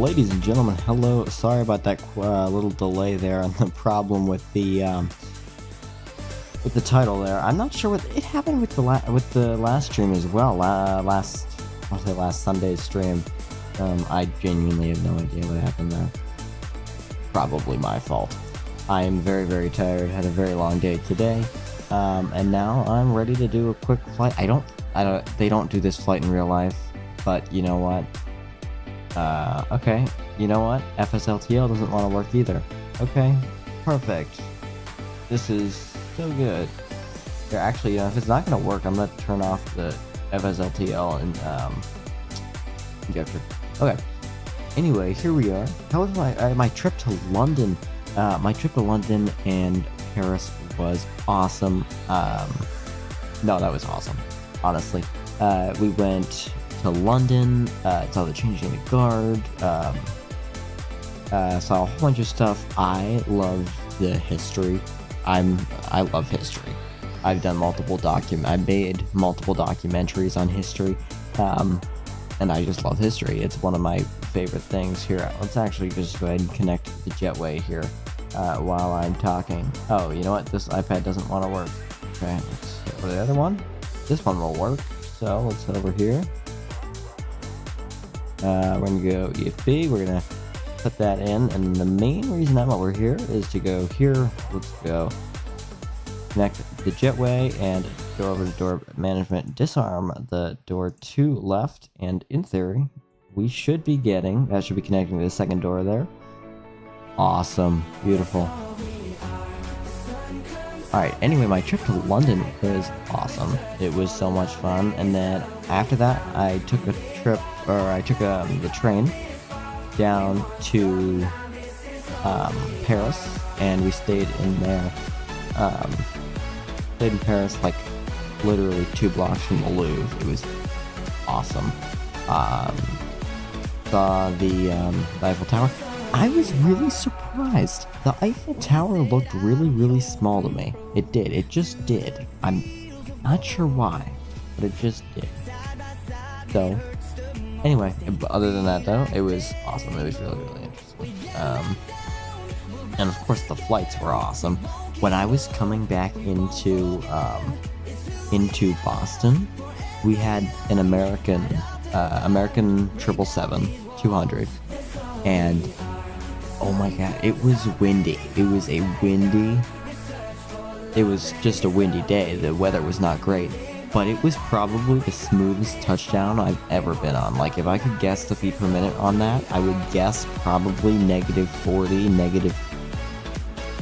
Ladies and gentlemen, hello. Sorry about that little delay there on the problem with the title there. I'm not sure what it happened with the last stream as well. Last Sunday's stream. I genuinely have no idea what happened there. Probably my fault. I am very, very tired. Had a very long day today, and now I'm ready to do a quick flight. They don't do this flight in real life, but you know what? Okay, you know what? FSLTL doesn't want to work either. Okay, perfect. This is so good. Here, actually, if it's not going to work, I'm going to turn off the FSLTL and injector. Okay. Anyway, here we are. How was my trip to London? My trip to London and Paris was awesome. No, that was awesome. Honestly, we went to London, saw the changing of the guard, saw a whole bunch of stuff. I love the history. I love history. I've done I made multiple documentaries on history, and I just love history. It's one of my favorite things. Here, let's actually just go ahead and connect the jetway here while I'm talking. Oh, you know what? This iPad doesn't want to work. Okay, let's go to the other one. This one will work. So let's head over here. We're gonna go EFB. We're gonna put that in, and the main reason that we're here is to go here. Let's go connect the jetway and go over to door management, disarm the door to left, and in theory we should be getting that should be connecting to the second door there. Awesome, beautiful. Alright, anyway, my trip to London was awesome. It was so much fun, and then after that I took the train down to Paris, and we stayed in there. Stayed in Paris, like literally 2 blocks from the Louvre. It was awesome. Saw the Eiffel Tower. I was really surprised. The Eiffel Tower looked really, really small to me. It did. It just did. I'm not sure why, but it just did. So, anyway, other than that though, it was awesome. It was really, really interesting. And of course the flights were awesome. When I was coming back into Boston, we had an American 777-200, and oh my god, it was windy. It was just a windy day. The weather was not great, but it was probably the smoothest touchdown I've ever been on. Like, if I could guess the feet per minute on that, I would guess probably -40,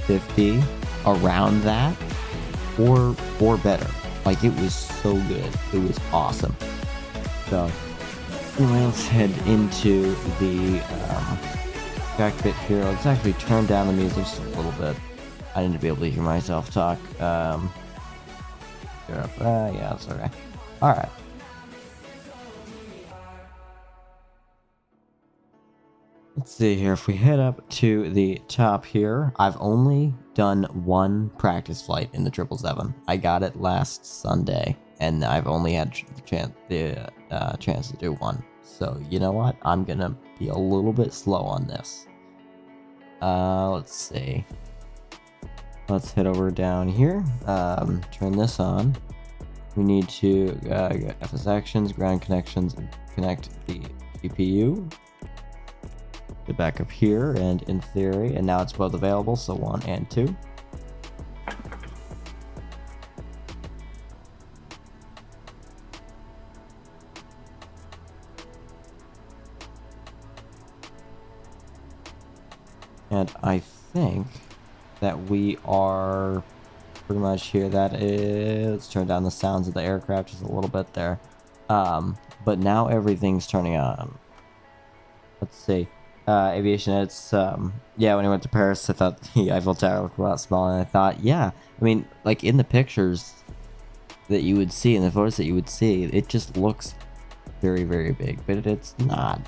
-50, around that, or better. Like, it was so good. It was awesome. So, anyway, let's head into the cockpit here. Let's actually turn down the music just a little bit. I need to be able to hear myself talk. Yeah, that's okay. Alright. Let's see here. If we head up to the top here, I've only done one practice flight in the 777. I got it last Sunday, and I've only had the chance to do one. So, you know what? I'm gonna be a little bit slow on this. Let's see. Let's head over down here. Turn this on. We need to go FS actions, ground connections, and connect the GPU. Get back up here, and in theory, and now it's both available, so 1 and 2. And I think that we are pretty much here. That is, let's turn down the sounds of the aircraft just a little bit there. But now everything's turning on. Let's see. Aviation, it's, yeah, when I went to Paris, I thought the Eiffel Tower looked a lot smaller, and I thought, yeah, I mean, like, in the pictures that you would see, in the photos that you would see, it just looks very, very big, but it's not.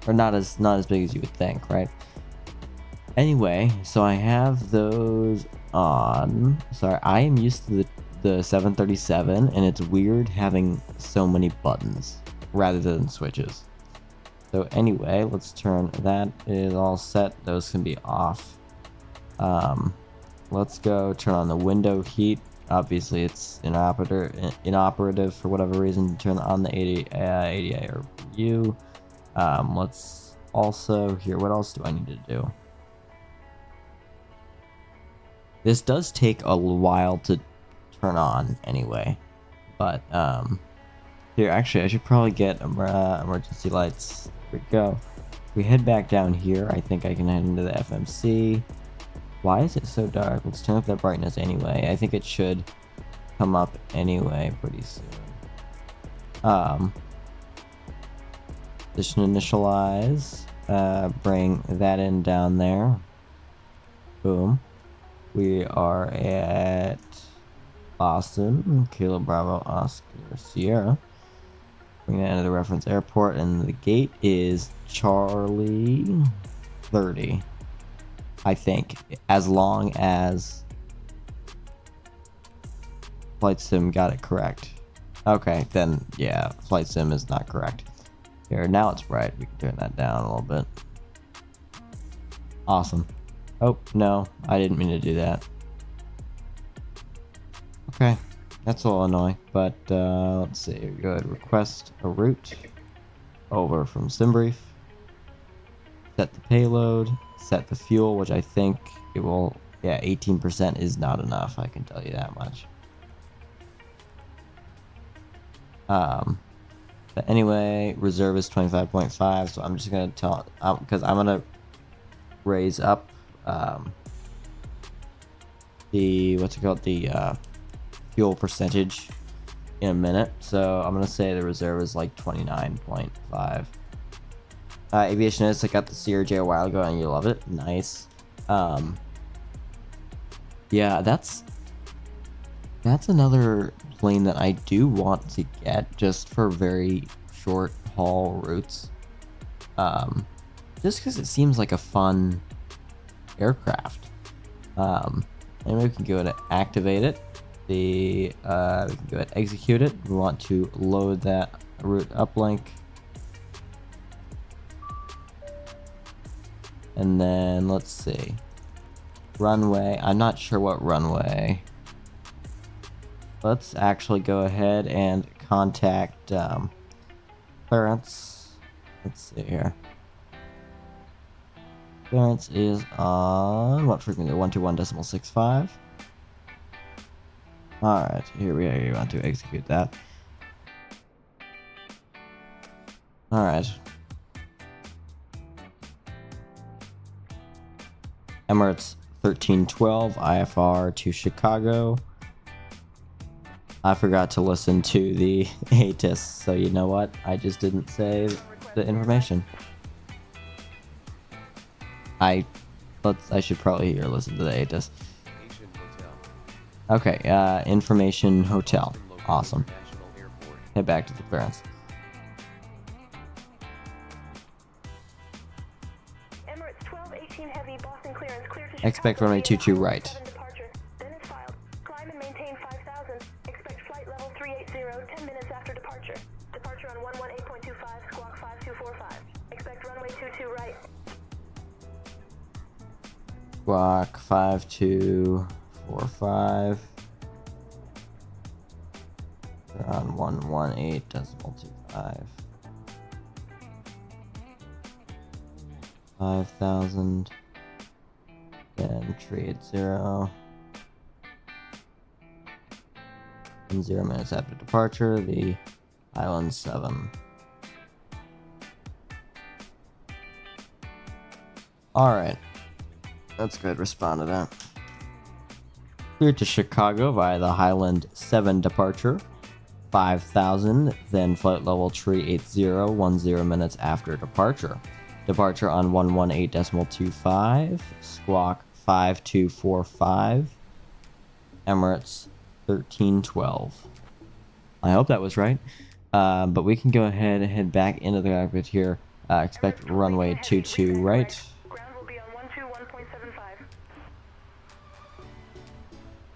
Or not as big as you would think, right? Anyway, so I have those on. Sorry, I am used to the 737, and it's weird having so many buttons rather than switches. So anyway, let's turn that is all set. Those can be off. Let's go turn on the window heat. Obviously, it's inoperative for whatever reason. Turn on the ADI or U. Let's also here. What else do I need to do? This does take a while to turn on anyway, but here actually I should probably get emergency lights. Here we go. If we head back down here, I think I can head into the FMC. Why is it so dark? Let's turn up that brightness anyway. I think it should come up anyway pretty soon. Position initialize. Bring that in down there. Boom. We are at Boston. Kilo Bravo Oscar Sierra. Bring that into the reference airport, and the gate is Charlie 30. I think, as long as Flight Sim got it correct. Okay, then yeah, Flight Sim is not correct. Here, now it's bright. We can turn that down a little bit. Awesome. Oh, no, I didn't mean to do that. Okay, that's a little annoying, but let's see. Go ahead, request a route over from SimBrief. Set the payload, set the fuel, which I think it will, yeah, 18% is not enough, I can tell you that much. But anyway, reserve is 25.5, so I'm just gonna tell, because I'm gonna raise up the, what's it called, the fuel percentage in a minute, so I'm gonna say the reserve is like 29.5. Aviationist, I got the CRJ a while ago and you love it. Nice. Yeah, that's another plane that I do want to get just for very short haul routes. Just because it seems like a fun aircraft. And we can go ahead and activate it. We can go ahead and execute it. We want to load that route uplink. And then let's see. Runway. I'm not sure what runway. Let's actually go ahead and contact clearance. Let's see here. Clearance is on what frequency? 121.65. Alright, here we are. You want to execute that. Alright. Emirates 1312 IFR to Chicago. I forgot to listen to the ATIS, so you know what? I just didn't save the information. I should probably here listen to the ATIS. Okay, information hotel. Awesome. Head back to the clearance. Emirates 1218 heavy Boston clearance clear to Expect runway 22 right. Then is filed. Climb and maintain 5000. Expect flight level 380 10 minutes after departure. Departure on 118.25 squawk 5245. Expect runway 22 right. Squawk 5245. They're on 118.25. 5000. Then trade 0. In 0 minutes after departure, the Island 7. Alright. That's good. Respond to that. Clear to Chicago via the Highland 7 departure. 5000, then flight level 380, 10 minutes after departure. Departure on 118.25, squawk 5245, Emirates 1312. I hope that was right. But we can go ahead and head back into the cockpit here. Expect runway 22 right. Ground will be on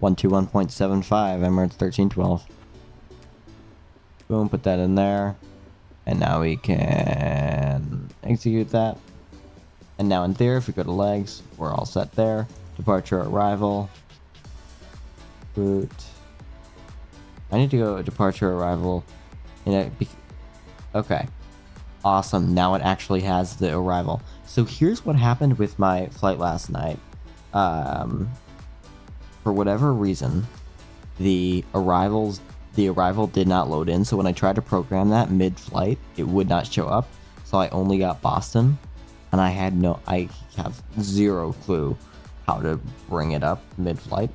121.75. 121.75, Emirates 1312. Boom, put that in there. And now we can execute that. And now in theory, if we go to legs, we're all set there. Departure, arrival. Route. I need to go departure, arrival. Okay. Awesome. Now it actually has the arrival. So here's what happened with my flight last night. For whatever reason, the arrival did not load in. So when I tried to program that mid-flight, it would not show up. So I only got Boston, and I have zero clue how to bring it up mid-flight.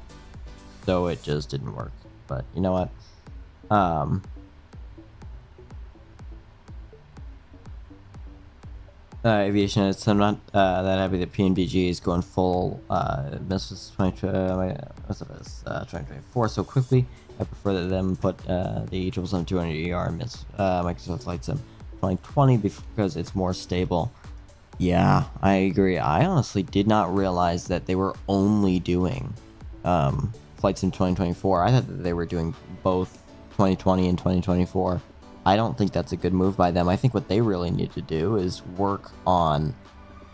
So it just didn't work. But you know what? Aviation, I'm not that happy that PMDG is going full MSFS 2024 so quickly. I prefer them put the 777-200ER in Microsoft Flight Sim 2020 because it's more stable. Yeah, I agree. I honestly did not realize that they were only doing Flight Sim 2024. I thought that they were doing both 2020 and 2024. I don't think that's a good move by them. I think what they really need to do is work on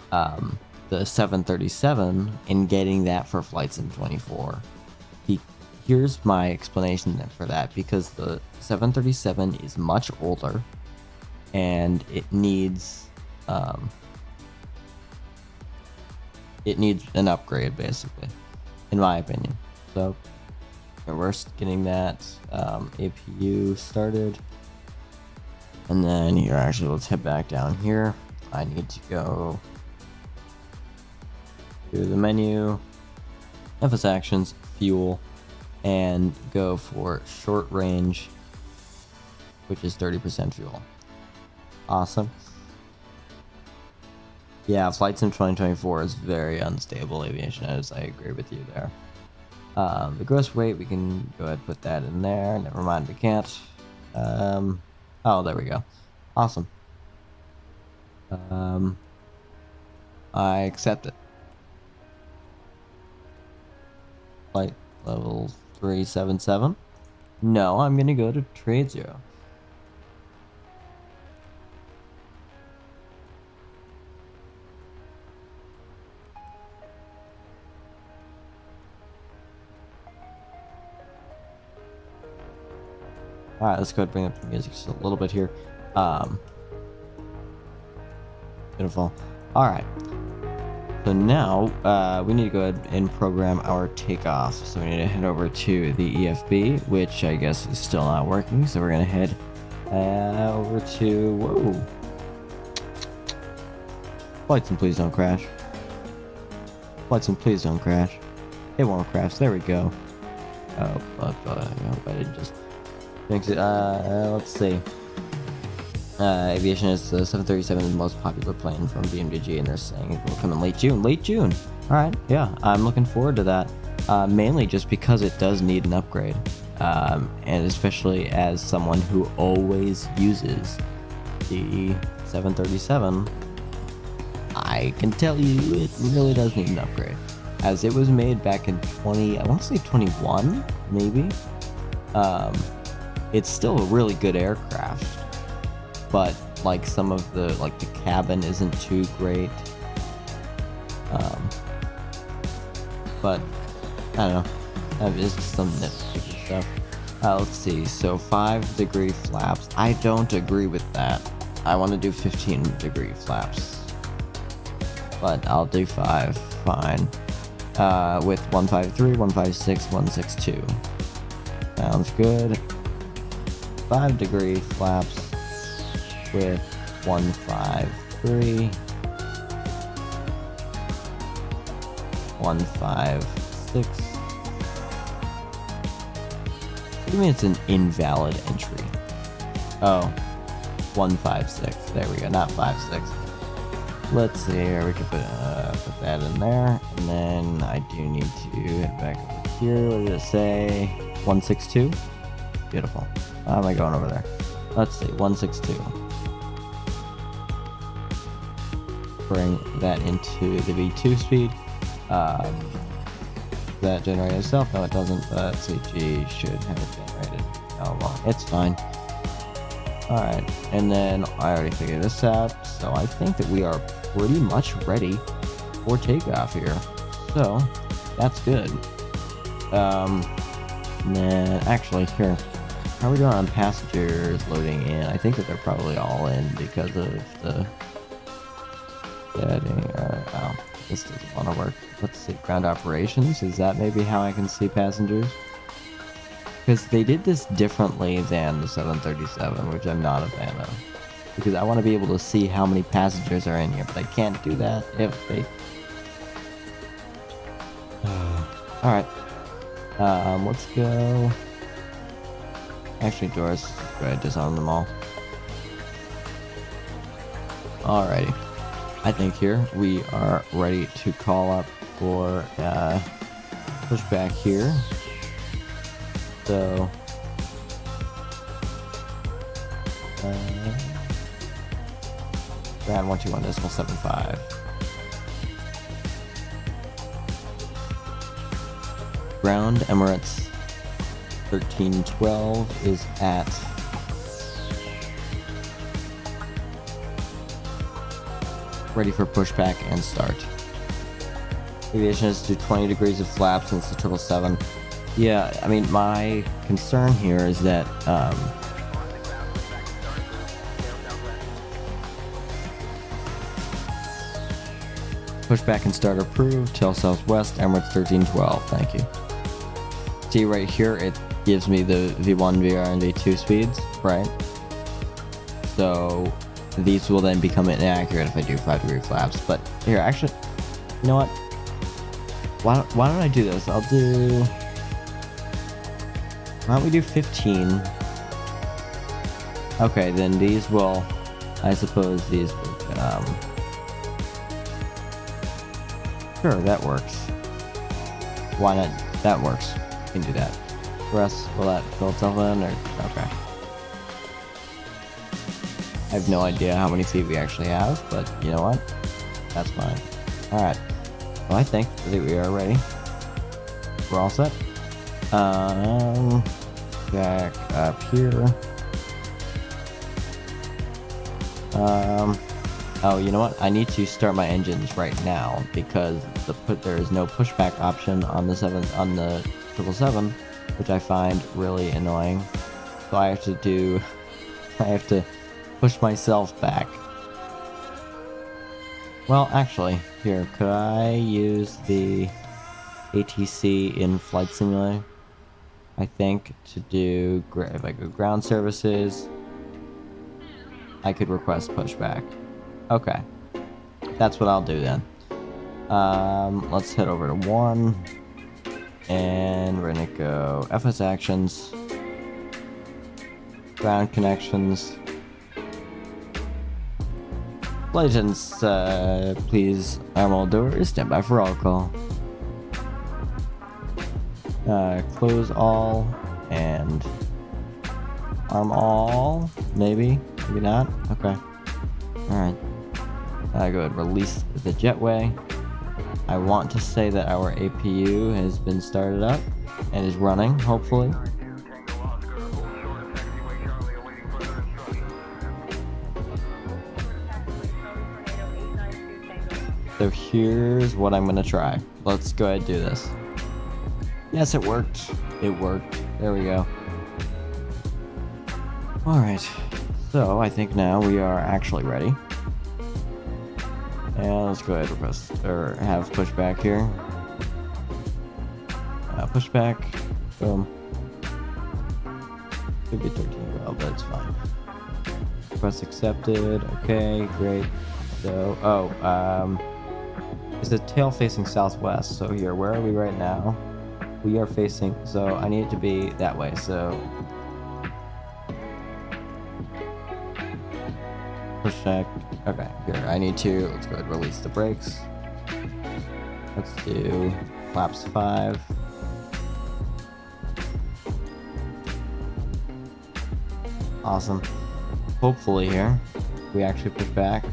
the 737 and getting that for Flight Sim 24. Here's my explanation for that, because the 737 is much older and it needs an upgrade, basically, in my opinion. So we're getting that APU started. And then here, actually, let's head back down here. I need to go to the menu, FS Actions, Fuel, and go for short range, which is 30% fuel. Awesome. Yeah, Flight Sim 2024 is very unstable aviation, as I agree with you there. The gross weight, we can go ahead and put that in there. Never mind, we can't. Oh, there we go. Awesome. I accept it. Flight level 377. No, I'm gonna go to trade 0. Alright, let's go ahead and bring up the music just a little bit here. Beautiful. Alright. So now, we need to go ahead and program our takeoff. So we need to head over to the EFB, which I guess is still not working. So we're going to head over to... Whoa. Flight Sim, please don't crash. Flight Sim, please don't crash. It won't crash. There we go. Oh, I hope I didn't just... let's see. Aviation is the 737 the most popular plane from PMDG, and they're saying it will come in late June. Late June. All right. Yeah, I'm looking forward to that. Mainly just because it does need an upgrade, and especially as someone who always uses the 737, I can tell you it really does need an upgrade, as it was made back in I want to say 21, maybe. It's still a really good aircraft, but like some of the cabin isn't too great. But I don't know. It's just some nitpicky stuff. Let's see. So 5-degree flaps. I don't agree with that. I want to do 15-degree flaps, but I'll do 5. Fine. With 153, 156, 162. Sounds good. 5-degree flaps with 153, 156. What do you mean it's an invalid entry? Oh, 156. There we go. Not 56. Let's see here. We can put that in there, and then I do need to head back over here. What did it say? 162. Beautiful. How am I going over there? Let's see, 162. Bring that into the V2 speed. That generated itself? No, it doesn't, but CG should have it generated. Oh, well, it's fine. Alright, and then I already figured this out, so I think that we are pretty much ready for takeoff here. So, that's good. And then, actually, here, how are we doing on passengers loading in? I think that they're probably all in because of the setting. Oh, this doesn't want to work. Let's see, ground operations. Is that maybe how I can see passengers? Because they did this differently than the 737, which I'm not a fan of. Because I want to be able to see how many passengers are in here, but I can't do that if they... Alright. Let's go... Actually, doors. Go ahead, disarm them all. Alrighty. I think here we are ready to call up for pushback here. So ground 121.75. Ground Emirates 1312 is at ready for pushback and start. Aviation is to 20 degrees of flap since the 777. Yeah, I mean, my concern here is that pushback and start approved. Tail southwest, Emirates 1312. Thank you. See right here, it gives me the V1, VR, and V2 speeds, right? So these will then become inaccurate if I do 5-degree flaps. But here, actually, you know what? Why don't I do this? I'll do... Why don't we do 15? Okay, then these will... I suppose these will... Sure, that works. Why not? That works. We can do that. Rest, will that fill itself in, or... Okay. I have no idea how many feet we actually have, but you know what? That's fine. Alright. Well, I think that we are ready. We're all set. Back up here. Oh, you know what? I need to start my engines right now because there is no pushback option on the 777, which I find really annoying. So I have to push myself back. Well, actually, here, could I use the ATC in Flight Simulator? I think to do, if I go ground services, I could request pushback. Okay, that's what I'll do then. Let's head over to 1, and we're gonna go FS actions, ground connections. Flight attendants, please arm all doors, stand by for all call. Close all and arm all, maybe not. Okay. Alright. Go ahead, release the jetway. I want to say that our APU has been started up and is running, hopefully. So here's what I'm gonna try. Let's go ahead and do this. Yes, it worked. It worked. There we go. Alright. So I think now we are actually ready. And let's go ahead and request, or have pushback here. Pushback. Boom. Could be 13 well, but it's fine. Request accepted. Okay, great. So, is the tail facing southwest? So here, where are we right now? We are facing, so I need it to be that way, so... Pushback. Okay, here, I need to, let's go ahead and release the brakes. Let's do flaps 5. Awesome. Hopefully here, we actually push back.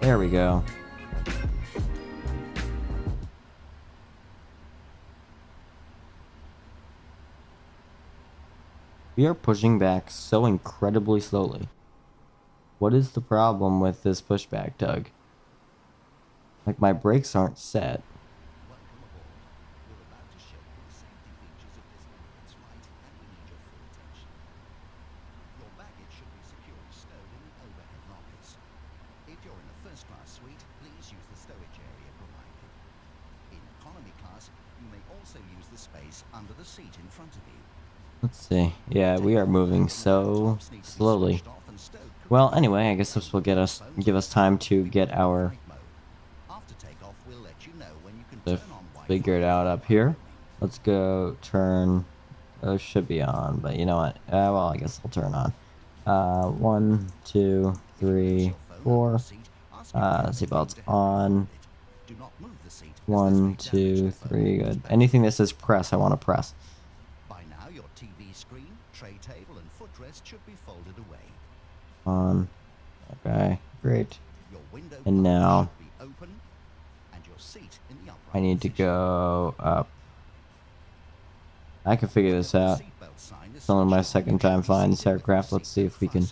There we go. We are pushing back so incredibly slowly. What is the problem with this pushback, Doug? Like, my brakes aren't set. Welcome aboard. We're about to show you the safety features of this Emirates flight, and we need your full attention. Your baggage should be securely stowed in the overhead lockers. If you're in the first-class suite, please use the stowage area provided. In economy class, you may also use the space under the seat in front of you. Let's see. Yeah, we are moving so slowly. Well, anyway, I guess this will give us time to get our stuff figured out up here. Let's go turn. Should be on, but you know what? Well, I guess I'll turn on. 1, 2, 3, 4. Seatbelts on. 1, 2, 3. Good. Anything that says press, I want to press. By now, your TV screen, tray table, and footrest should be folded away. On. Okay, great. Your window And now should be open, and your seat in the upright I need to position. go up. I can figure this out. It's only my second time flying this aircraft. Let's see if we can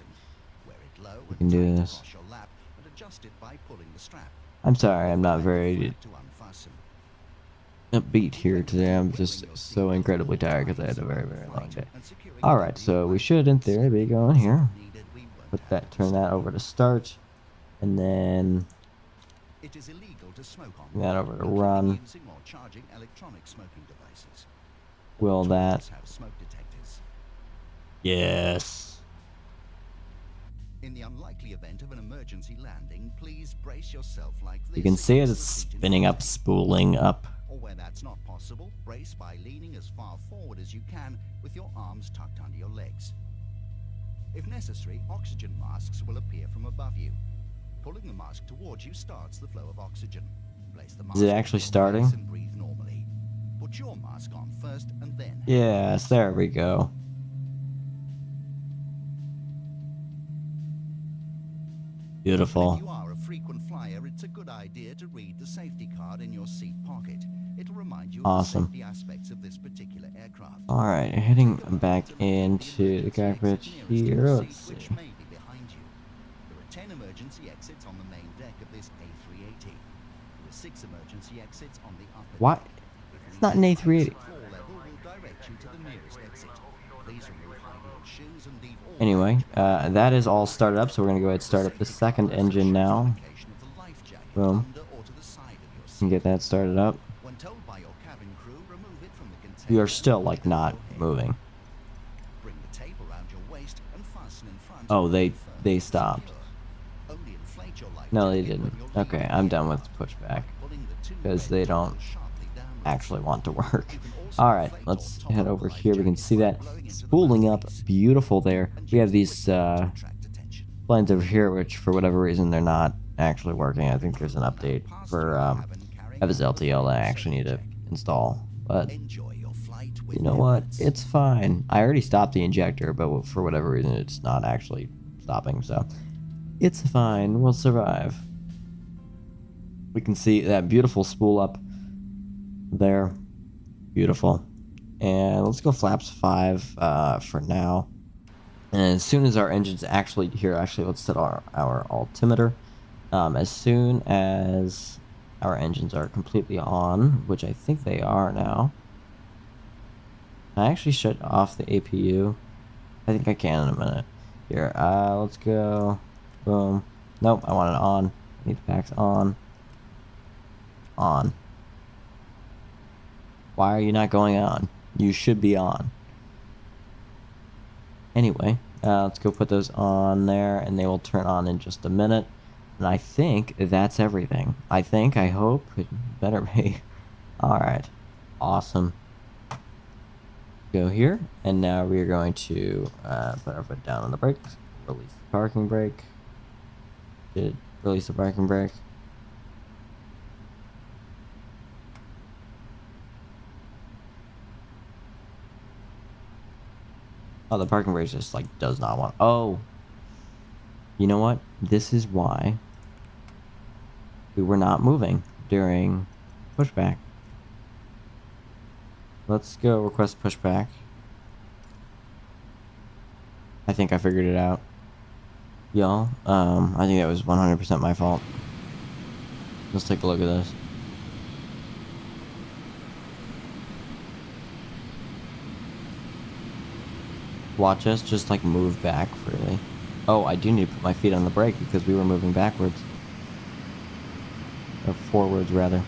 do this. I'm sorry, I'm not very upbeat here today. I'm just so incredibly tired because I had a very, very long day. Alright, so we should, in theory, be going here. Turn that over to start. And then It is illegal to smoke on that over to including run. using or charging electronic smoking devices. Will that? Toilets have smoke detectors. Yes. In the unlikely event of an emergency landing, please brace yourself like this. You can see it, against it's the seat in spinning front up, of you. spooling up. Or where that's not possible, brace by leaning as far forward as you can with your arms tucked under your legs. If necessary, oxygen masks will appear from above you. Pulling the mask towards you starts the flow of oxygen. Place the mask Is it on actually your starting? face and breathe normally. Put your mask on first and then. Yes, there we go. Beautiful. If you are a frequent flyer, it's a good idea to read the safety card in your seat pocket. It'll remind you of Awesome. the safety aspects of this particular aircraft. Alright, heading back into the cockpit here. Let's see. Which may be behind you. There are 10 emergency exits on the main deck of this A380. There are 6 emergency exits on the upper Why? deck. If It's not an A380. floor level will direct you to the nearest exit. Please remove high-heeled shoes and leave all Anyway, that is all started up, so we're gonna go ahead and start up the second engine now. location of the life jacket Boom. under or to the side of your seat. And get that started up. When told by your cabin crew, remove it from the container. We are still and like put it not on your head. moving. Bring the tape around your waist and fasten in front. Oh, they firmly stopped. secure. Only inflate your life No, they jacket when didn't. you're Okay, leaving I'm the done with aircraft. pushback Pulling the two because red they buttons don't sharply downwards. actually want to work. You can also Alright, inflate let's or top head up over the life here. We can jacket see by that blowing into the spooling up. mouthpiece. Beautiful there. And We have use these quick to attract attention. planes over here, which for whatever reason they're not actually working. I think there's an update for Eva's LTL that I actually need to install. But Enjoy your flight with you know what? Emirates. It's fine. I already stopped the injector, but for whatever reason it's not actually stopping. So it's fine. We'll survive. We can see that beautiful spool up there. Beautiful. And let's go flaps 5 for now. And as soon as our engine's actually here, let's set our altimeter. As soon as our engines are completely on, which I think they are now. I actually shut off the APU. I think I can in a minute. Here, let's go. Boom. Nope, I want it on. Need the packs on. On. Why are you not going on? You should be on. Anyway, let's go put those on there, and they will turn on in just a minute. And I think that's everything. I hope, it better be. Alright, awesome. Go here, and now we are going to put our foot down on the brakes, release the parking brake. Did it release the parking brake? Oh, the parking brake just like does not want. Oh, you know what? This is why we were not moving during pushback. Let's go request pushback. I think I figured it out. Y'all, I think that was 100% my fault. Let's take a look at this. Watch us just like move back freely. Oh, I do need to put my feet on the brake because we were moving backwards. Or forwards, rather.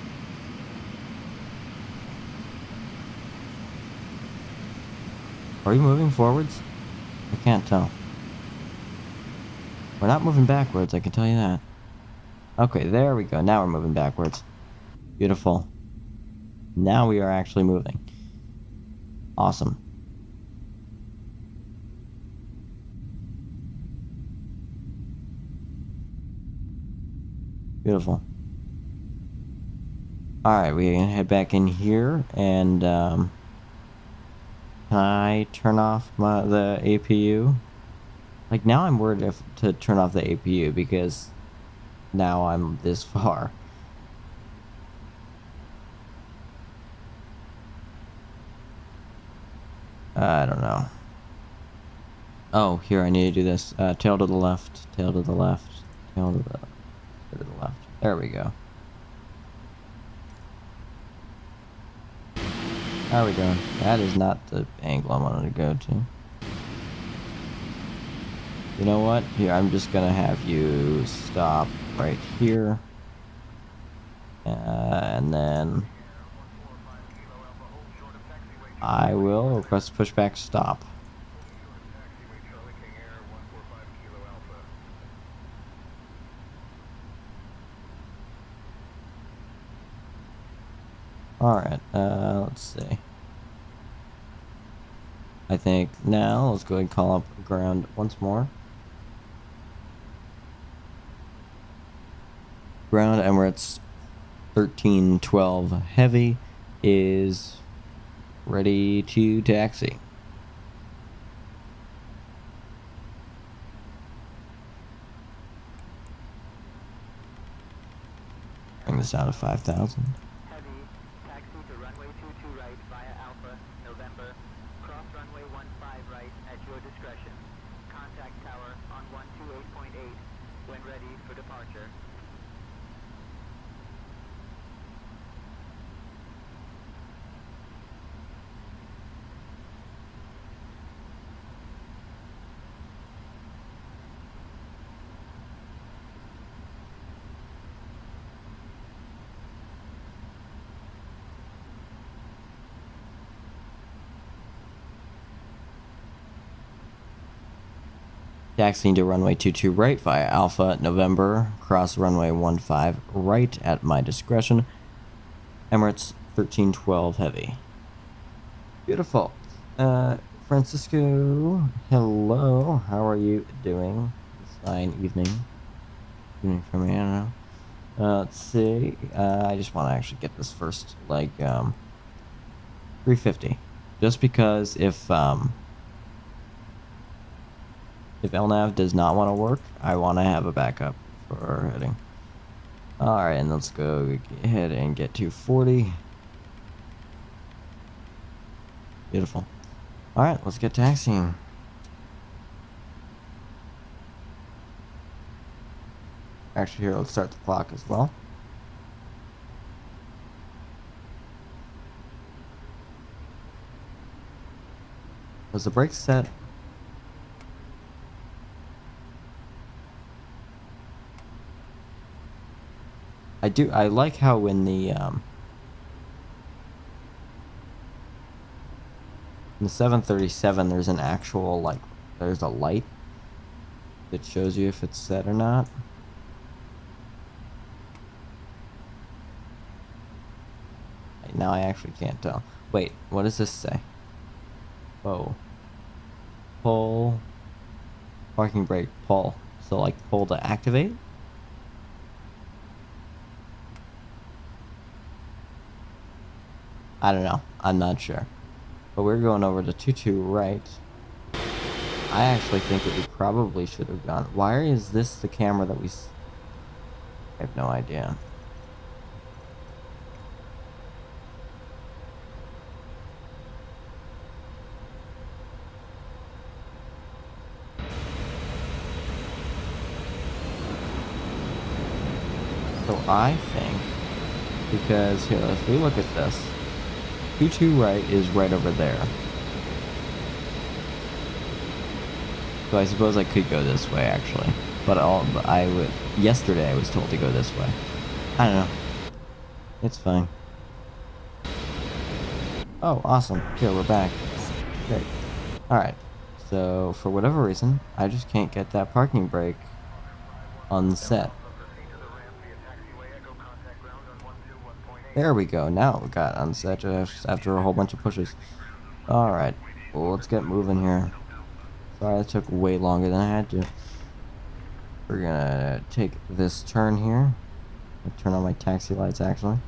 Are we moving forwards? I can't tell. We're not moving backwards, I can tell you that. Okay, there we go. Now we're moving backwards. Beautiful. Now we are actually moving. Awesome. Beautiful. Alright, we can head back in here, and, can I turn off the APU? Like, now I'm worried to turn off the APU, because now I'm this far. I don't know. Oh, here, I need to do this. Tail to the left, tail to the left, tail to the left. There we go. How are we doing? That is not the angle I wanted to go to. You know what? Here, I'm just gonna have you stop right here. And then I will request pushback stop. Alright, let's see. I think now let's go ahead and call up ground once more. Ground Emirates 1312 Heavy is ready to taxi. Bring this down to 5,000. Heavy, taxi to runway 22 right via Alpha, November. Cross runway 15 right at your discretion. Contact tower on 128.8 when ready for departure. Taxiing to runway 22 right via Alpha, November. Cross runway 15 right at my discretion. Emirates 1312 Heavy. Beautiful. Francisco, hello. How are you doing? It's fine evening. Evening for me, I don't know. Let's see. I just want to actually get this first leg, 350. Just because if LNAV does not want to work, I want to have a backup for heading. Alright, and let's go ahead and get 240. Beautiful. Alright, let's get taxiing. Actually, here, let's start the clock as well. Was the brake set? I like how in the 737 there's an actual, like, there's a light that shows you if it's set or not. Now I actually can't tell. Wait, what does this say? Oh. Pull. Parking brake, pull. So, like, pull to activate? I don't know. I'm not sure. But we're going over to 22 right. I actually think that we probably should have gone. Why is this the camera that we... I have no idea. I think, because here, if we look at this, 22 right is right over there. So I suppose I could go this way actually, but yesterday I was told to go this way. I don't know. It's fine. Oh, awesome. Here, we're back. Great. Alright. So, for whatever reason, I just can't get that parking brake unset. There we go. Now it got unset just after a whole bunch of pushes. Alright. Well, let's get moving here. Sorry, that took way longer than I had to. We're gonna take this turn here. I'll turn on my taxi lights, actually.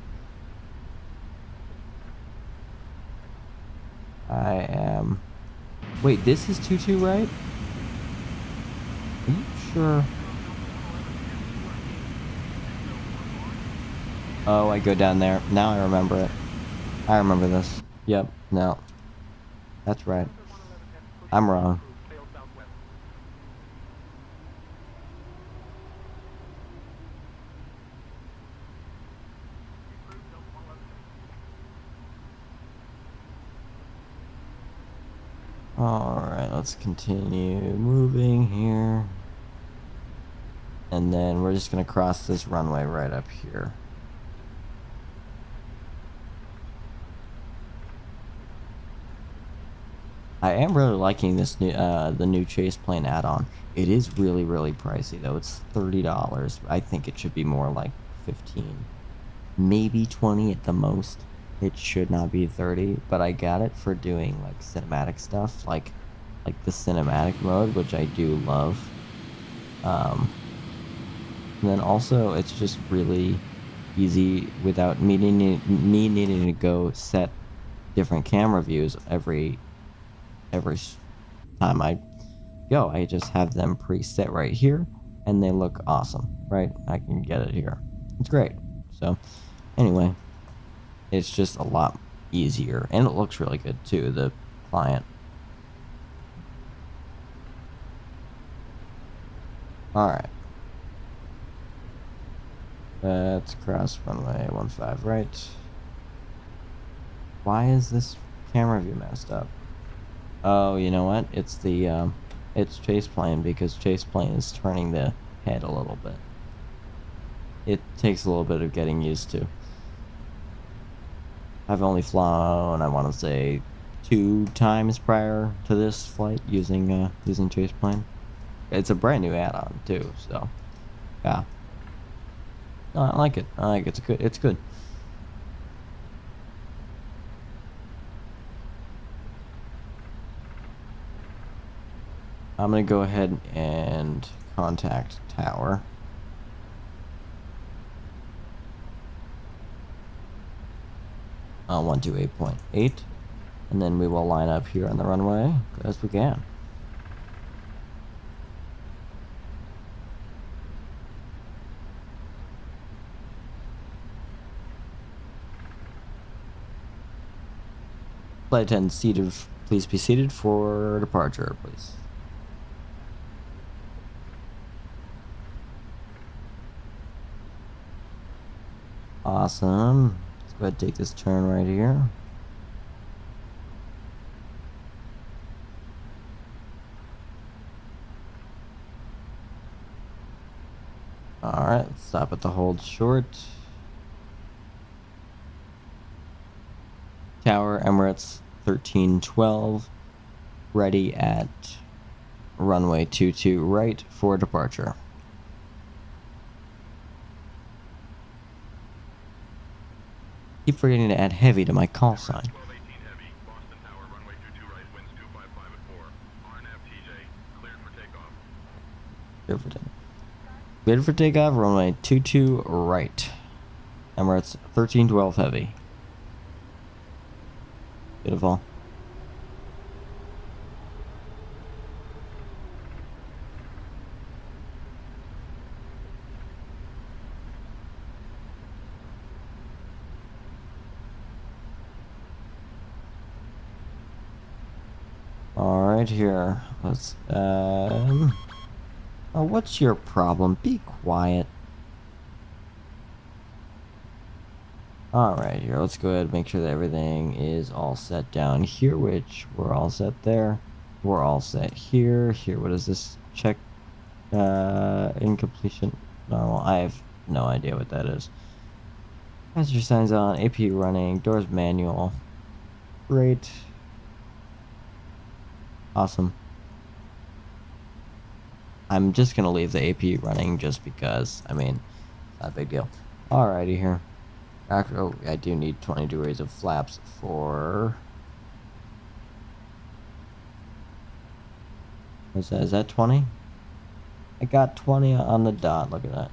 I am... Wait, this is 22, right? Are you sure? Oh, I go down there. Now I remember it. I remember this. Yep, no. That's right. I'm wrong. Alright, let's continue moving here. And then we're just gonna cross this runway right up here. I am really liking this new, the new chase plane add-on. It is really, really pricey though. It's $30. I think it should be more like 15, maybe 20 at the most. It should not be 30, but I got it for doing like cinematic stuff, like the cinematic mode, which I do love. And then also it's just really easy without me needing to go set different camera views every time I go. I just have them preset right here, and they look awesome, right? I can get it here. It's great. So, anyway, it's just a lot easier, and it looks really good too, the client. Alright. Let's cross runway 15 right. Why is this camera view messed up? Oh, you know what? It's the, it's chase plane, because chase plane is turning the head a little bit. It takes a little bit of getting used to. I've only flown, I want to say, 2 times prior to this flight using chase plane. It's a brand new add-on too, so yeah. No, I like it. I like it. It's good. It's good. I'm gonna go ahead and contact tower. On 128.8, and then we will line up here on the runway as we can. Flight attendant seated, please be seated for departure, please. Awesome. Let's go ahead and take this turn right here. Alright, let's stop at the hold short. Tower, Emirates 1312, ready at runway 22 right for departure. Keep forgetting to add heavy to my call sign. Cleared for takeoff, runway 22 right. Emirates 1312 heavy. Beautiful. Alright, here. Let's, oh, what's your problem? Be quiet. Alright, here, let's go ahead and make sure that everything is all set down here, which we're all set there. We're all set here. Here, what is this? Check, incompletion. No, I have no idea what that is. Passenger signs on, AP running, doors manual. Great. Awesome. I'm just gonna leave the AP running just because, I mean, not a big deal. Alrighty here. Oh, I do need 20 degrees of flaps for... Is that 20? I got 20 on the dot, look at that.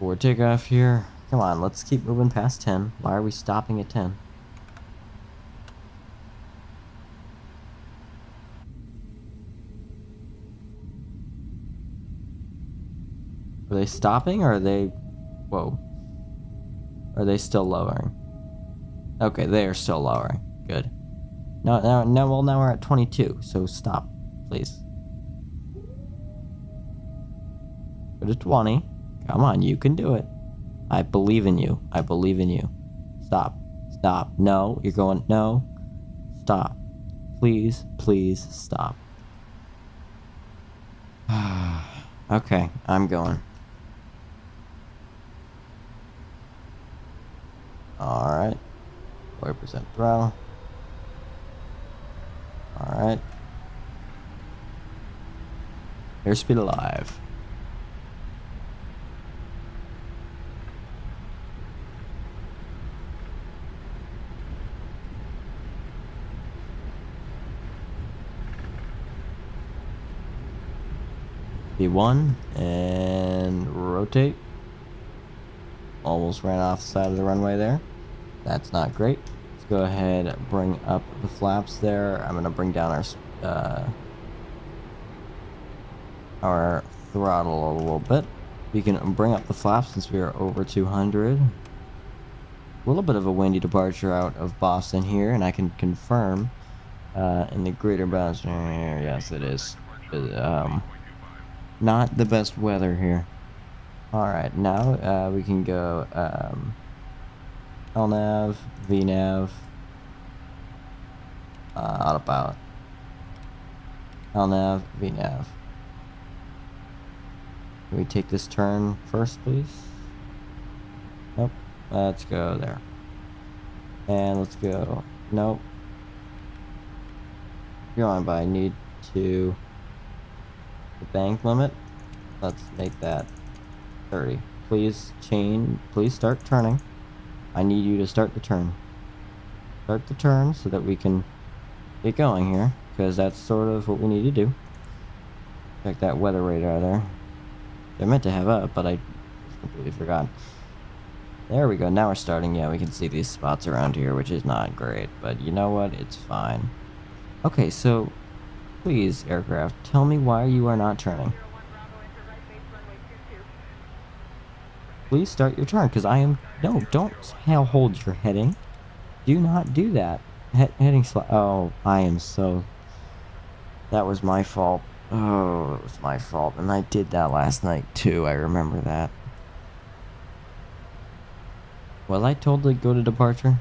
Forward takeoff here. Come on, let's keep moving past 10. Why are we stopping at 10? Are they stopping or are they... Whoa. Are they still lowering? Okay, they are still lowering. Good. Now we're at 22, so stop, please. Go to 20. Come on, you can do it. I believe in you. I believe in you. Stop. Stop. No, you're going... No. Stop. Please, please, stop. Okay, I'm going. Alright. 40% throttle. Alright. Airspeed alive. B1 and rotate. Almost ran off the side of the runway there. That's not great. Let's go ahead and bring up the flaps there. I'm gonna bring down our throttle a little bit. We can bring up the flaps since we are over 200. A little bit of a windy departure out of Boston here, and I can confirm in the greater Boston area, yes it is. Not the best weather here. Alright, now we can go LNAV, VNAV, autopilot. LNAV, VNAV. Can we take this turn first, please? Nope. Let's go there. And let's go. Nope. Go on by. Need to... The bank limit. Let's make that 30. Please please start turning. I need you to start the turn. Start the turn so that we can get going here, because that's sort of what we need to do. Check that weather radar there. I meant to have up, but I completely forgot. There we go. Now we're starting. Yeah, we can see these spots around here, which is not great, but you know what? It's fine. Okay, so please, aircraft, tell me why you are not turning. Please start your turn, because I am... No, don't hold your heading. Do not do that. Heading oh, I am so... That was my fault. Oh, it was my fault. And I did that last night, too. I remember that. Was I told to go to departure?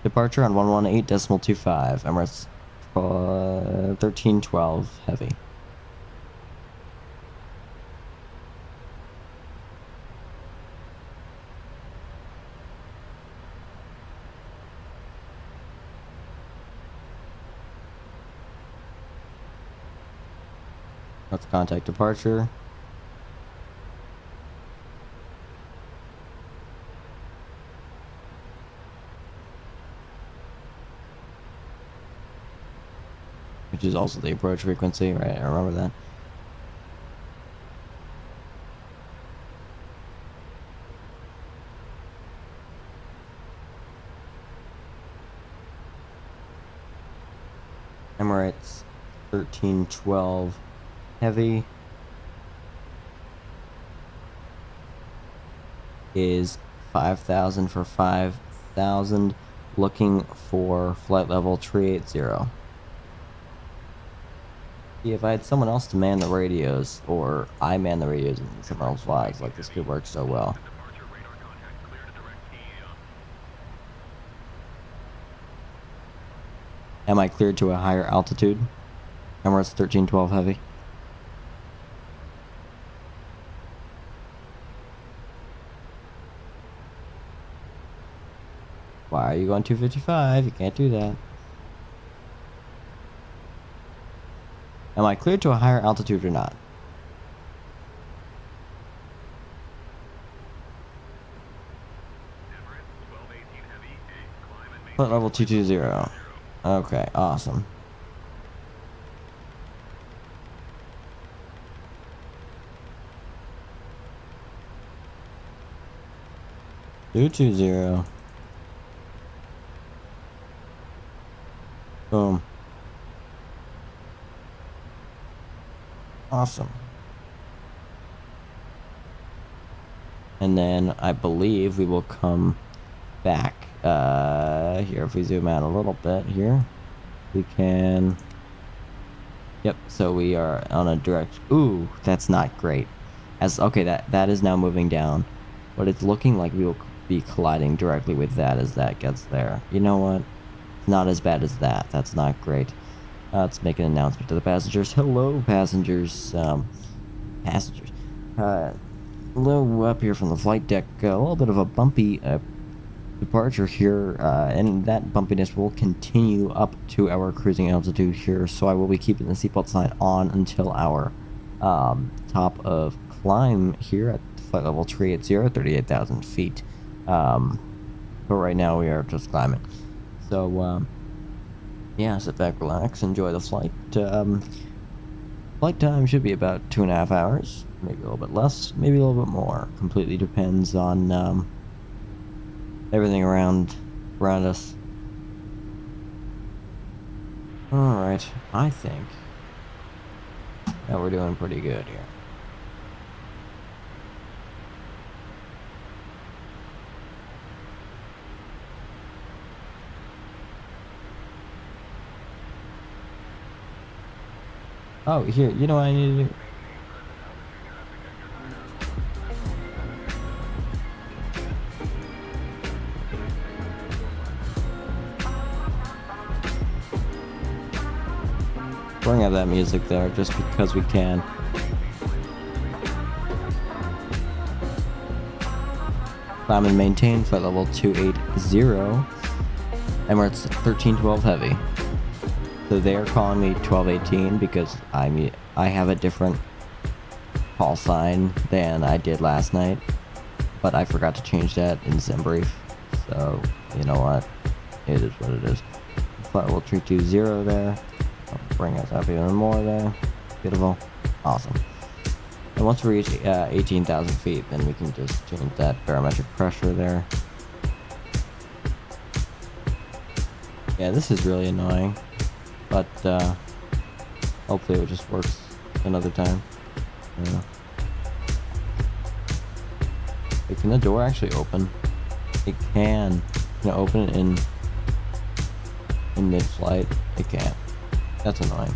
Departure on 118.25. Emirates 1312 heavy. Let's contact departure. Which is also the approach frequency, right? I remember that. Emirates 1312 heavy is 5,000 for 5,000, looking for flight level 380. If I had someone else to man the radios, or I man the radios and someone else flies, like this could work so well. Am I cleared to a higher altitude? Emirates 1312 heavy. Why are you going 255? You can't do that. Am I cleared to a higher altitude or not? Flight level 220. Okay, awesome. Two 220. Boom. Awesome. And then I believe we will come back here. If we zoom out a little bit here, we can. Yep, so we are on a direct. Ooh, that's not great. Okay, that is now moving down, but it's looking like we will be colliding directly with that as that gets there. You know what? It's not as bad as that. That's not great. Let's make an announcement to the passengers. Hello, passengers. Passengers. Hello, up here from the flight deck. A little bit of a bumpy departure here, and that bumpiness will continue up to our cruising altitude here. So I will be keeping the seatbelt sign on until our top of climb here at flight level 380, 38,000 feet. But right now we are just climbing. So, yeah, sit back, relax, enjoy the flight. Flight time should be about 2.5 hours, maybe a little bit less, maybe a little bit more. Completely depends on everything around us. Alright, I think that we're doing pretty good here. Oh, here, you know what I need to do? Bring up that music there just because we can. Climb and maintain flight level 280. Emirates 1312 heavy. So they are calling me 1218 because I have a different call sign than I did last night, but I forgot to change that in Zenbrief. So you know what, it is what it is. Flight level 320 there. I'll bring us up even more there. Beautiful, awesome. And once we reach 18,000 feet, then we can just change that barometric pressure there. Yeah, this is really annoying. But hopefully it just works another time. Yeah. Hey, can the door actually open? It can. Can it open it in mid-flight? It can't. That's annoying.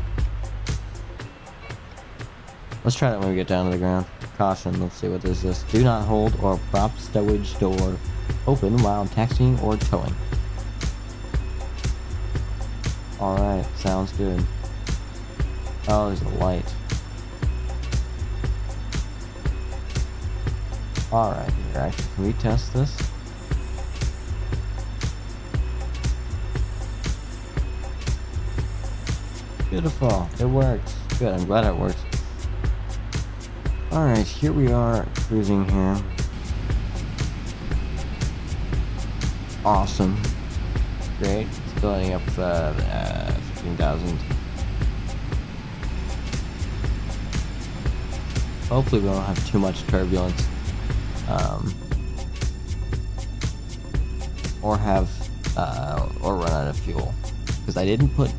Let's try that when we get down to the ground. Caution, let's see what this is. Do not hold or prop stowage door open while taxiing or towing. Alright, sounds good. Oh, there's a light. Alright, here, actually, can we test this? Beautiful, it works. Good, I'm glad it works. Alright, here we are, cruising here. Awesome. Great. Building up 15,000. Hopefully we don't have too much turbulence, or run out of fuel, because I didn't put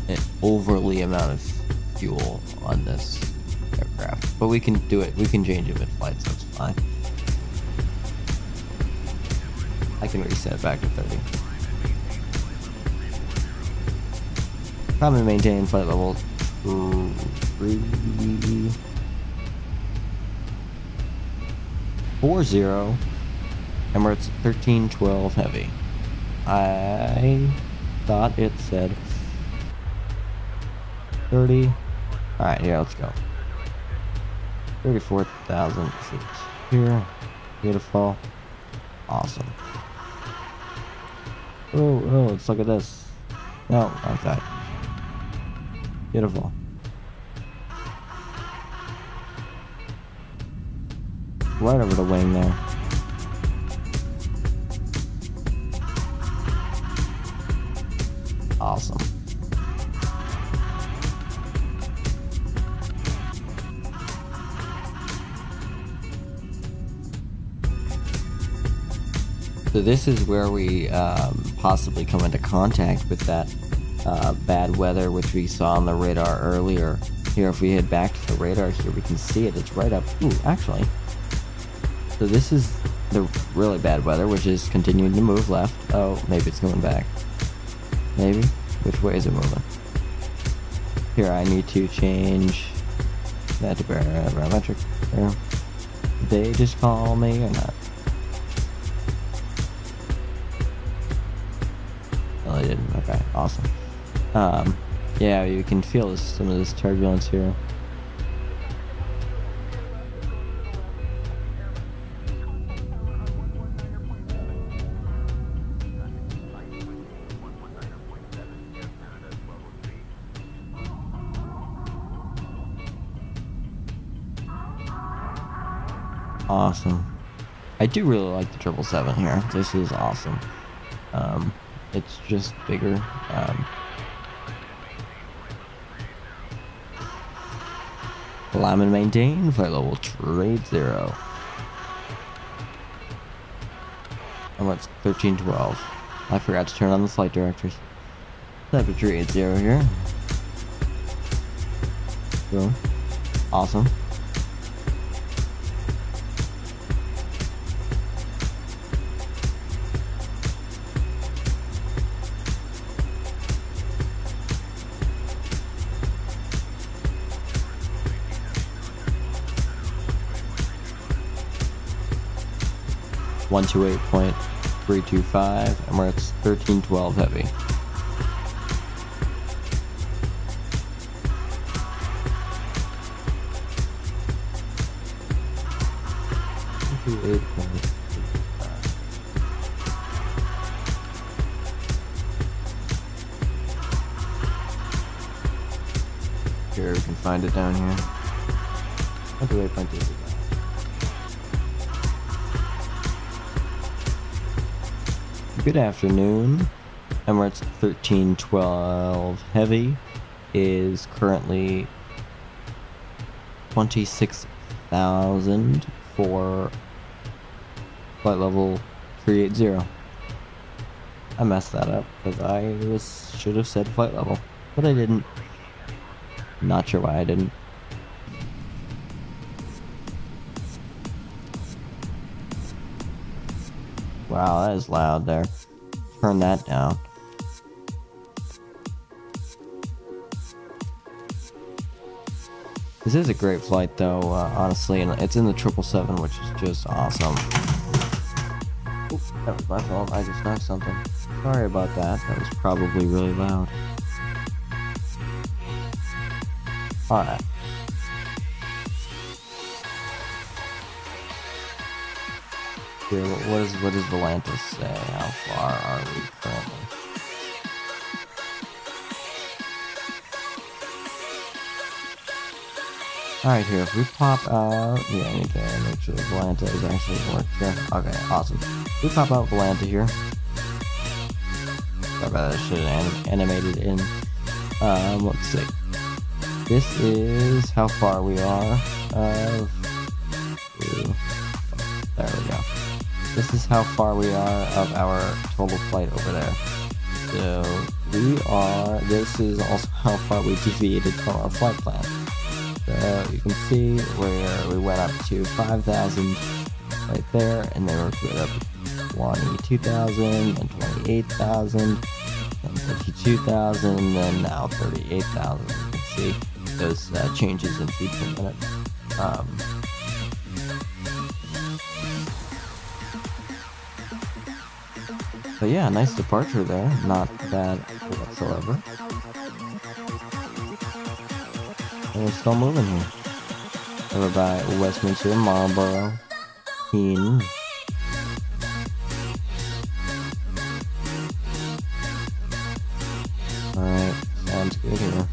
an overly amount of fuel on this aircraft, but we can do it. We can change it mid-flight, so it's fine. I can reset it back to 30. Climb and maintain flight level 340 Emirates 1312 heavy. I thought it said 30. Alright, here, let's go. 34,000 feet here. Beautiful. Awesome. Oh, let's look at this. No, okay. Beautiful. Right over the wing there. Awesome. So this is where we possibly come into contact with that bad weather which we saw on the radar earlier. Here, if we head back to the radar here, we can see it. It's right up. Ooh, actually. So this is the really bad weather, which is continuing to move left. Oh, maybe it's going back. Maybe? Which way is it moving? Here, I need to change that to barometric. There. Did they just call me or not? No, they didn't. Okay, awesome. Yeah, you can feel some of this turbulence here. Awesome. I do really like the 777 here. This is awesome. It's just bigger. Climb and maintain flight level 380. And what's 1312? I forgot to turn on the flight directors. Type of 380 here. Boom. Awesome. One 128.325, Emirates 1312 heavy. Here, we can find it down here. 128.225. Good afternoon. Emirates 1312 heavy is currently 26,000 for flight level 380. I messed that up because I should have said flight level, but I didn't. Not sure why I didn't. Wow, that is loud there. Turn that down. This is a great flight though, honestly, and it's in the 777, which is just awesome. Oop, that was my fault. I just knocked something. Sorry about that. That was probably really loud. Alright. Here, what does Volantis say? How far are we currently? Alright, here, if we pop out... Yeah, I need to make sure Volanta is actually working here. Okay, awesome. If we pop out Volanta here. Sorry about that, I should have animated in. Let's see. This is how far we are of... There we go. This is how far we are of our total flight over there. So this is also how far we deviated from our flight plan. So you can see where we went up to 5,000 right there, and then we're up to 22,000, and 28,000, and 52,000, and now 38,000. You can see those changes in feet per minute. But yeah, nice departure there. Not bad whatsoever. And we're still moving here. Over by Westminster, Marlborough, Keene. Alright, sounds good here.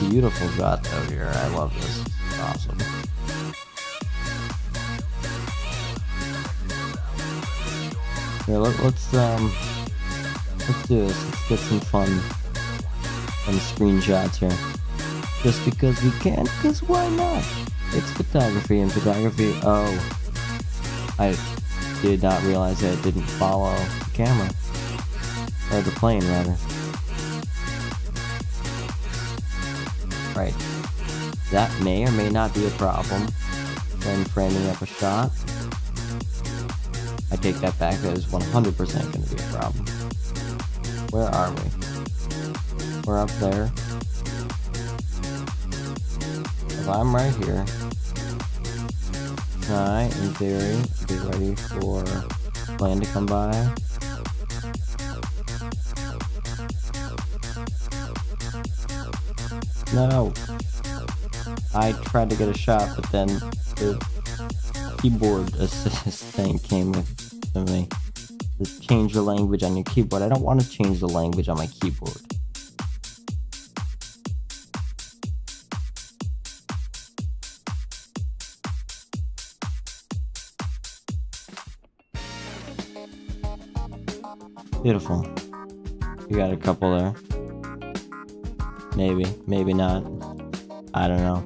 Beautiful shot out here. I love this. It's awesome. Here, let's do this. Let's get some fun screenshots here. Just because we can, because why not? It's photography, and photography. Oh, I did not realize that it didn't follow the camera or the plane, rather. Right. That may or may not be a problem when framing up a shot. I take that back. That is 100% going to be a problem. Where are we? We're up there. If I'm right here, I, in theory, be ready for plane to come by. No! I tried to get a shot, but then the keyboard assist thing came to me. Just change the language on your keyboard. I don't want to change the language on my keyboard. Beautiful. You got a couple there. Maybe, maybe not. I don't know.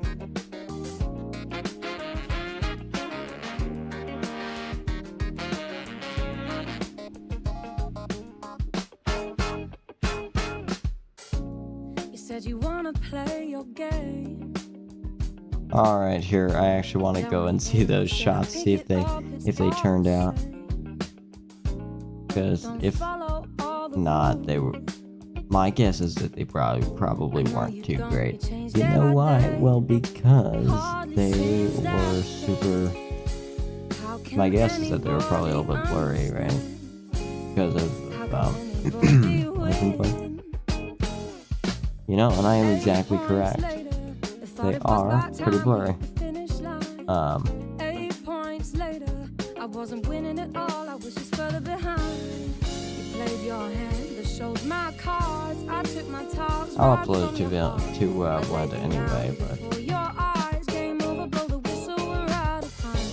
You said you wanna play your game. All right, here I actually want to go and see those shots, see if they turned out. Because if not, they were. My guess is that they probably weren't too great. You know why? Well, because they were super. My guess is that they were probably a little bit blurry, right? Because of license plate. You know, and I am exactly correct. They are pretty blurry. 8 points later, I wasn't winning at all. I was just further behind. You played your hand, that showed my cards. I took my talks. I'll upload it to Wed anyway, but. For your eyes, game over, blow the whistle, we're out of time.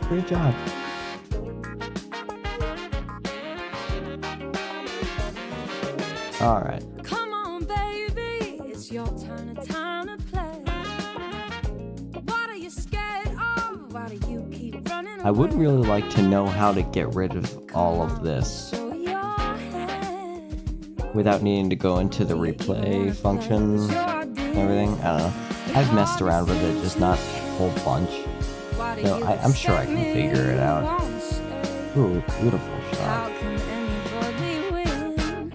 Great job. All right. Come on, baby, it's your turn, a time to play. What are you scared of? Why do you keep running away? I would really like to know how to get rid of all of this Show your hand. without needing to go into the replay function and everything. I don't know. I've messed around with it, just not a whole bunch. Why do No, you I'm sure I can expect me figure it out. won't stay? Ooh, beautiful How shot. can anybody win?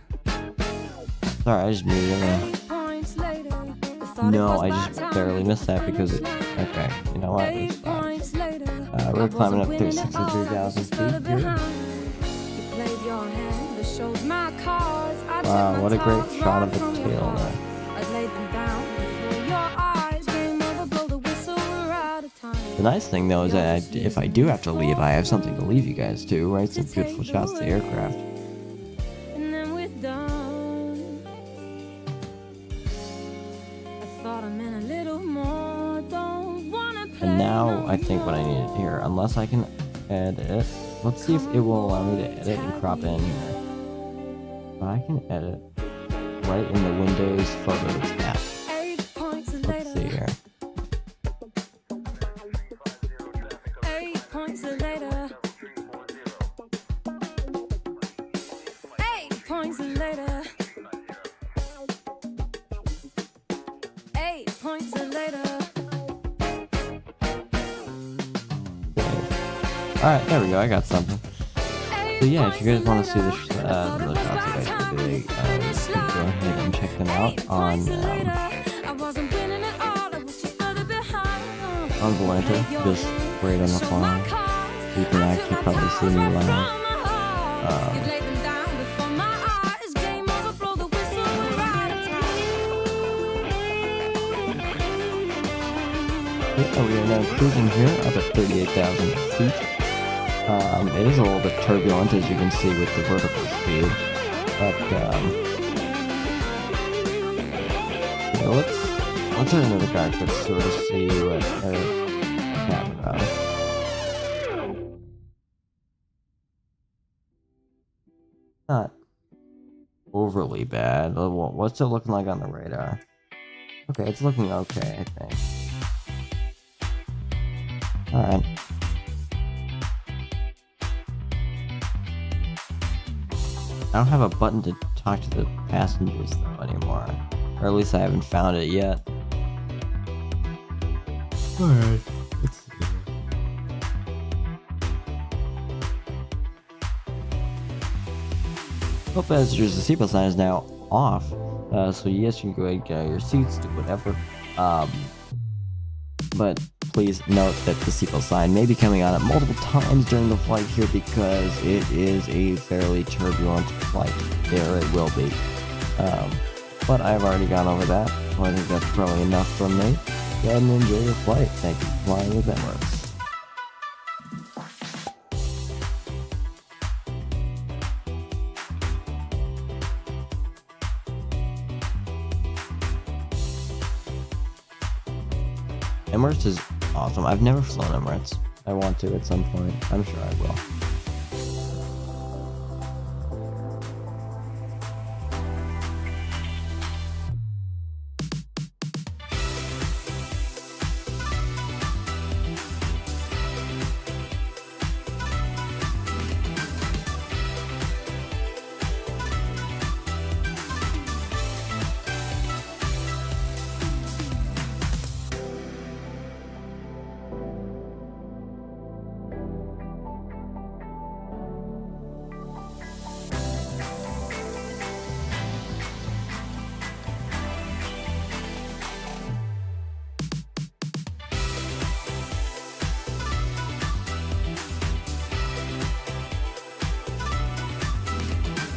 Sorry, I just muted it. 8 points later, the thought No, it was I my just time barely to missed that because it. finish line. Okay, you know what? It's 8 fine. points later, We're I climbing up wasn't through winning at all, I was 63,000 just further feet here. behind. You played your hand, that showed my cards. I took Wow, my what a great talks shot of right the from your tail heart. there. I laid them down before your eyes. Game over, blow the whistle, we're out of time. The nice thing though is that if I do have to leave, I have something to leave you guys too, right? Some beautiful shots of the aircraft. And then we're done. I thought I meant a little more. Don't wanna play And now no I think what I more. need here, unless I can edit. Let's see if it will allow me to edit and crop in here. But I can edit right in the Windows Photos app. 8 points Let's later. see here. 8 points later. 8 points later. 8 points later. Alright, there we go, I got something. 8 So yeah, if you guys want to see the shots that I did today, you can go ahead and check them out on Volanta, just right on the fly. You can actually probably see me live. Yeah, we are now cruising here up at 38,000 feet. It is a little bit turbulent, as you can see, with the vertical speed. But yeah, let's turn into the cockpit to sort of see what they're talking about. Not overly bad. What's it looking like on the radar? Okay, it's looking okay, I think. Alright. I don't have a button to talk to the passengers though anymore. Or at least I haven't found it yet. Alright, let's see. Oh, passengers, the seatbelt sign is now off. So yes, you can go ahead and get out of your seats, do whatever. But please note that the seatbelt sign may be coming on at multiple times during the flight here because it is a fairly turbulent flight. There it will be. But I've already gone over that, so I think that's probably enough from me. Go ahead and enjoy your flight. Thank you for flying with Emirates. Emirates is awesome. I've never flown Emirates. I want to at some point. I'm sure I will.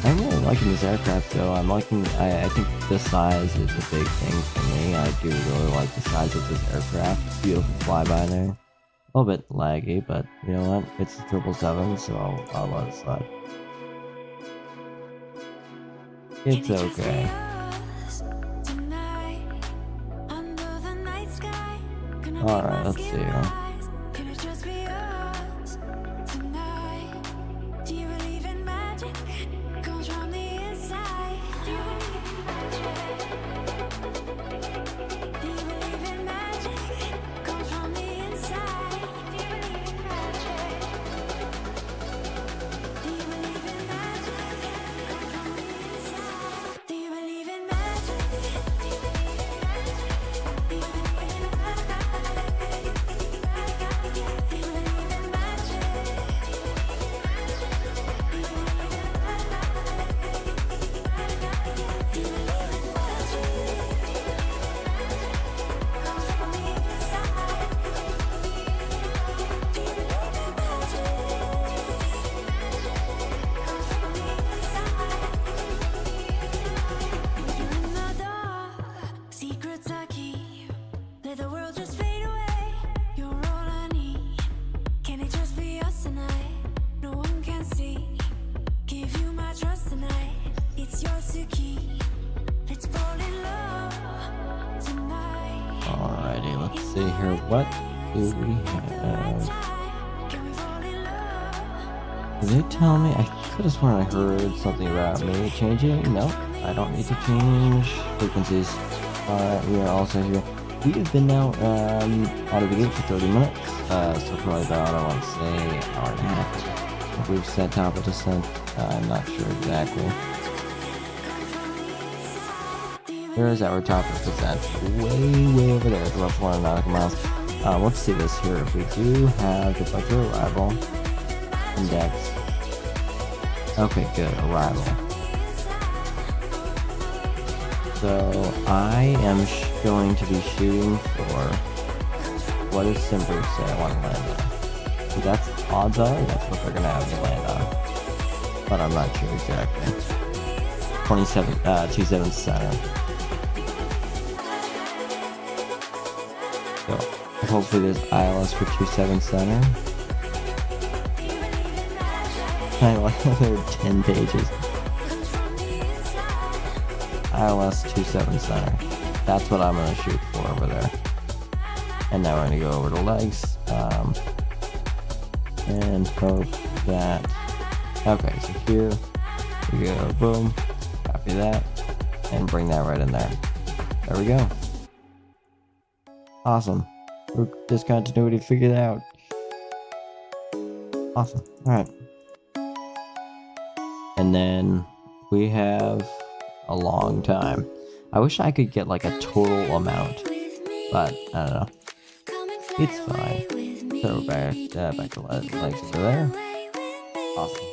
I'm really liking this aircraft though. I think the size is a big thing for me. I do really like the size of this aircraft. Beautiful flyby there. A little bit laggy, but you know what? It's a 777, so I'll let it slide. It's okay. Alright, let's see here. Alrighty, let's see here. What do we have? Did they tell me? I could have sworn I heard something about me changing. Nope, I don't need to change frequencies. Alright, we are also here. We have been now out of the gate for 30 minutes. So probably about, I want to say, hour and a half. We've set top of descent. I'm not sure exactly. There is our top of descent. Way over there. It's about 400 nautical miles. Let's see this here. If we do have departure arrival index. Okay, good. Arrival. So I am going to be shooting for what does Simber say I want to land on? So that's odds are that's what they're gonna have me land on, but I'm not sure exactly. 27 center. So hopefully there's ILS for 27 center. I like that there were 10 pages. ILS 27 center. That's what I'm gonna shoot for over there. And now we're gonna go over to legs, and hope that. Okay, so here we go. Boom. Copy that, and bring that right in there. There we go. Awesome. We're discontinuity figured out. Awesome. All right. And then we have a long time. I wish I could get like a total amount, but I don't know. It's fine. So back to legs over there. Awesome.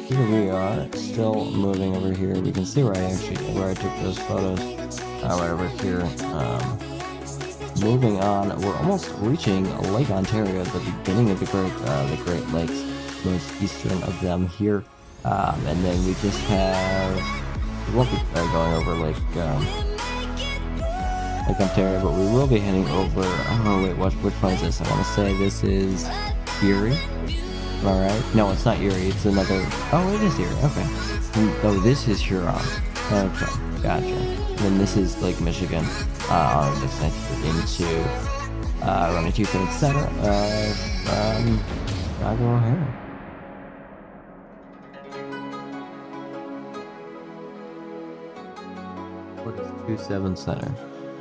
Here we are, still moving over here. We can see where I took those photos. Right over here. Moving on, we're almost reaching Lake Ontario, the beginning of the Great Lakes, most eastern of them here. And then we just have, we won't be going over Lake Ontario, but we will be heading over. Oh wait, which one is this? I want to say this is Erie. Alright, no, it's not Erie, it's another. Oh, it is Erie, okay. Oh, this is Huron. Okay, gotcha. And then this is Lake Michigan. I'll just into running 27 center Chicago, O'Hare. What is 27 center?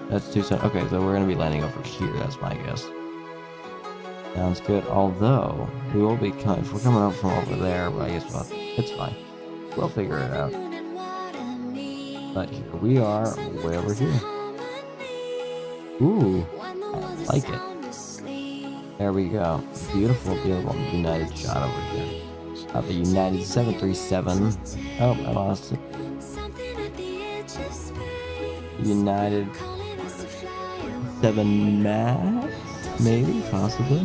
That's 27. Okay, so we're gonna be landing over here. That's my guess. Sounds good. Although we will be coming, if we're coming up from over there, but I guess it's fine. We'll figure it out. But here we are, way over here. Ooh, I like it. There we go. Beautiful, beautiful United shot over here. The United 737. Oh, I lost it. United 7 Max, maybe, possibly.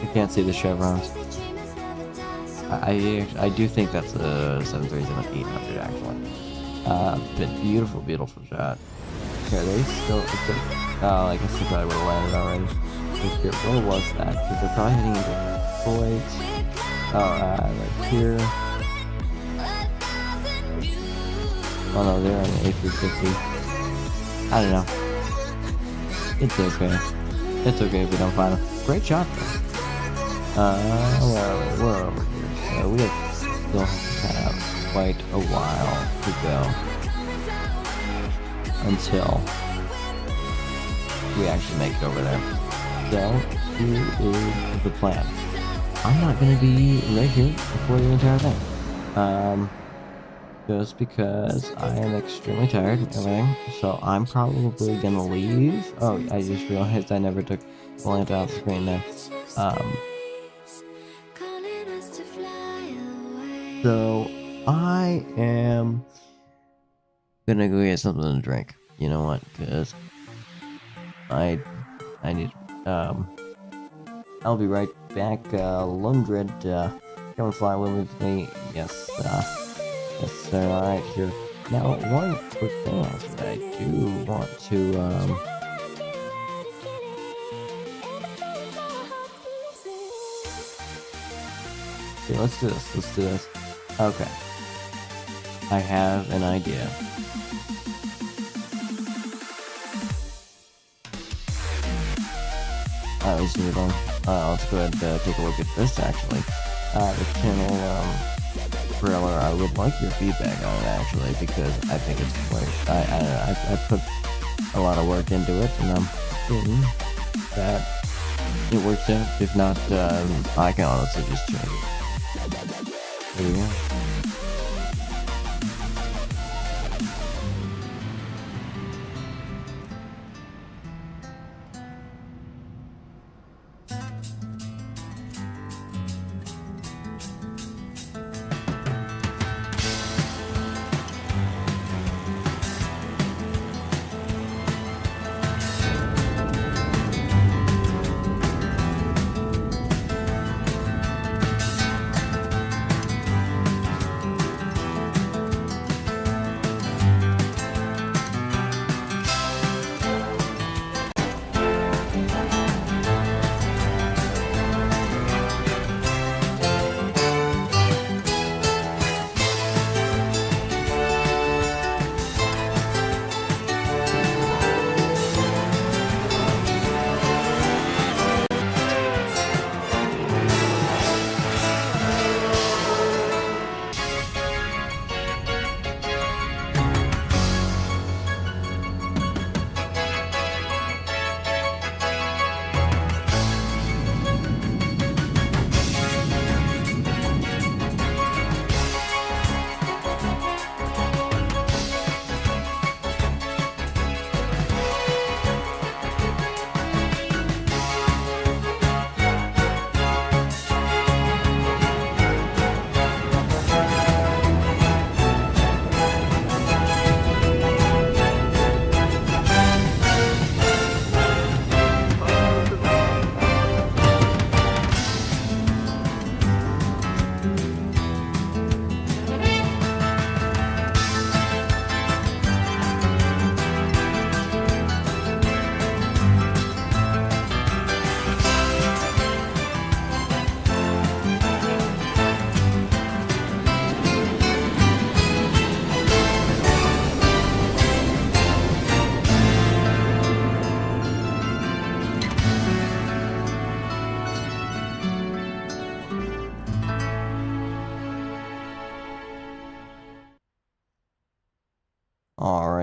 I can't see the chevrons. I do think that's a 737-800 actually. But beautiful, beautiful shot. Okay, they still. Oh, I guess they probably would have landed already. Where was that? Because they're probably heading into Detroit. Oh, right here. Oh no, they're on the A350. I don't know. It's okay. It's okay if we don't find them. Great shot though. Where are we? We're over here. So we still have quite a while to go until we actually make it over there. So here is the plan. I'm not gonna be right here for the entire thing. Just because I am extremely tired and everything, so I'm probably gonna leave. Oh, I just realized I never took the lamp off the screen there. So I am gonna go get something to drink. You know what? Because I need. I'll be right back. Lundred, come and fly with me. Yes. Yes, sir. Alright, here. Now, one quick thing else that I do want to, okay, let's do this. Okay. I have an idea. Let's go ahead and take a look at this, actually. The channel, trailer, I would like your feedback on it actually, because I think it's quite, I don't know, I put a lot of work into it, and I'm hoping that it works out. If not, I can honestly just change it. There we go.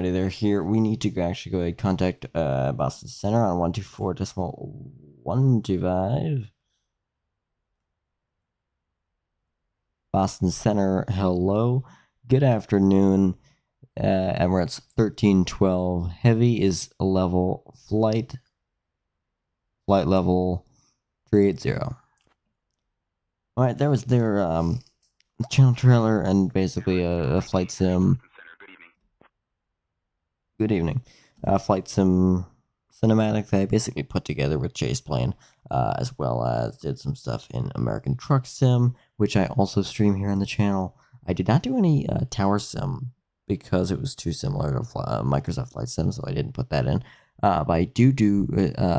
Alrighty, they're here. We need to actually go ahead and contact Boston Center on 124.125. Boston Center, hello. Good afternoon. Emirates 1312 Heavy is a level flight level 380. Alright, there was their channel trailer and basically a flight sim. Good evening. Flight sim cinematic that I basically put together with Chase Plane, as well as did some stuff in American Truck Sim, which I also stream here on the channel. I did not do any Tower Sim because it was too similar to Microsoft Flight Sim, so I didn't put that in. But I do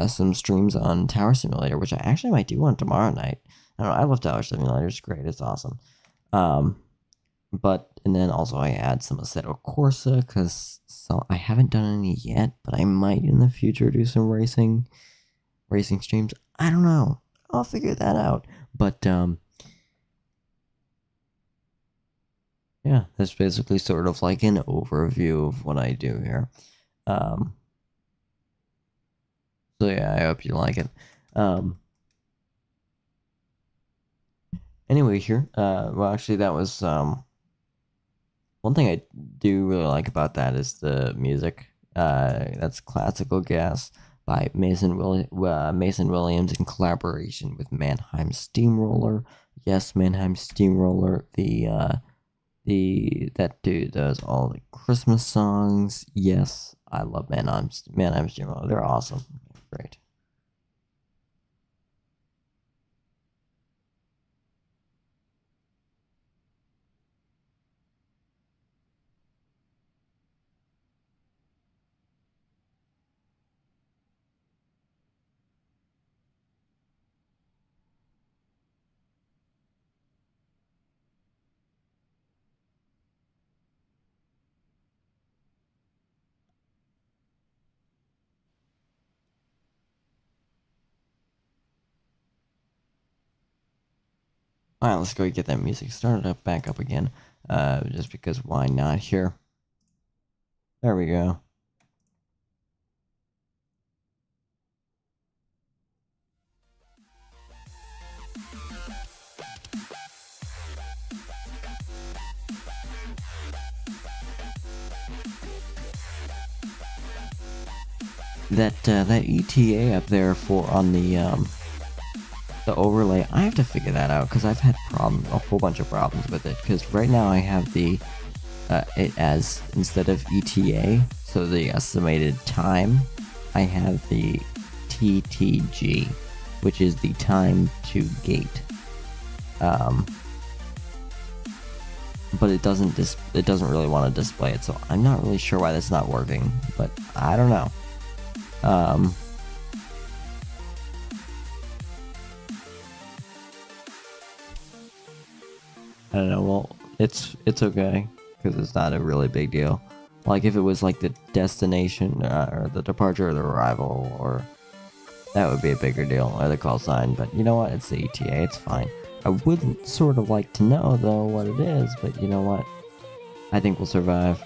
some streams on Tower Simulator, which I actually might do one tomorrow night. I don't know, I love Tower Simulator, it's great, it's awesome. And then also I add some Assetto Corsa, because I haven't done any yet, but I might in the future do some racing streams. I don't know. I'll figure that out. But, yeah, that's basically sort of like an overview of what I do here. So yeah, I hope you like it. Anyway, here, well, actually, that was, one thing I do really like about that is the music. That's Classical Gas by Mason Williams in collaboration with Mannheim Steamroller. Yes, Mannheim Steamroller, that dude does all the Christmas songs. Yes, I love Mannheim Steamroller. They're awesome. Great. Alright, let's go get that music started back up again. Just because why not here? There we go. That ETA up there on the overlay, I have to figure that out because I've had a whole bunch of problems with it. Because right now I have it as instead of ETA, so the estimated time, I have the TTG, which is the time to gate. But it doesn't really want to display it, so I'm not really sure why that's not working. But I don't know. I don't know, well, it's okay, because it's not a really big deal. Like, if it was, like, the destination, or the departure or the arrival, or... that would be a bigger deal, or the call sign, but you know what, it's the ETA, it's fine. I would sort of like to know, though, what it is, but you know what? I think we'll survive.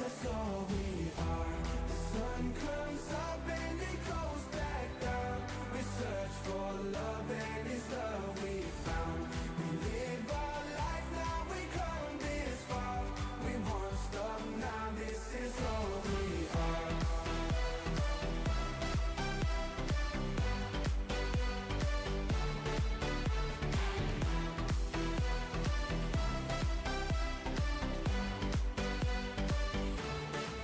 That's all we are. The sun comes up and it goes back down. We search for love and it's love we found. We live our life now, we come this far. We won't stop now, this is all we are.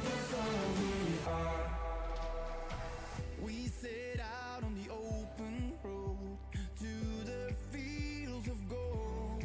That's all we are. We set out on the open road to the fields of gold.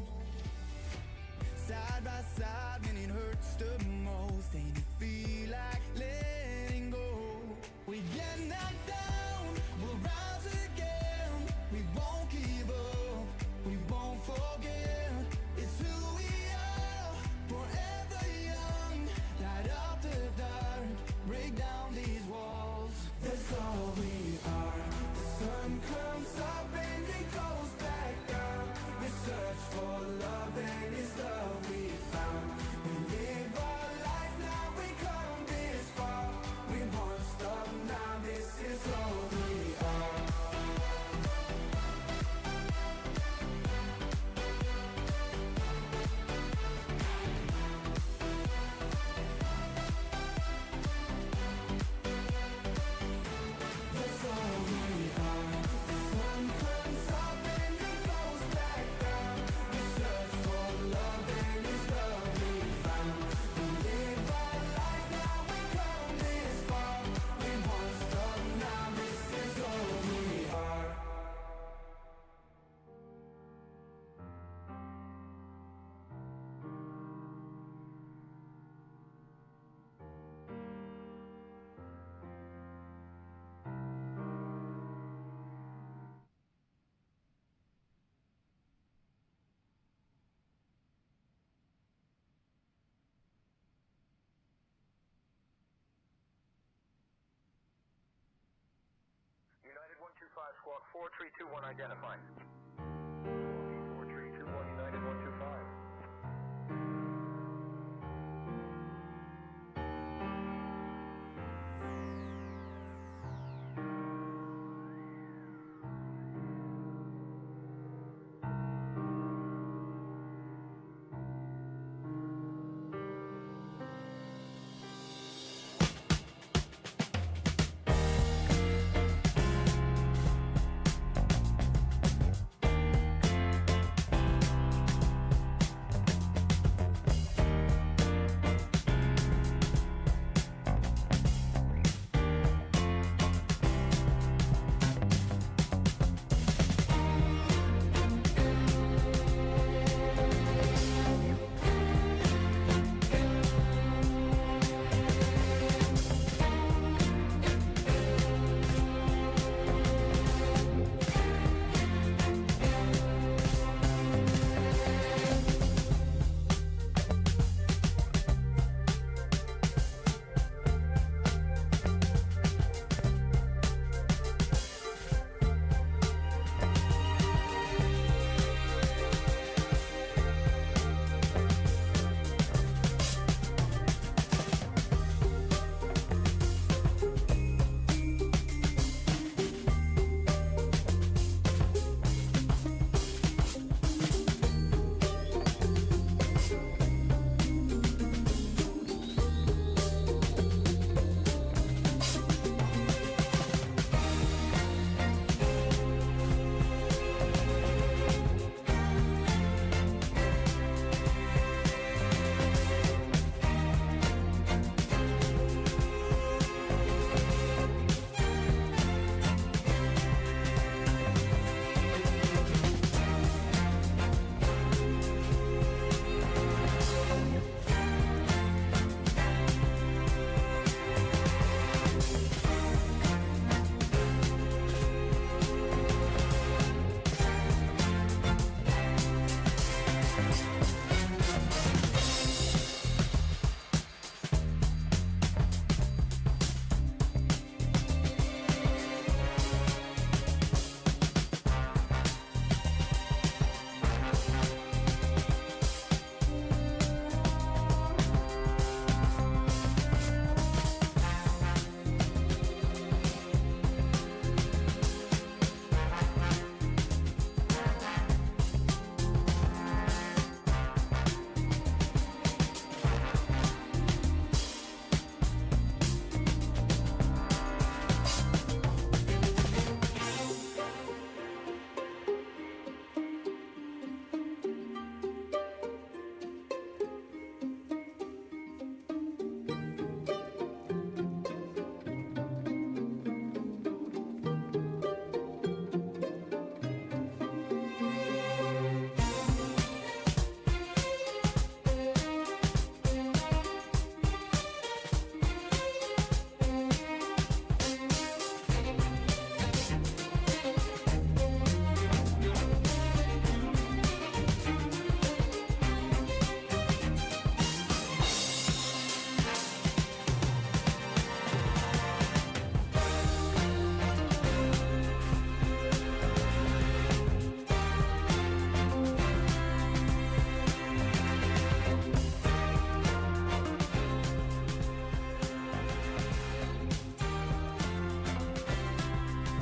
Side by side when it hurts the most, and you feel like letting go. We get knocked down, we'll rise again. We won't give up, we won't forget. It's who we are, forever young. Light up the dark, break down these walls. That's all we are. The sun comes up and it goes back down. We search for love and it's love we found. We live our life now, we come this far. We won't stop now, this is all we are. That's all we are. The sun comes up and it goes back down. We search for love and it's love we found. We live our life now, we come this far. We won't stop now, this is all we are. United 125, squawk 4321 identified. 4321 United 125.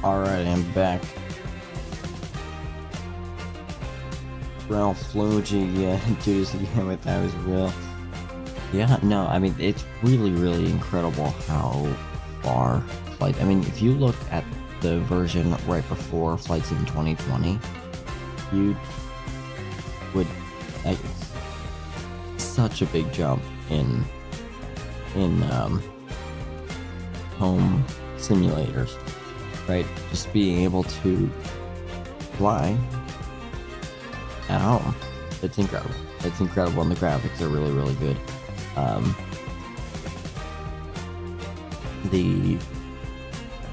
Alright, I'm back. Ralph Floji, yeah, Judas again with that was real. Yeah, no, I mean, it's really, really incredible how far flight. I mean, if you look at the version right before Flight Sim 2020, you would, like, such a big jump in home simulators, right? Just being able to fly at home. It's incredible. It's incredible, and the graphics are really, really good.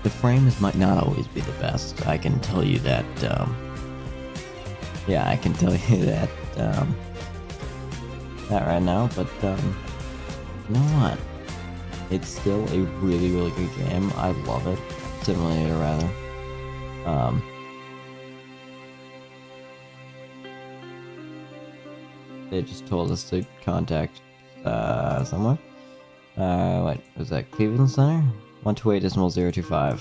The frames might not always be the best. I can tell you that. Yeah, I can tell you that. That right now, but you know what? It's still a really, really good game. I love it. Simulator, rather. They just told us to contact someone. What was that? Cleveland Center? 128.025.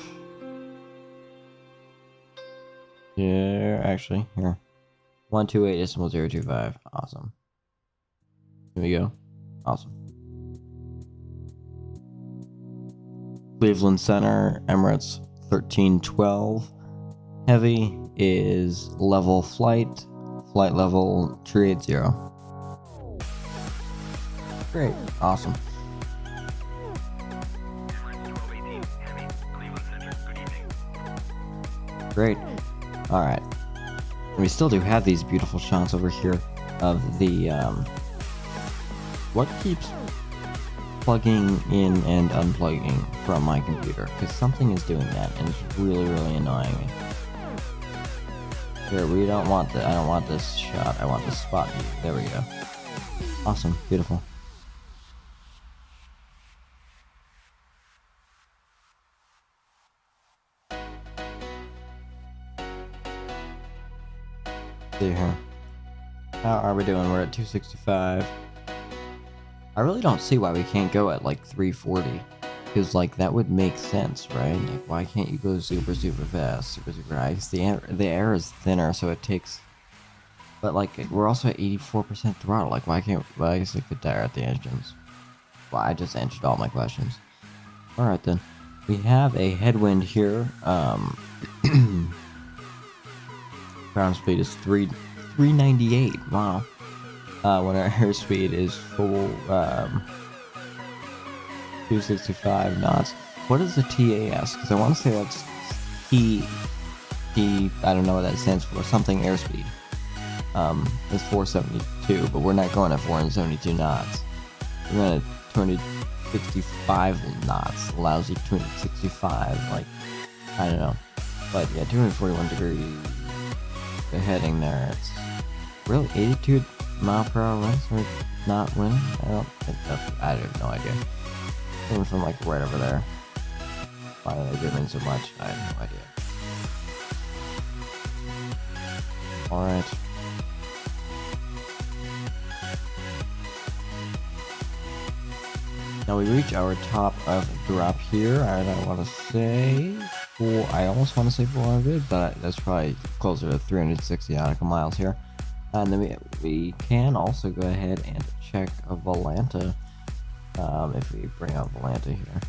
Yeah, actually, here. 128.025. Awesome. Here we go. Awesome. Cleveland Center, Emirates 1312. Heavy is level flight level 380. Great. Awesome. Great. Alright. We still do have these beautiful shots over here of the, what keeps plugging in and unplugging from my computer? Because something is doing that, and it's really, really annoying me. Here, we don't want I don't want this shot, I want the spot view. There we go. Awesome. Beautiful. See here. How are we doing? We're at 265. I really don't see why we can't go at like 340. Because like that would make sense, right? Like why can't you go super, super fast, super, super high? Because the air is thinner, so it takes. But like we're also at 84% throttle. Like why can't? Well, I guess I could tire at the engines. Well, I just answered all my questions. All right then. We have a headwind here. Ground speed is 398. Wow. When our airspeed is full 265 knots. What is the TAS? Because I want to say that's T. I don't know what that stands for. Something airspeed. It's 472, but we're not going at 472 knots. We're going at 265 knots. Allows you 265. Like I don't know, but yeah, 241 degrees. The heading there. It's really 82 mile per hour winds or not winning? I don't think that's. I have no idea. Coming from like right over there. Why are they giving so much? I have no idea. Alright. Now we reach our top of drop here, and I want to say I almost want to say 400, but that's probably closer to 360 nautical miles here. And then we can also go ahead and check a Volanta. If we bring out Volanta here.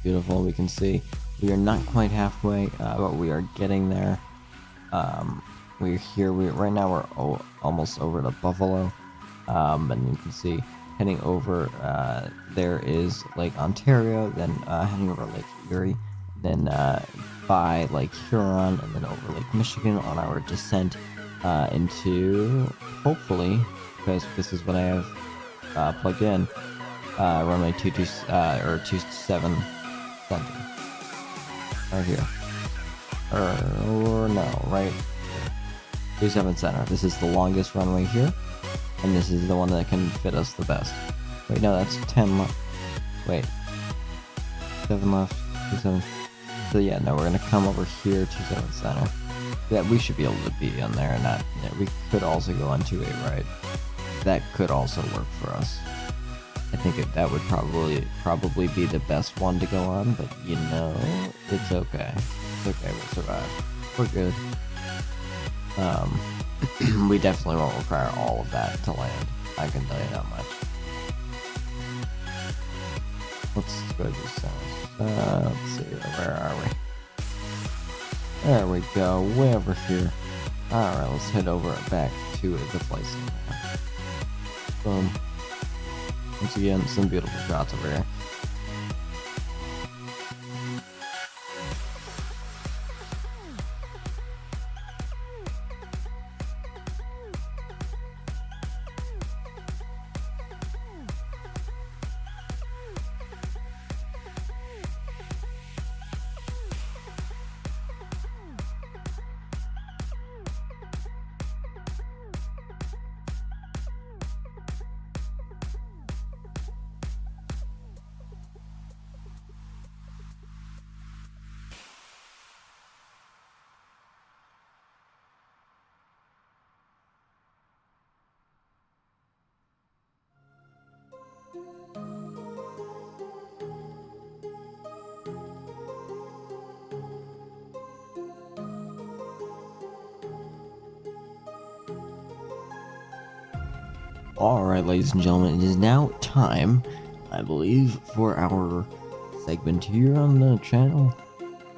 Beautiful, we can see we are not quite halfway, but we are getting there. We're here, right now we're almost over to Buffalo. And you can see heading over, there is Lake Ontario, then heading over Lake Erie, then by Lake Huron, and then over Lake Michigan on our descent into, hopefully, because this is what I have plugged in, runway 27 center. Right here. Or no, right here. 27 center. This is the longest runway here, and this is the one that can fit us the best. Wait, no, that's 10 left. Wait. 7 left. 27. So yeah, no, we're gonna come over here, 27 center. Yeah, we should be able to be on there, and not. Yeah, we could also go on 28 right. That could also work for us. I think that would probably be the best one to go on, but you know, it's okay. It's okay, we'll survive. We're good. We definitely won't require all of that to land. I can tell you that much. Let's go to south. Let's see, where are we? There we go, way over here. Alright, let's head over back to the place. Boom. Once again, some beautiful shots over here. Alright, ladies and gentlemen, it is now time, I believe, for our segment here on the channel,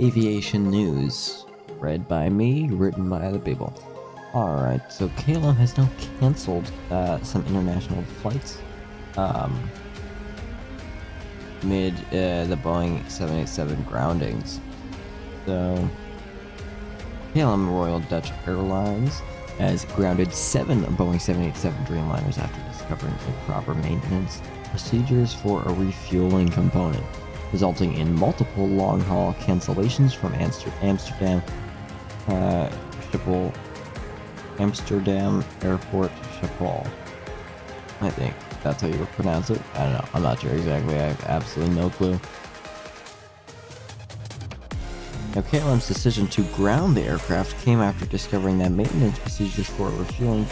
Aviation News. Read by me, written by other people. Alright, so KLM has now cancelled some international flights mid the Boeing 787 groundings. So, KLM Royal Dutch Airlines has grounded 7 Boeing 787 Dreamliners after discovering improper maintenance procedures for a refueling component, resulting in multiple long-haul cancellations from Amsterdam Airport Schiphol. I think that's how you would pronounce it. I don't know. I'm not sure exactly. I have absolutely no clue. Now, KLM's decision to ground the aircraft came after discovering that maintenance procedures for a refueling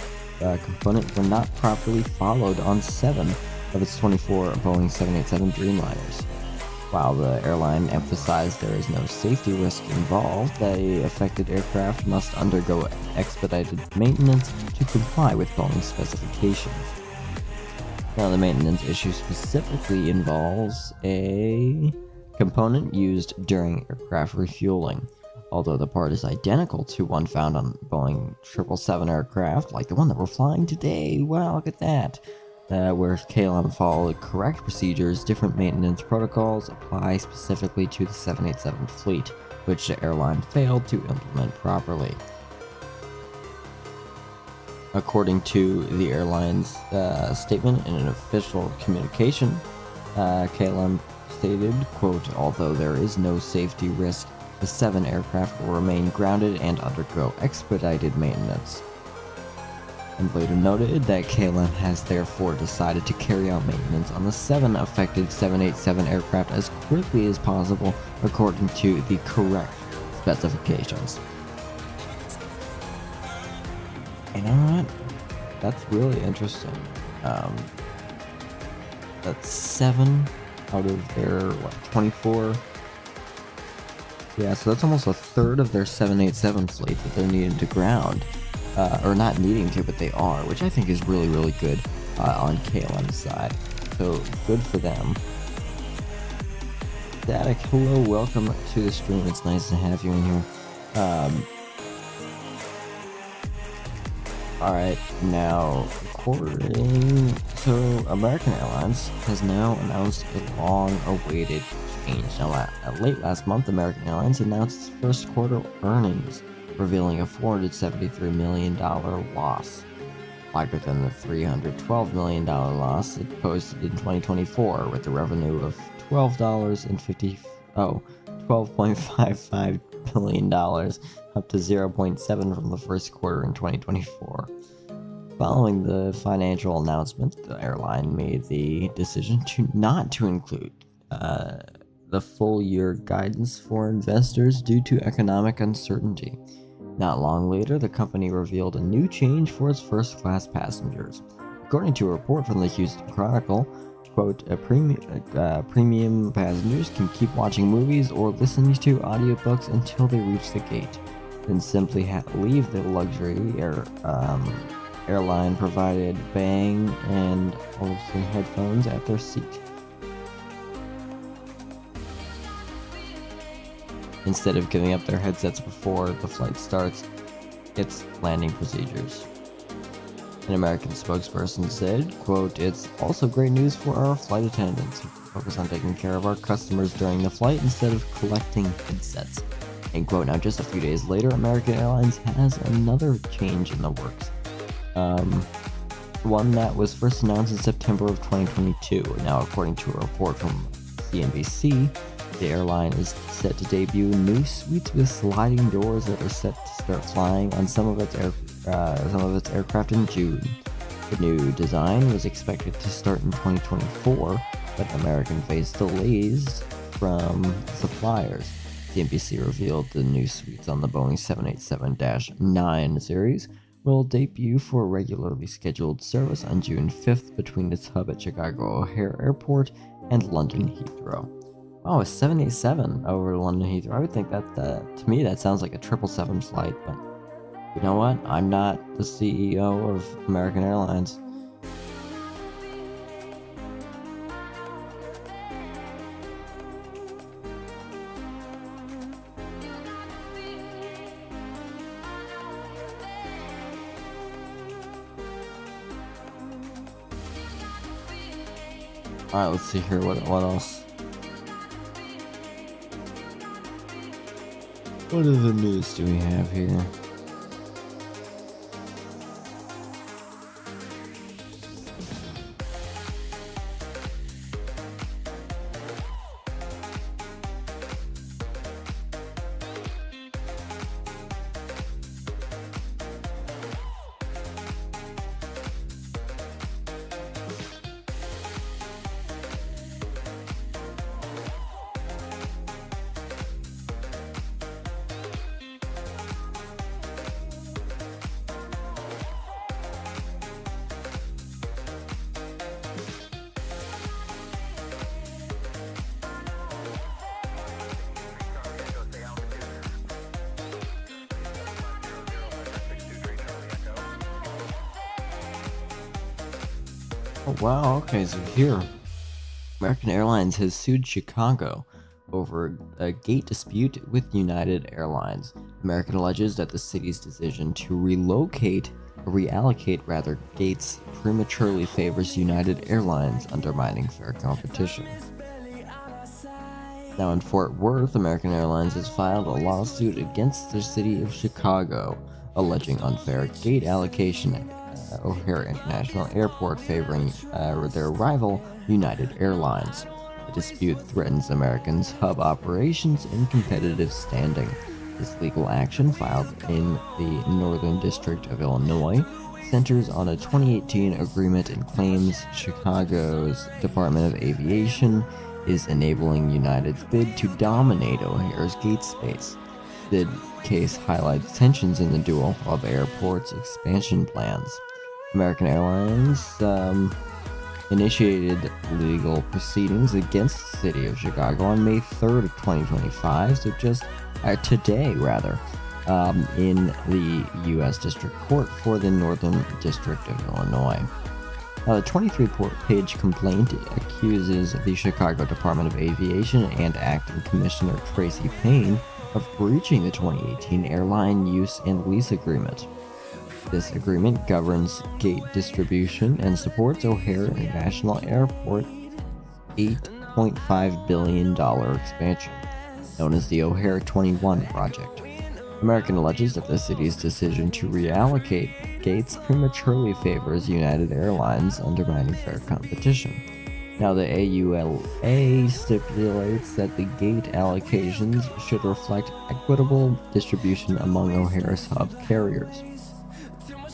component were not properly followed on 7 of its 24 Boeing 787 Dreamliners. While the airline emphasized there is no safety risk involved, the affected aircraft must undergo expedited maintenance to comply with Boeing specifications. Now, the maintenance issue specifically involves a component used during aircraft refueling. Although the part is identical to one found on Boeing 777 aircraft, like the one that we're flying today. Wow, look at that. Where KLM followed correct procedures, different maintenance protocols apply specifically to the 787 fleet, which the airline failed to implement properly. According to the airline's statement in an official communication, KLM stated, quote, although there is no safety risk, the 7 aircraft will remain grounded and undergo expedited maintenance. And later noted that KLM has therefore decided to carry out maintenance on the 7 affected 787 aircraft as quickly as possible according to the correct specifications. You know what? That's really interesting. That's 7 out of their, 24? Yeah, so that's almost a third of their 787 fleet that they're needing to ground. Or not needing to, but they are, which I think is really, really good on KLM's side. So, good for them. Static, hello, welcome to the stream. It's nice to have you in here. Alright, now, according... So, American Airlines has now announced a long-awaited change. Now, late last month, American Airlines announced its first quarter earnings, revealing a $473 million loss, larger than the $312 million loss it posted in 2024, with a revenue of $12.55 billion, up to 0.7 from the first quarter in 2024. Following the financial announcement, the airline made the decision not to include the full year guidance for investors due to economic uncertainty. Not long later, the company revealed a new change for its first-class passengers. According to a report from the Houston Chronicle, quote, premium passengers can keep watching movies or listening to audiobooks until they reach the gate, then simply leave the luxury airline provided Bang and Olufsen headphones at their seat. Instead of giving up their headsets before the flight starts, it's landing procedures. An American spokesperson said, quote, "It's also great news for our flight attendants who focus on taking care of our customers during the flight instead of collecting headsets." End quote. Now, just a few days later, American Airlines has another change in the works. One that was first announced in September of 2022. Now, according to a report from CNBC, the airline is set to debut new suites with sliding doors that are set to start flying on some of its aircraft in June. The new design was expected to start in 2024, but American faced delays from suppliers. CNBC revealed the new suites on the Boeing 787-9 series will debut for regularly scheduled service on June 5th between its hub at Chicago O'Hare Airport and London Heathrow. Oh, a 787 over London Heathrow. I would think that, to me, that sounds like a 777 flight, but you know what? I'm not the CEO of American Airlines. Alright, let's see here, what else? What other news do we have here? Oh wow, okay, so here, American Airlines has sued Chicago over a gate dispute with United Airlines. American alleges that the city's decision to reallocate gates prematurely favors United Airlines, undermining fair competition. Now in Fort Worth, American Airlines has filed a lawsuit against the city of Chicago, alleging unfair gate allocation at O'Hare International Airport favoring their rival United Airlines. The dispute threatens American's hub operations and competitive standing. This legal action, filed in the Northern District of Illinois, centers on a 2018 agreement and claims Chicago's Department of Aviation is enabling United's bid to dominate O'Hare's gate space. The case highlights tensions in the duel of airports' expansion plans. American Airlines initiated legal proceedings against the city of Chicago on May 3rd of 2025, so just today, rather, in the U.S. District Court for the Northern District of Illinois. Now, the 23-page complaint accuses the Chicago Department of Aviation and Acting Commissioner Tracy Payne of breaching the 2018 Airline Use and Lease Agreement. This agreement governs gate distribution and supports O'Hare International Airport's $8.5 billion expansion, known as the O'Hare 21 project. American alleges that the city's decision to reallocate gates prematurely favors United Airlines, undermining fair competition. Now, the AULA stipulates that the gate allocations should reflect equitable distribution among O'Hare's hub carriers,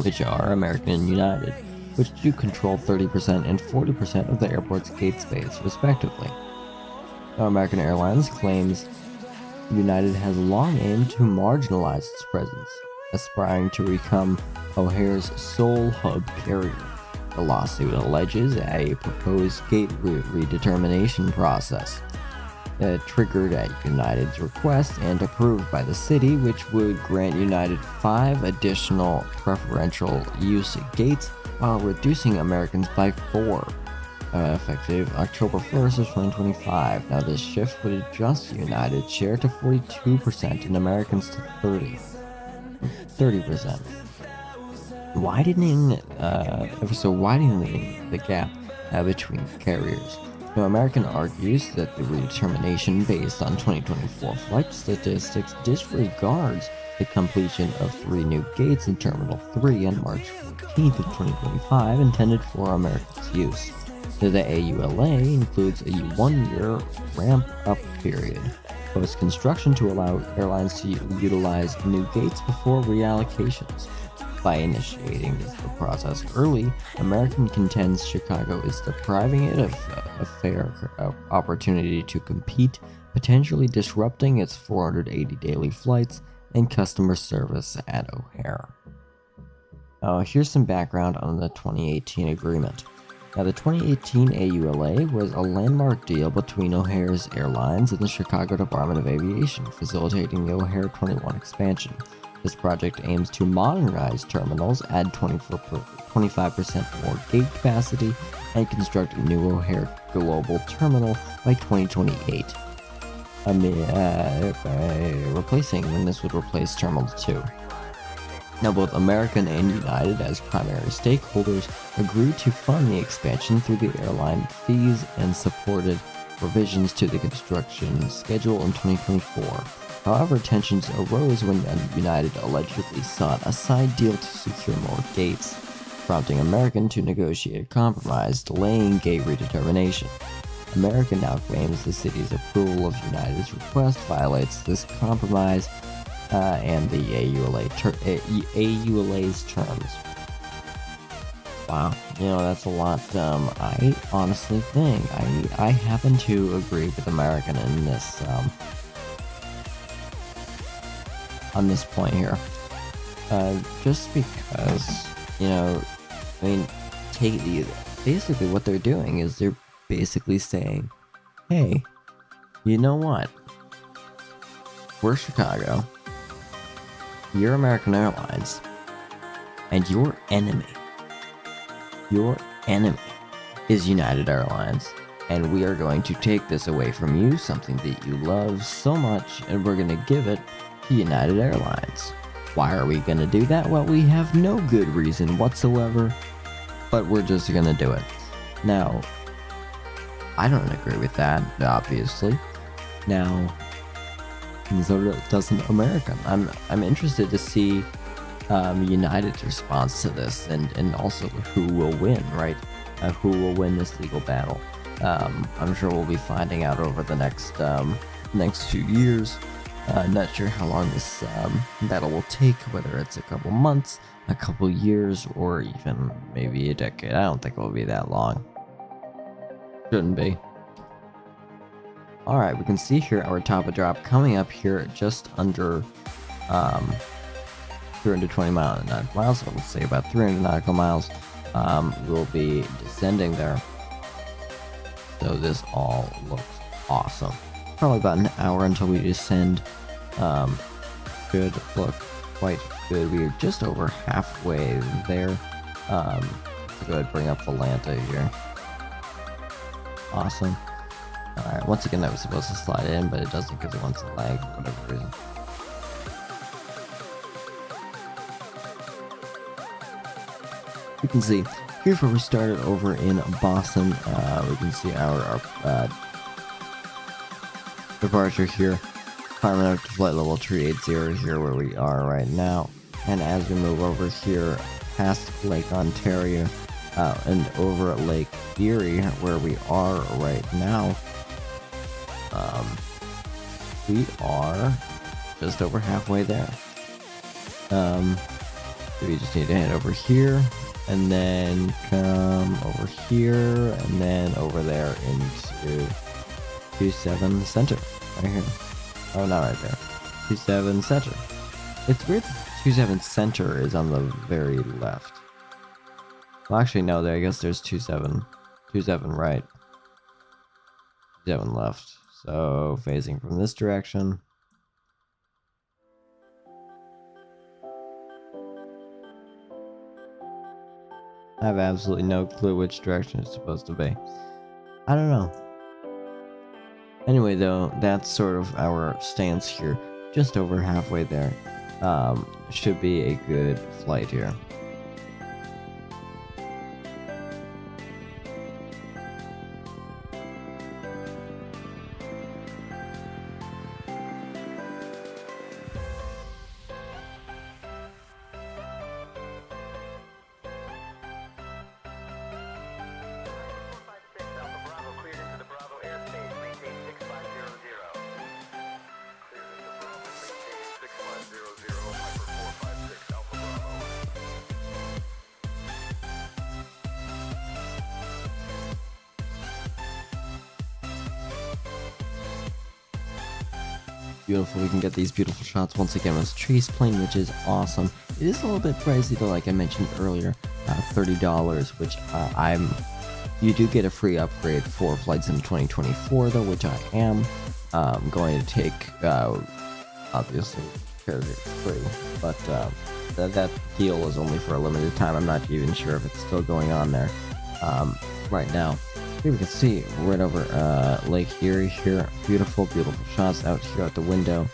which are American and United, which do control 30% and 40% of the airport's gate space, respectively. Now, American Airlines claims United has long aimed to marginalize its presence, aspiring to become O'Hare's sole hub carrier. The lawsuit alleges a proposed gate route redetermination process triggered at United's request and approved by the city, which would grant United 5 additional preferential use gates while reducing Americans by 4, effective October 1st of 2025. Now this shift would adjust United's share to 42% and Americans to 30%. Widening the gap between carriers. Now, American argues that the redetermination based on 2024 flight statistics disregards the completion of 3 new gates in Terminal 3 on March 14th of 2025 intended for Americans' use. The AULA includes a 1-year ramp-up period post-construction to allow airlines to utilize new gates before reallocations. By initiating this process early, American contends Chicago is depriving it of a fair opportunity to compete, potentially disrupting its 480 daily flights and customer service at O'Hare. Here's some background on the 2018 agreement. Now, the 2018 AULA was a landmark deal between O'Hare's Airlines and the Chicago Department of Aviation, facilitating the O'Hare 21 expansion. This project aims to modernize terminals, add 25% more gate capacity, and construct a new O'Hare Global Terminal by 2028. This would replace Terminal 2. Now, both American and United, as primary stakeholders, agreed to fund the expansion through the airline fees and supported revisions to the construction schedule in 2024. However, tensions arose when United allegedly sought a side deal to secure more gates, prompting American to negotiate a compromise, delaying gate redetermination. American now claims the city's approval of United's request violates this compromise and the AULA's terms. Wow, that's a lot. I honestly think I happen to agree with American in this on this point here, just because basically what they're doing is they're basically saying, hey, you know what, we're Chicago, you're American Airlines, and your enemy is United Airlines, and we are going to take this away from you, something that you love so much, and we're going to give it to United Airlines. Why are we going to do that? Well, we have no good reason whatsoever, but we're just going to do it. Now, I don't agree with that, obviously. Now, so doesn't American. I'm interested to see United's response to this, and also who will win, right? Who will win this legal battle? I'm sure we'll be finding out over the next few years. Not sure how long this battle will take, whether it's a couple months, a couple years, or even maybe a decade. I don't think it will be that long. Shouldn't be. Alright, we can see here our top of drop coming up here just under 320 nautical miles, so let's say about 300 nautical miles. We'll be descending there. So this all looks awesome. Probably about an hour until we descend. Should look quite good. We are just over halfway there. Let's go ahead and bring up the Lanta here. Awesome. Alright, once again that was supposed to slide in, but it doesn't because it wants to lag for whatever reason. You can see, here's where we started over in Boston. We can see our departure here. Climbing up to flight level 380 here where we are right now. And as we move over here past Lake Ontario and over at Lake Erie where we are right now, we are just over halfway there. So we just need to head over here and then come over here and then over there into 27 center right here. Oh, not right there. 27 center. It's weird that 27 center is on the very left. Well, actually, no. There, I guess there's 27 right, 27 left. So phasing from this direction. I have absolutely no clue which direction it's supposed to be. I don't know. Anyway, though, that's sort of our stance here. Just over halfway there. Should be a good flight here. Beautiful, we can get these beautiful shots once again with Chase plane, which is awesome. It is a little bit pricey though, like I mentioned earlier, $30, which you do get a free upgrade for flights in 2024 though, which I am going to take, obviously, because it's free, but that deal is only for a limited time. I'm not even sure if it's still going on there right now. Here we can see right over Lake Erie here. Beautiful, beautiful shots out here out the window.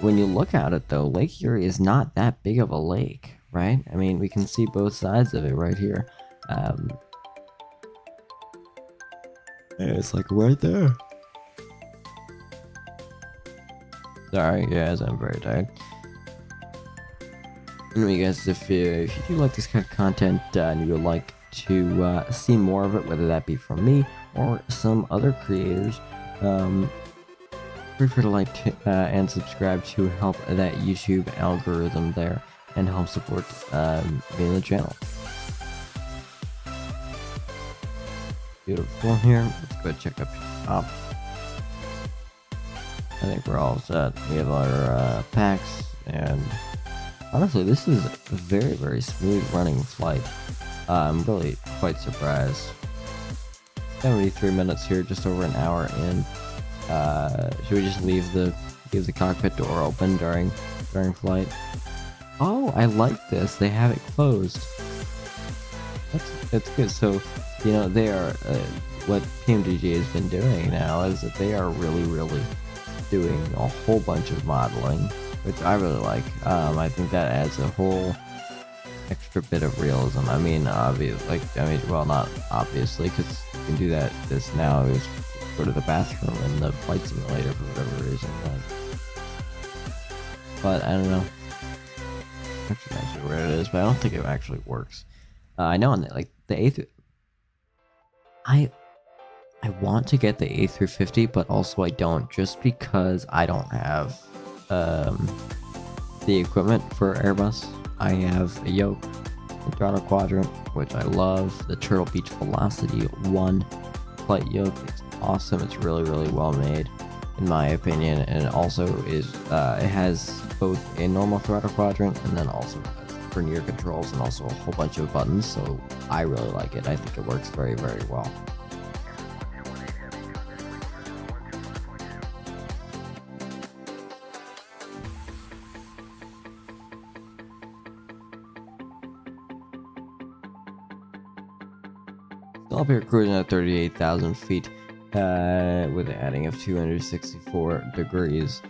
When you look at it though, Lake Erie is not that big of a lake, right? I mean, we can see both sides of it right here. It's like right there. Sorry, guys, I'm very tired. Anyway, guys, if you do like this kind of content and you would like to see more of it, whether that be from me or some other creators, feel free to like and subscribe to help that YouTube algorithm there and help support me and the channel. Beautiful here. Let's go check up top. I think we're all set. We have our packs, and honestly, this is a very, very smooth running flight. I'm really quite surprised. 73 minutes here, just over an hour in. Should we just leave the cockpit door open during flight? Oh, I like this. They have it closed. That's good. So, you know, they are what PMDG has been doing now is that they are really doing a whole bunch of modeling, which I really like. I think that adds a whole extra bit of realism. I mean, well, not obviously, because you can do that. This now is go to the bathroom in the flight simulator for whatever reason. But I don't know. Actually, not sure where it is, but I don't think it actually works. I know, like the A3. I want to get the A350, but also I don't, just because I don't have the equipment for Airbus. I have a Yoke, the throttle quadrant, which I love, the Turtle Beach Velocity 1 flight Yoke. It's awesome. It's really well made, in my opinion, and it also is it has both a normal throttle quadrant and then also vernier controls and also a whole bunch of buttons. So I really like it. I think it works very well. Up here cruising at 38,000 feet with an adding of 264 degrees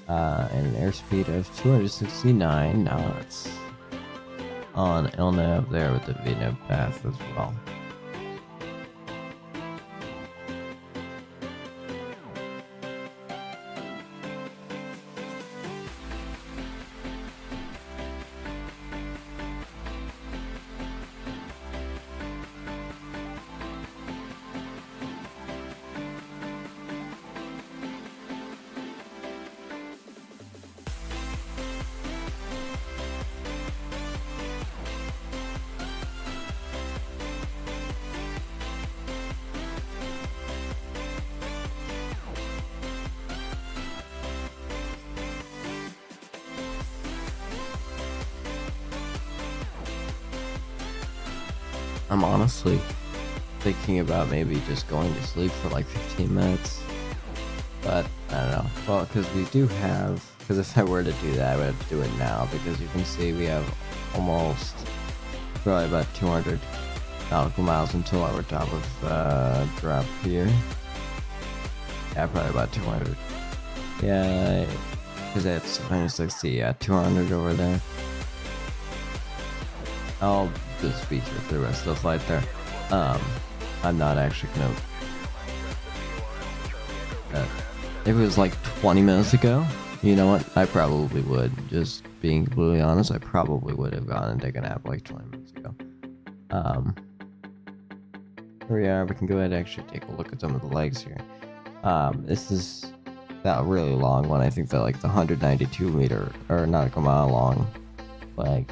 and an airspeed of 269 knots on LNAV there with the VNAV path as well. I'm honestly thinking about maybe just going to sleep for like 15 minutes. But I don't know. Well, because we do have, because if I were to do that, I would have to do it now, because you can see we have almost probably about 200 nautical miles until our top of drop here. Yeah, probably about 200. Yeah, because it's minus 60. Yeah, 200 over there. I'll just be here for the rest of the flight there. I'm not actually gonna. If it was like 20 minutes ago, you know what? I probably would. Just being completely honest, I probably would have gone and taken a nap like 20 minutes ago. Here we are. We can go ahead and actually take a look at some of the legs here. This is that really long one. I think that like the 192 meter or nautical mile long leg.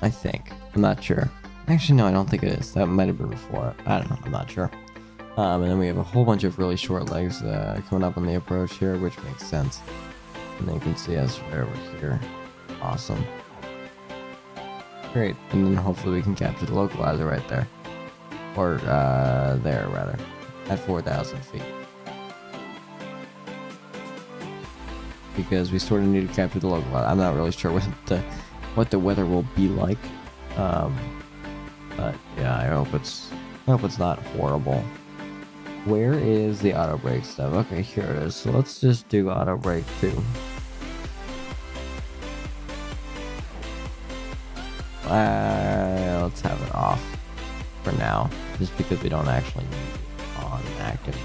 I think. I'm not sure. Actually, no, I don't think it is. That might have been before. I don't know. I'm not sure. And then we have a whole bunch of really short legs coming up on the approach here, which makes sense. And then you can see us right over here. Awesome. Great. And then hopefully we can capture the localizer right there. Or there, rather. At 4,000 feet. Because we sort of need to capture the localizer. I'm not really sure what the weather will be like. But yeah, I hope it's not horrible. Where is the auto brake stuff? Okay, here it is. So let's just do auto brake too. Let's have it off for now, just because we don't actually need it on actively.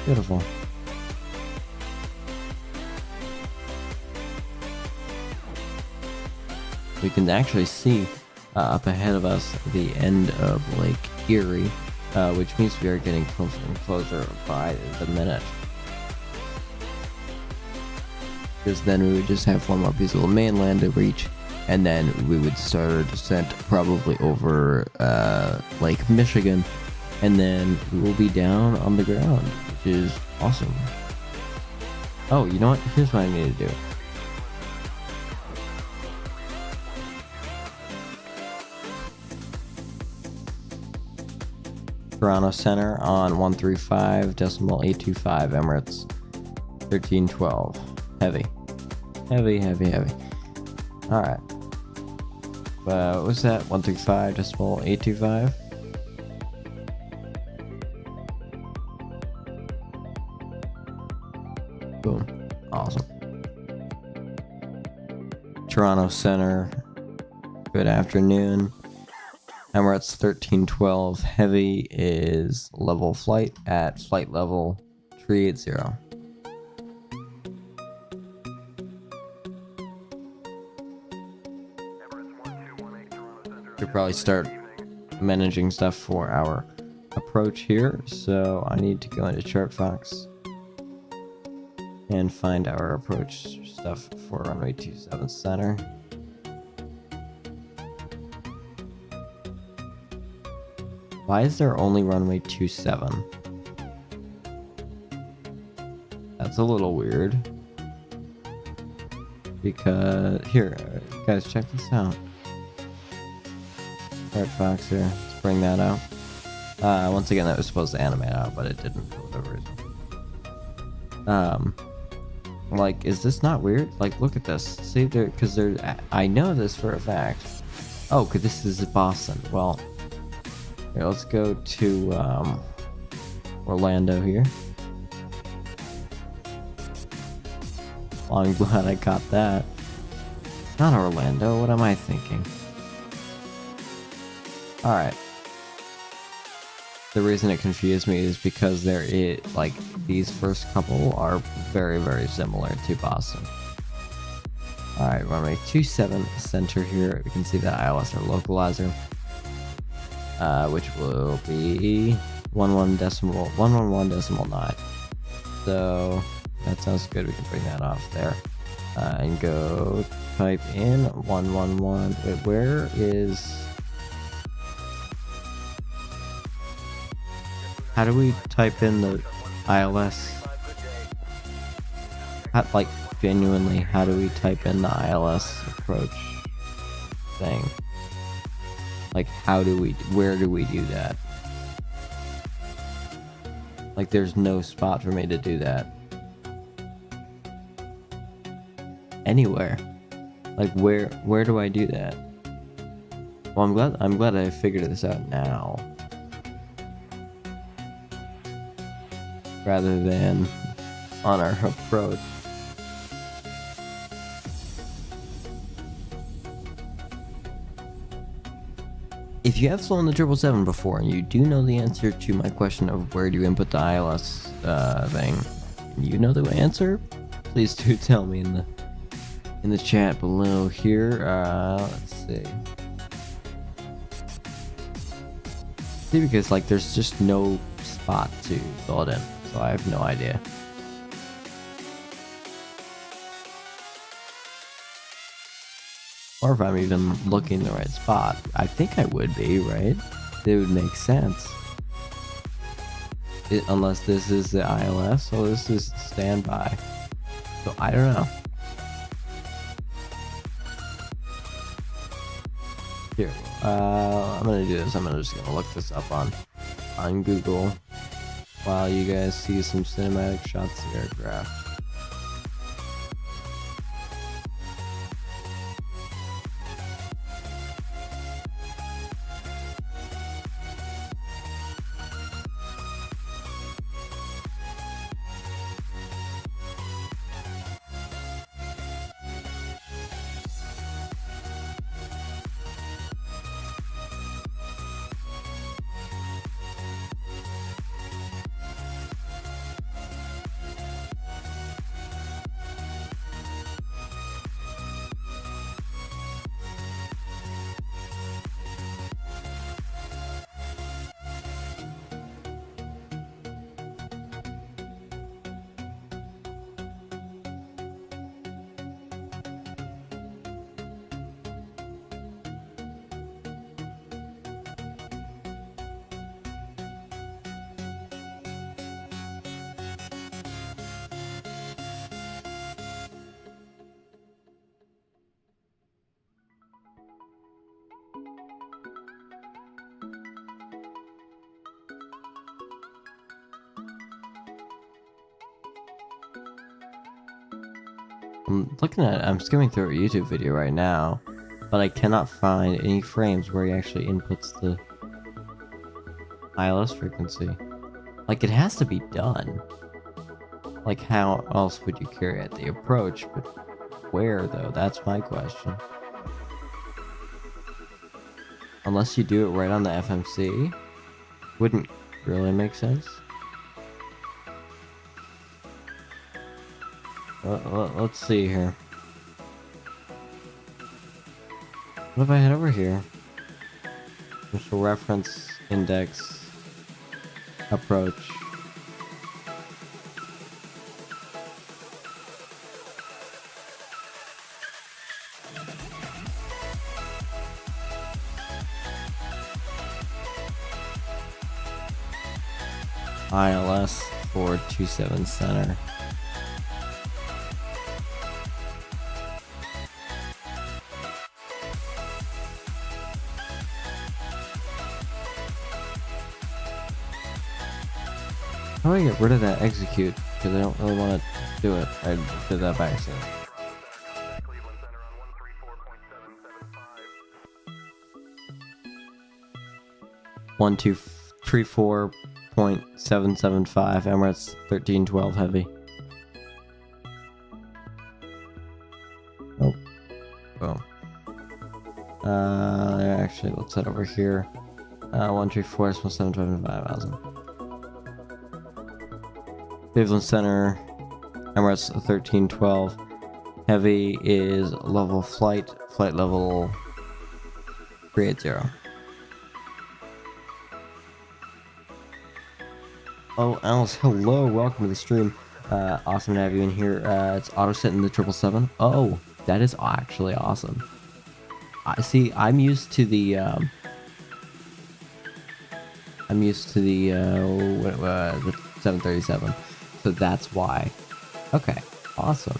Beautiful. We can actually see up ahead of us the end of Lake Erie, which means we are getting closer and closer by the minute. Because then we would just have one more piece of the mainland to reach, and then we would start our descent probably over Lake Michigan, and then we will be down on the ground, which is awesome. Oh, you know what? Here's what I need to do. Toronto Center on 135.825 Emirates 1312. Heavy. Alright. What was that? 135.825? Boom. Awesome. Toronto Center. Good afternoon. Emirates 1312 Heavy is level flight at flight level 380. Should probably start managing stuff for our approach here, so I need to go into ChartFox and find our approach stuff for runway 27 center. Why is there only runway 27? That's a little weird. Because, here, guys, check this out. Alright, Fox here. Let's bring that out. Once again, that was supposed to animate out, but it didn't for whatever reason. Like, is this not weird? Like, look at this. See, because there, I know this for a fact. Oh, because this is Boston. Well, here, let's go to Orlando here. Long glad I caught that. Not Orlando, what am I thinking? Alright. The reason it confused me is because like, these first couple are very, very similar to Boston. Alright, runway 27 center here. We can see that ILS or localizer. Which will be 111.9. So that sounds good. We can bring that off there and go type in 111. Wait, where is? How do we type in the ILS. Like, genuinely, how do we type in the ILS approach thing? Like, where do we do that? Like, there's no spot for me to do that. Anywhere. Like, where do I do that? Well, I'm glad I figured this out now. Rather than on our approach. If you have flown the 777 before and you do know the answer to my question of where do you input the ILS thing, you know the answer, please do tell me in the chat below here. Let's see. See, because like there's just no spot to fill it in, so I have no idea. Or if I'm even looking in the right spot. I think I would be, right? It would make sense. Unless this is the ILS, or this is standby. So I don't know. Here, I'm gonna do this. I'm just gonna look this up on Google while you guys see some cinematic shots of the aircraft. I'm skimming through a YouTube video right now, but I cannot find any frames where he actually inputs the ILS frequency. Like, it has to be done. Like, how else would you carry out the approach? But where, though? That's my question. Unless you do it right on the FMC, wouldn't really make sense. Let's see here. What if I head over here? Initial reference index approach. ILS 427 center. How do I get rid of that execute? Because I don't really want to do it. I did that by accident. Cleveland Center on 134.775. 1234.775 Emirates 1312 heavy. Oh. Boom. Actually, let's head over here. 134.725,000. Cleveland Center, Emirates 1312. Heavy is level flight level 380. Oh, Alice, hello, welcome to the stream. Awesome to have you in here. It's auto set in the 777. Oh, that is actually awesome. I see. I'm used to the 737. So that's why. Okay, awesome.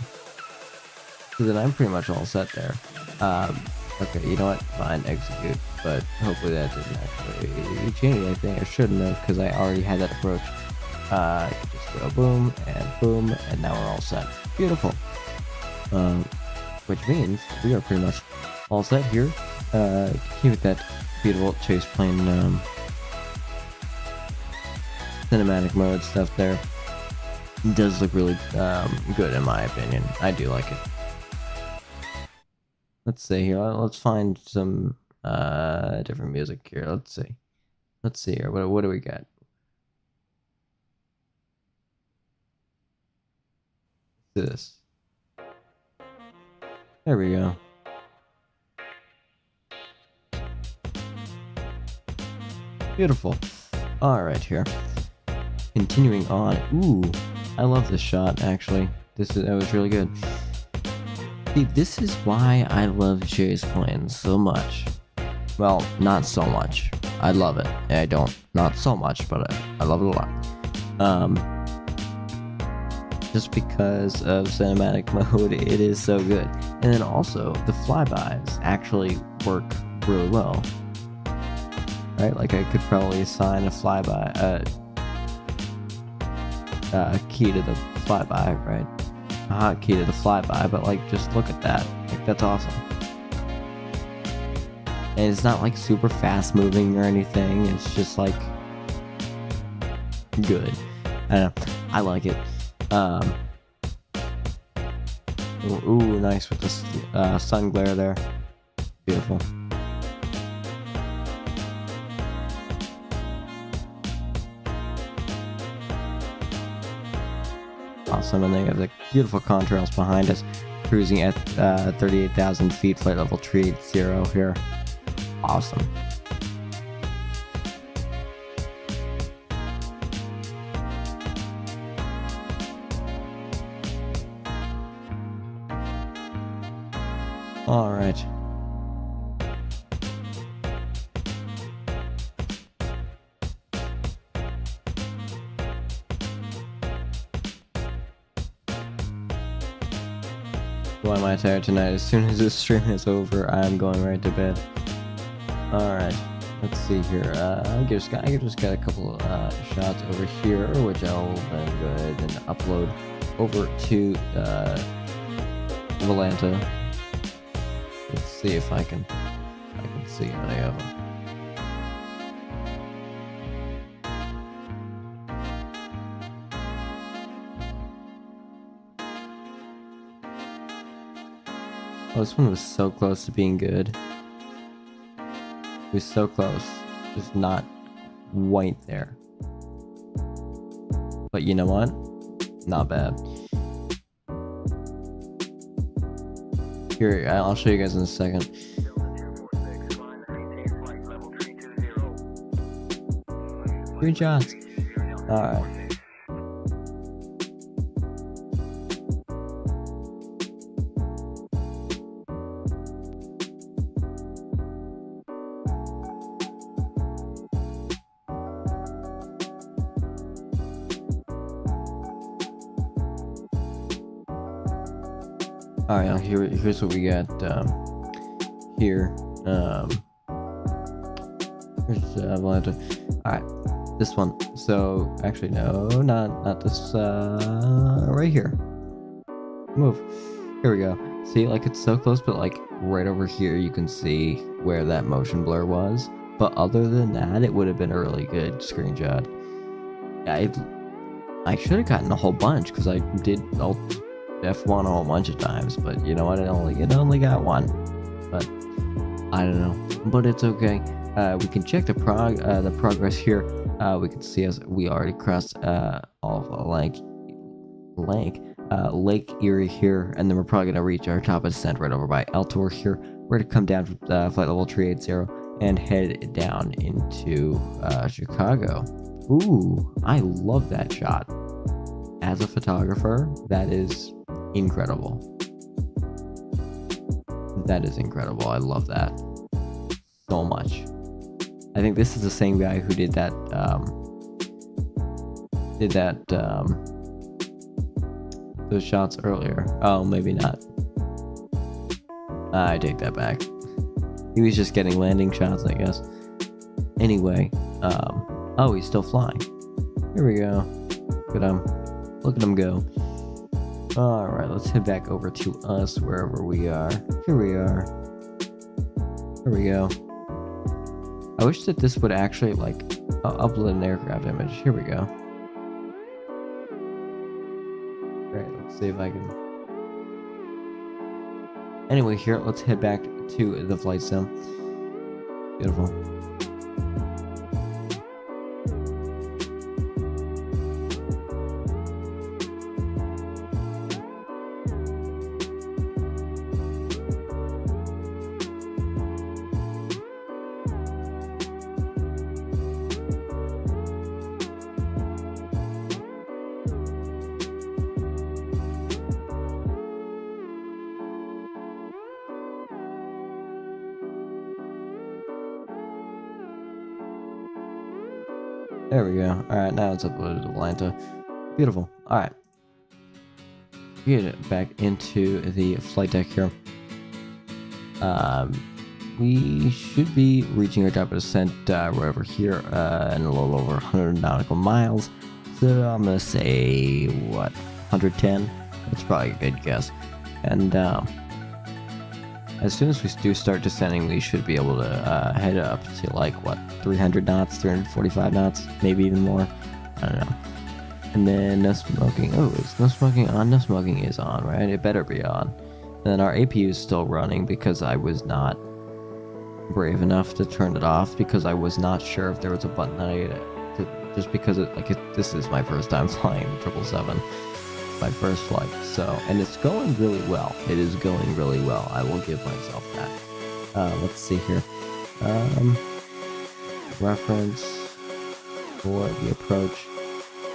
So then I'm pretty much all set there. Okay, you know what? Fine, execute. But hopefully that didn't actually change anything. I shouldn't have, because I already had that approach. Just go boom, and now we're all set. Beautiful. Which means we are pretty much all set here. Continue with that beautiful chase plane cinematic mode stuff there. It does look really good in my opinion. I do like it. Let's see here. Let's find some different music here. Let's see here. What do we got? Let's do this. There we go. Beautiful. Alright here. Continuing on. Ooh, I love this shot actually. That was really good. See, this is why I love chase planes so much. Well, not so much. I love it. I don't. Not so much, but I love it a lot. Just because of cinematic mode, it is so good. And then also, the flybys actually work really well. Right? Like, I could probably assign a flyby, a key to the flyby, right? A hotkey to the flyby, but like, just look at that. Like, that's awesome. And it's not like super fast moving or anything. It's just like good. I don't know. I like it. Ooh, nice with the sun glare there. Beautiful. Awesome, and then you have the beautiful contrails behind us, cruising at 38,000 feet, flight level 380 here. Awesome. All right. Why am I tired tonight? As soon as this stream is over, I'm going right to bed. Alright, let's see here. I just got a couple shots over here, which I'll then go ahead and upload over to Valanta. Let's see if I can see any of them. Oh, this one was so close to being good. It was so close. Just not quite there. But you know what? Not bad. Here, I'll show you guys in a second. Screenshots. Alright. Alright, here's what we got here. Here's Valanta. Alright, this one. So actually no, not this right here. Move. Here we go. See, like, it's so close, but like right over here you can see where that motion blur was. But other than that, it would have been a really good screenshot. I should have gotten a whole bunch because I did Alt F1 a whole bunch of times, but you know what? It only got one. But I don't know. But it's okay. We can check the progress here. We can see as we already crossed all of Lake Erie here, and then we're probably gonna reach our top of descent right over by El Tor here. We're gonna come down from flight level 380 and head down into Chicago. Ooh, I love that shot. As a photographer, that is incredible. That is incredible. I love that so much. I think this is the same guy who did that did that those shots earlier. Oh, maybe not. I take that back. He was just getting landing shots, I guess. Anyway, oh, he's still flying. Here we go. Look at him. Look at him go. Alright, let's head back over to us, wherever we are. Here we are. Here we go. I wish that this would actually, like, upload an aircraft image. Here we go. Alright, let's see if I can... Anyway, here, let's head back to the flight sim. Beautiful. There we go. Alright, now it's uploaded to Atlanta. Beautiful. Alright. Get back into the flight deck here. We should be reaching our top of descent right over here in a little over 100 nautical miles. So I'm gonna say, what, 110? That's probably a good guess. And as soon as we do start descending, we should be able to head up to, like, what, 300 knots, 345 knots, maybe even more. I don't know. And then no smoking. Oh, is no smoking on? No smoking is on, right? It better be on. And then our APU is still running because I was not brave enough to turn it off, because I was not sure if there was a button that I had to, just because this is my first time flying the 777. My first flight, so, and it's going really well. It is going really well. I will give myself that. Let's see here. Reference for the approach.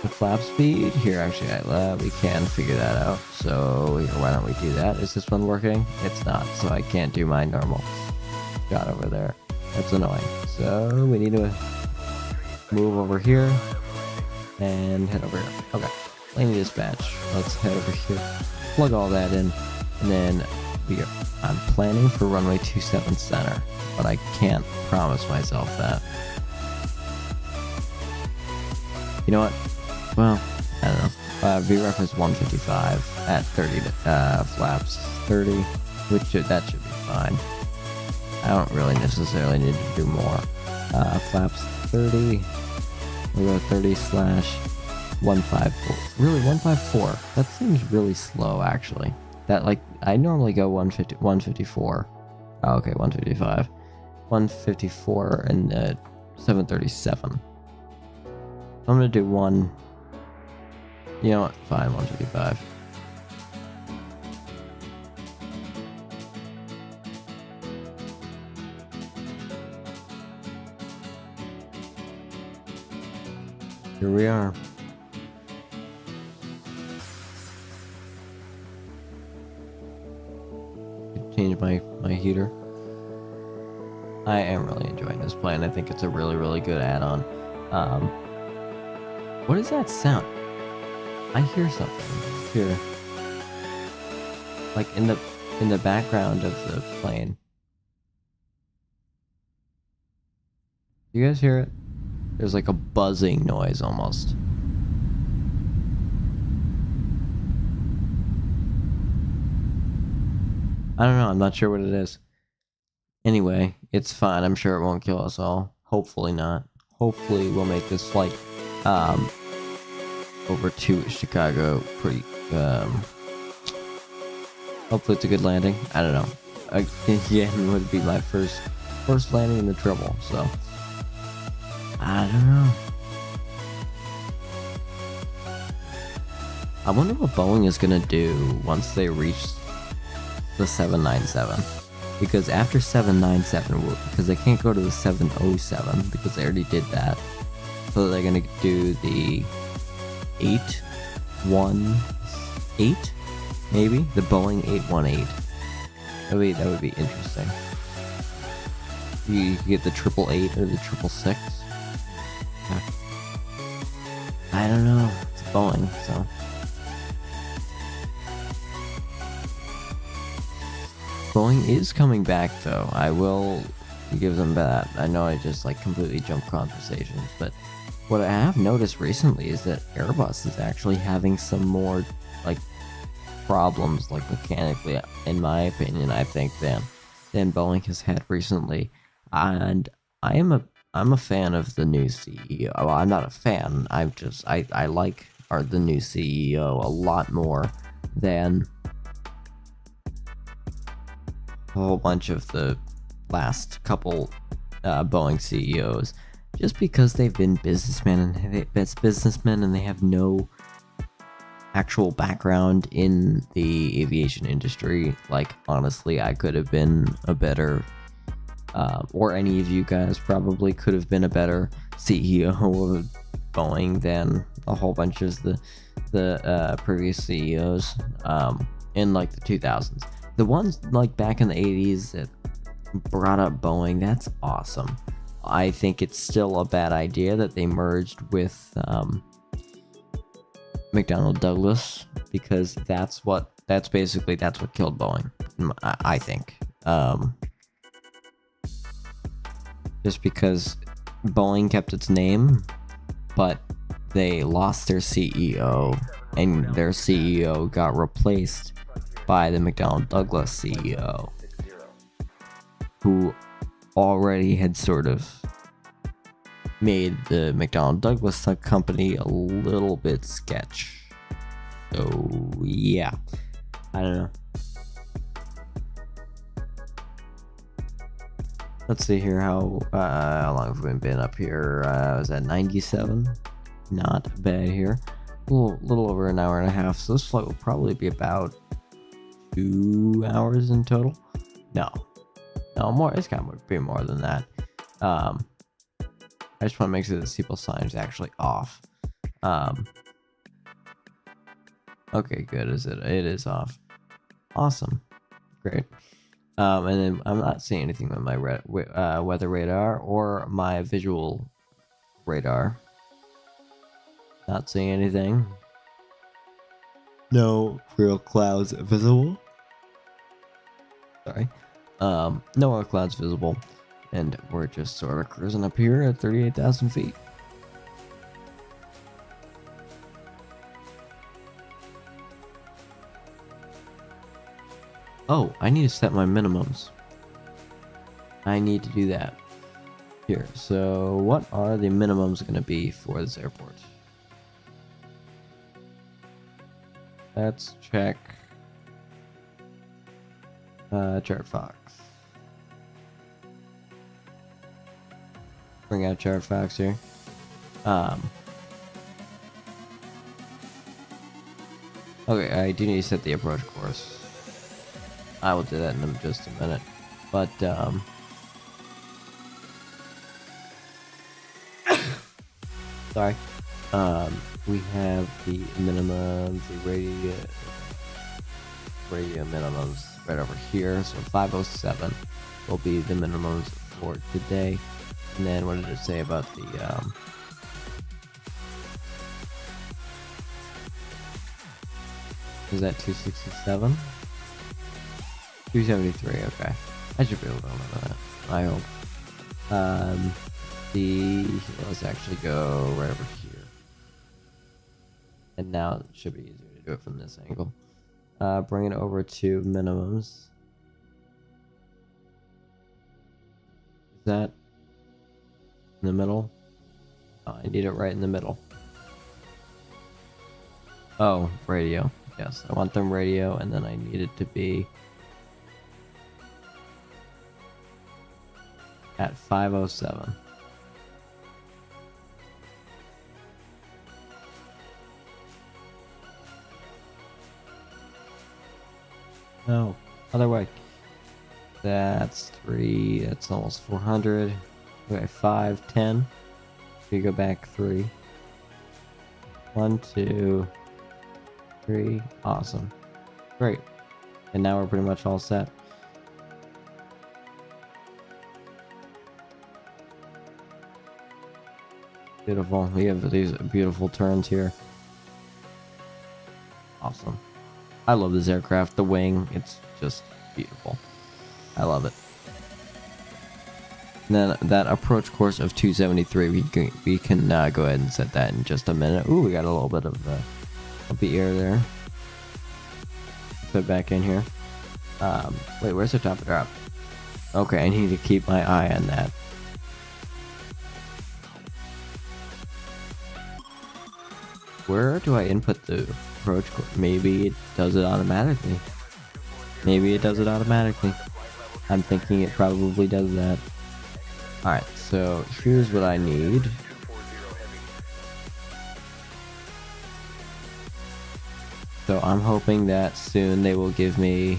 The flap speed here. Actually, we can figure that out. So here, why don't we do that? Is this one working? It's not, so I can't do my normal shot over there. That's annoying. So we need to move over here and head over here. Okay. Landing dispatch. Let's head over here, plug all that in, and then I'm planning for runway 27 center, but I can't promise myself that. You know what? Well, I don't know. VREF is 155 at 30 flaps 30, that should be fine. I don't really necessarily need to do more. Flaps 30. We'll go 30 / 154. Really, 154? That seems really slow, actually. That, like, I normally go 154. Oh, okay, 155. 154 and 737. I'm gonna do one. You know what? Fine, 155. Here we are. Change my heater. I am really enjoying this plane. I think it's a really, really good add-on. What is that sound? I hear something here, like in the background of the plane. You guys hear it? There's like a buzzing noise almost. I don't know, I'm not sure what it is. Anyway, it's fine. I'm sure it won't kill us all. Hopefully not. Hopefully we'll make this flight over to Chicago pretty hopefully it's a good landing. I don't know. Again, would be my first landing in the triple, so I don't know. I wonder what Boeing is gonna do once they reach the 797, because after 797, because they can't go to the 707 because they already did that, so they're gonna do the 818, maybe the Boeing 818. That would be interesting. You get the 888 or the 666. I don't know. It's Boeing, so. Boeing is coming back, though. I will give them that. I know I just like completely jumped conversations, but what I have noticed recently is that Airbus is actually having some more like problems, like mechanically, in my opinion, I think, than Boeing has had recently. And I'm a fan of the new CEO. Well, I'm not a fan. I like the new CEO a lot more than a whole bunch of the last couple Boeing CEOs, just because they've been businessmen and they have no actual background in the aviation industry. Like, honestly, I could have been a better, or any of you guys probably could have been a better CEO of Boeing than a whole bunch of the previous CEOs in like the 2000s. The ones like back in the 80s that brought up Boeing, that's awesome. I think it's still a bad idea that they merged with McDonnell Douglas, because that's what killed Boeing, I think. Just because Boeing kept its name, but they lost their CEO, and their CEO got replaced by the McDonnell Douglas CEO, who already had sort of made the McDonnell Douglas company a little bit sketch. So yeah, I don't know. Let's see here how long have we been up here? I was at 97. Not bad here. A little over an hour and a half. So this flight will probably be about 2 hours in total. No, more. It's gotta be more than that. I just want to make sure the seatbelt sign is actually off. Okay, good. It is off. Awesome. Great. And then I'm not seeing anything with my weather radar or my visual radar. Not seeing anything. No real clouds visible. Sorry. No real clouds visible. And we're just sort of cruising up here at 38,000 feet. Oh, I need to set my minimums. I need to do that. Here, so what are the minimums going to be for this airport? Let's check Chart Fox. Bring out Chart Fox here. Okay, I do need to set the approach course. I will do that in just a minute. But sorry. We have the minimums, the radio minimums right over here. So 507 will be the minimums for today. And then what did it say about the is that 267? 273, okay. I should be able to remember that, I hope. Let's actually go right over here. And now it should be easier to do it from this angle. Bring it over to minimums. Is that in the middle? Oh, I need it right in the middle. Oh, radio. Yes, I want them radio, and then I need it to be at 507. No, other way. That's 3. That's almost 400. Okay, 5, 10. We go back 3. 1, 2, 3. Awesome. Great. And now we're pretty much all set. Beautiful. We have these beautiful turns here. Awesome. I love this aircraft. The wing, it's just beautiful. I love it. And then that approach course of 273, we can go ahead and set that in just a minute. Ooh, we got a little bit of bumpy air there. Let's head back in here. Wait, where's the top of drop? Okay, I need to keep my eye on that. Where do I input the approach course? Maybe it does it automatically. Maybe it does it automatically. I'm thinking it probably does that. Alright, so here's what I need. So I'm hoping that soon they will give me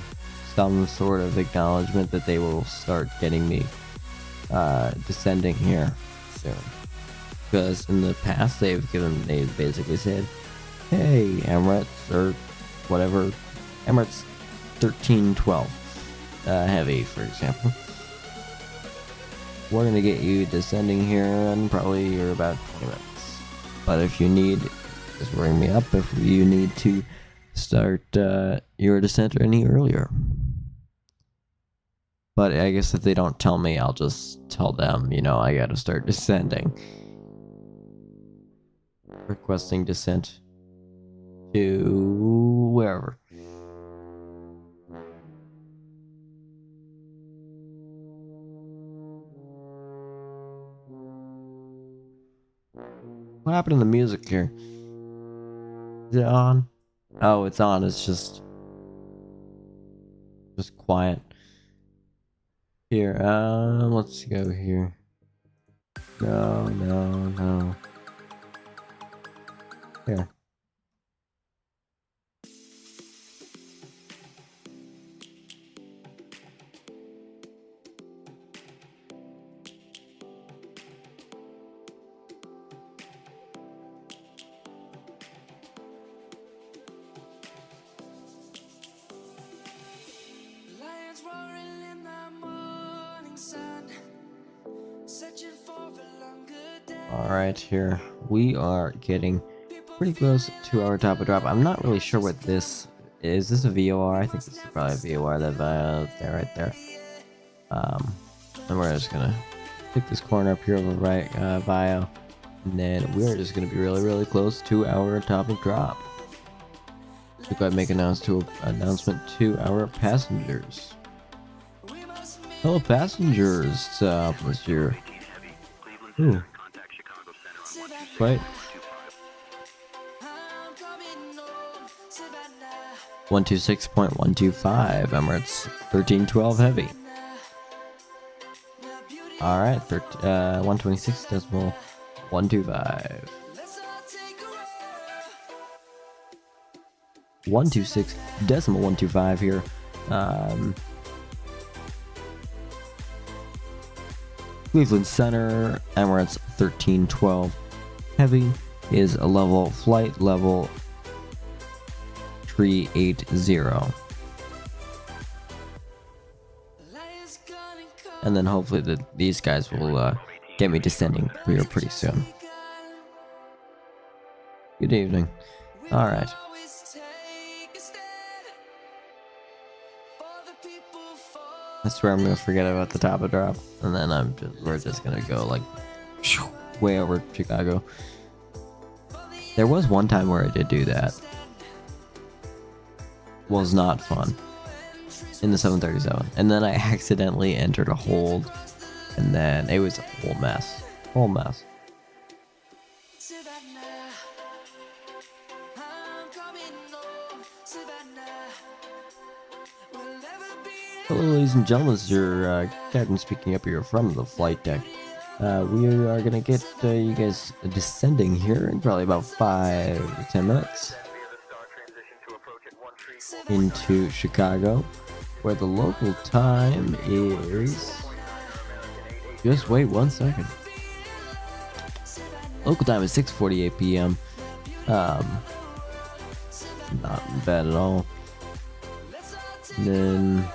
some sort of acknowledgement that they will start getting me descending here soon. Because in the past they basically said, hey, Emirates, or whatever, Emirates 1312 heavy, for example. We're gonna get you descending here in probably about 20 minutes. But if you need, just ring me up if you need to start your descent any earlier. But I guess if they don't tell me, I'll just tell them, you know, I gotta start descending. Requesting descent to wherever. What happened to the music here? Is it on? Oh, it's on. It's just quiet. Here, let's go here. No. Here. Alright, here. We are getting pretty close to our top of drop. I'm not really sure what this is. Is this a VOR? I think this is probably a VOR, that there, right there. And we're just gonna pick this corner up here over right, bio. And then we're just gonna be really close to our top of drop. So go ahead and make an announcement to our passengers. Hello, passengers. What's your... Ooh. Right. 126.125 Emirates 1312 heavy. Alright, 126.125. 126.125 here. Cleveland Center, Emirates 1312 heavy is a level flight level 380. And then hopefully these guys will get me descending here pretty soon. Good evening. Alright. I swear I'm gonna forget about the top of drop, and then we're just gonna go like way over Chicago. There was one time where I did do that. Was not fun. In the 737, and then I accidentally entered a hold, and then it was a whole mess. Hello, ladies and gentlemen, this is your captain speaking up here from the flight deck. We are gonna get you guys descending here in probably about 5 to 10 minutes into Chicago, where the local time is... Just wait 1 second. Local time is 6:48 p.m. Not bad at all. And then,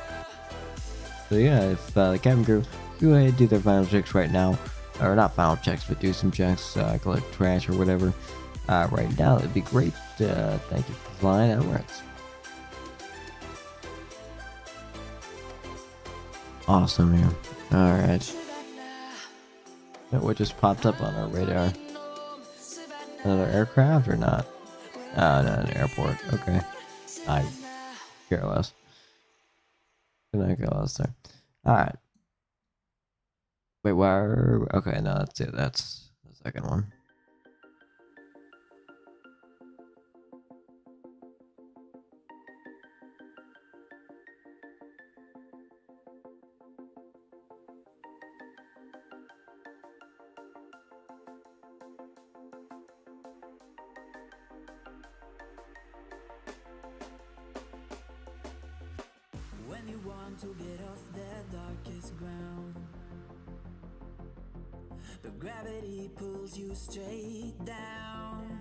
so yeah, if the cabin crew go ahead and do their final checks right now, or not final checks, but do some checks, collect trash or whatever. Right now, it'd be great. Thank you for flying Emirates. Awesome here. Alright. What just popped up on our radar? Another aircraft or not? Oh, no, an airport. Okay. I care less. Can I care less there? Alright. Wait, where? Okay, no, that's it. That's the second one. When you want to get off the darkest ground, but gravity pulls you straight down.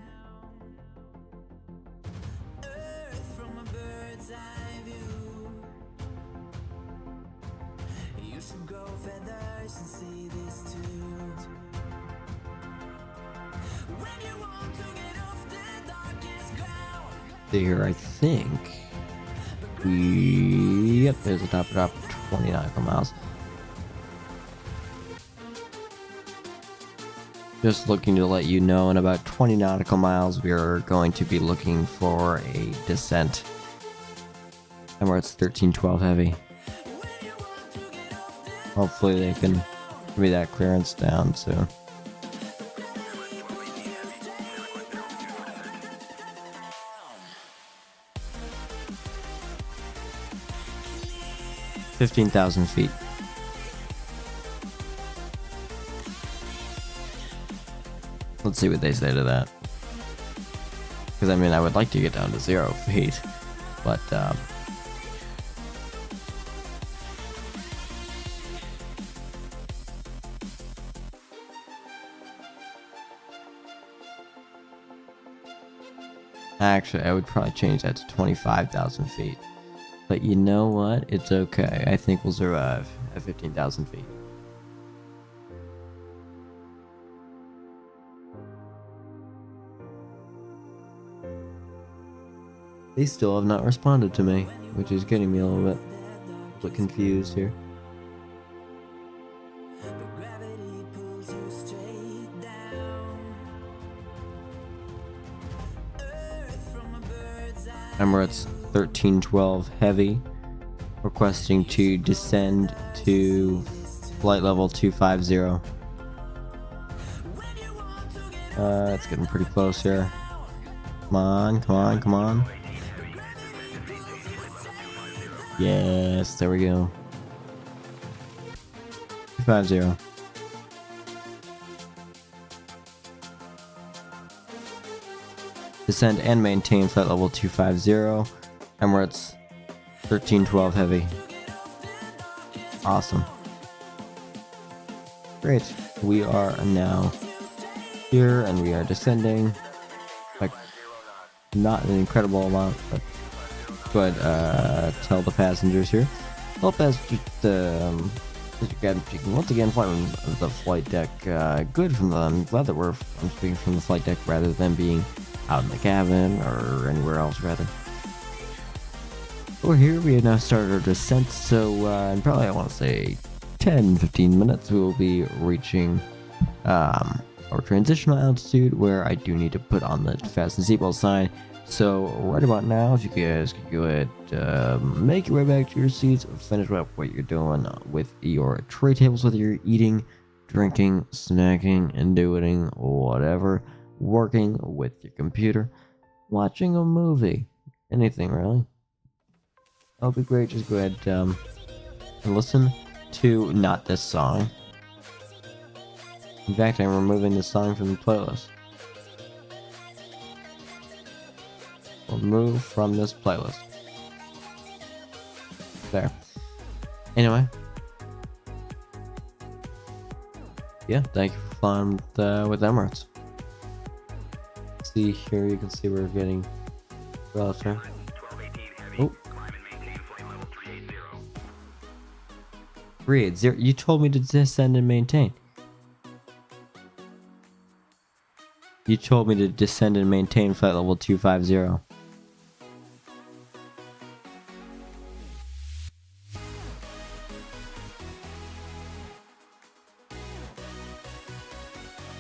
Earth from a bird's eye view. You should grow feathers and see this too. When you want to get off the darkest ground. There, I think. Yep, there's a top drop, 20 nautical miles. Just looking to let you know, in about 20 nautical miles, we are going to be looking for a descent. Emirates 1312 heavy. Hopefully they can give me that clearance down soon. $15,000 feet. Let's see what they say to that. Because I mean, I would like to get down to 0 feet, but actually, I would probably change that to 25,000 feet. But you know what? It's okay. I think we'll survive at 15,000 feet. They still have not responded to me, which is getting me a little bit confused here. Emirates 1312 heavy, requesting to descend to flight level 250. It's getting pretty close here. Come on, come on, come on. Yes, there we go. 250. Descend and maintain flight level 250. Emirates 1312 heavy. Awesome. Great. We are now here and we are descending. Like, not an incredible amount, but go ahead, tell the passengers here. Well, passengers, once again, flying the flight deck. Good from them. I'm glad that I'm speaking from the flight deck rather than being out in the cabin or anywhere else, rather. We're here. We have now started our descent, so in probably, I want to say 10-15 minutes, we will be reaching our transitional altitude, where I do need to put on the fasten seatbelt sign. So right about now, if you guys could go ahead, make your way back to your seats, finish up what you're doing with your tray tables, whether you're eating, drinking, snacking, and doing whatever, working with your computer, watching a movie, anything really. That'll be great. Just go ahead and listen to not this song. In fact, I'm removing this song from the playlist. Remove from this playlist. There. Anyway. Yeah, thank you for flying with Emirates. See here, you can see we're getting closer. Oh. 380. You told me to descend and maintain. You told me to descend and maintain flight level 250.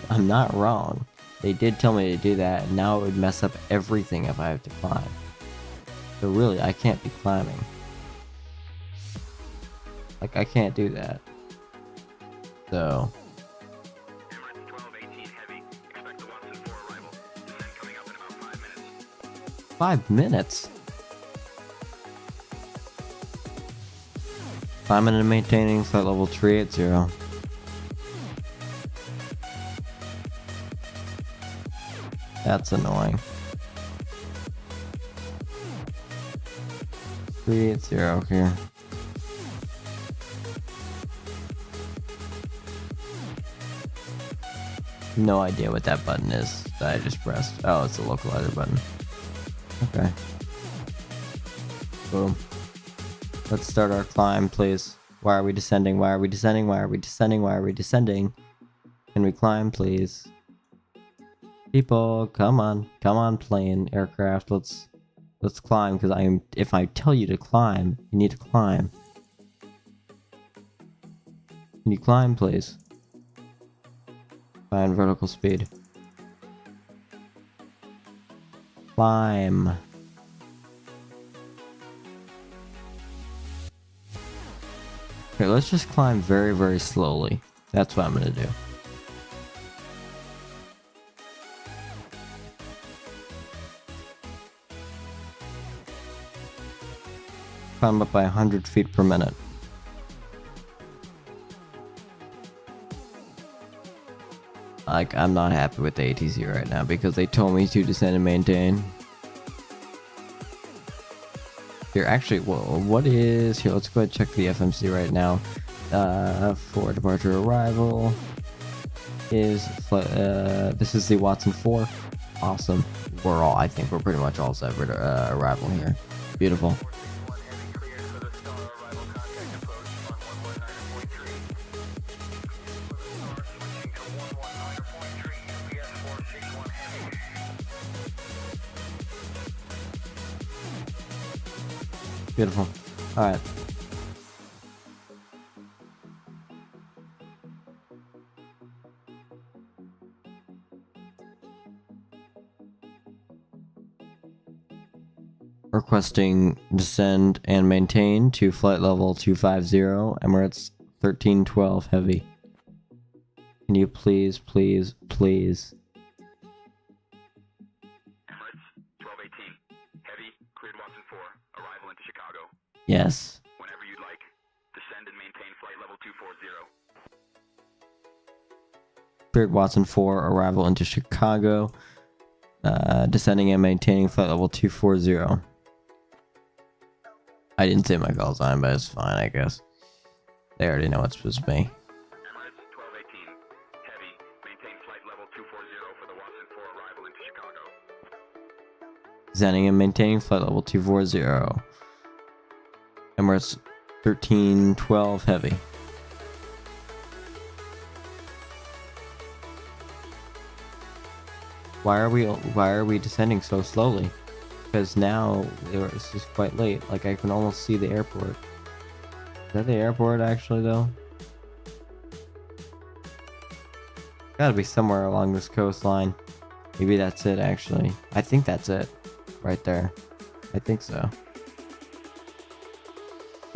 I'm not wrong. They did tell me to do that, and now it would mess up everything if I have to climb. So really, I can't be climbing. Like, I can't do that. So... Emirates 1218 heavy. Expect the Watson 4 arrival. Descent coming up in about 5 minutes. 5 minutes? Climbing and maintaining flight level 380. That's annoying. 380 here. No idea what that button is that I just pressed. Oh, it's the localizer button. Okay. Boom. Let's start our climb, please. Why are we descending? Why are we descending? Why are we descending? Why are we descending? Can we climb, please? People, come on. Come on, plane, aircraft. Let's climb, because if I tell you to climb, you need to climb. Can you climb, please? Find vertical speed. Climb. Okay, let's just climb very, very slowly. That's what I'm gonna do. Climb up by 100 feet per minute. Like, I'm not happy with the ATC right now because they told me to descend and maintain. Here, actually, well, what is... Here, let's go ahead and check the FMC right now. For departure arrival is... this is the Watson 4. Awesome. I think we're pretty much all set for arrival here. Beautiful. Beautiful. Alright. Requesting descend and maintain to flight level 250, Emirates 1312 heavy. Can you please, please, please? Yes. Whenever you'd like, descend and maintain flight level 240. Cleared Watson 4, arrival into Chicago. Descending and maintaining flight level 240. I didn't say my call sign, but it's fine, I guess. They already know it's supposed to be. Emirates 1218, heavy, maintain flight level 240 for the Watson 4 arrival into Chicago. Descending and maintaining flight level 240. Emirates 1312 heavy. Why are we descending so slowly? Because now it's just quite late. Like, I can almost see the airport. Is that the airport actually though? Gotta be somewhere along this coastline. Maybe that's it actually. I think that's it. Right there. I think so.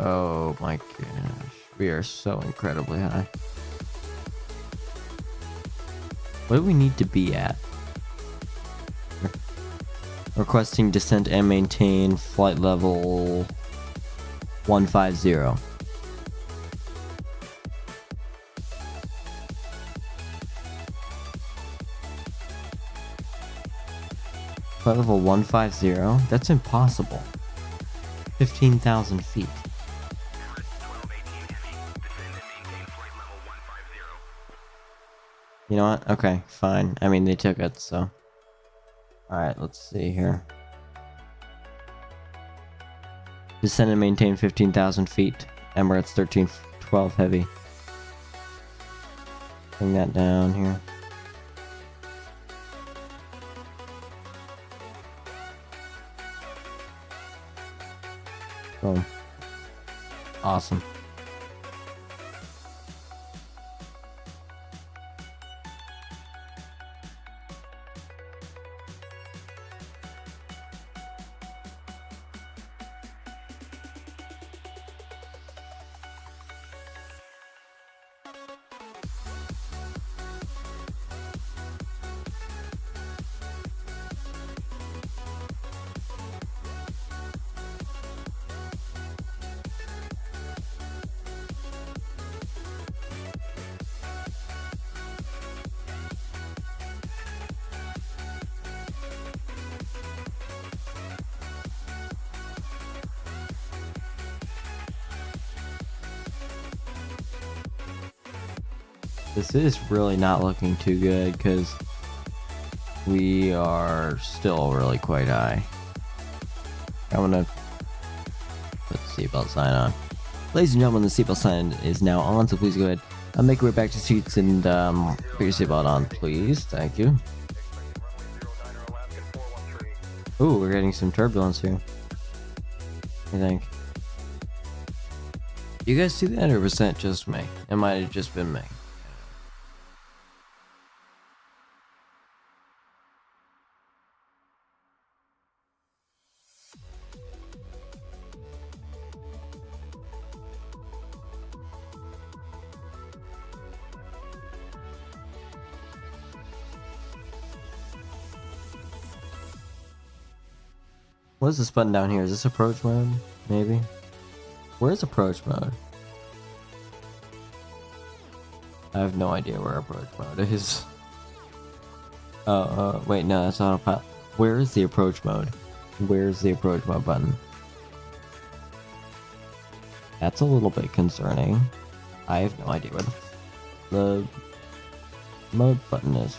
Oh my gosh. We are so incredibly high. What do we need to be at? Requesting descent and maintain flight level 150. Flight level 150? That's impossible. 15,000 feet. You know what? Okay, fine. I mean, they took it, so... Alright, let's see here. Descend and maintain 15,000 feet. Emirates 1312 heavy. Bring that down here. Boom. Awesome. This is really not looking too good because we are still really quite high. I'm gonna put the seatbelt sign on. Ladies and gentlemen, the seatbelt sign is now on, so please go ahead and make your way back to seats and put your seatbelt on, please. Thank you. Ooh, we're getting some turbulence here, I think. You guys see that, or was that just me? It might have just been me. What is this button down here? Is this approach mode? Maybe? Where's approach mode? I have no idea where approach mode is. Wait, no, that's autopilot. Where is the approach mode? Where's the approach mode button? That's a little bit concerning. I have no idea where the mode button is.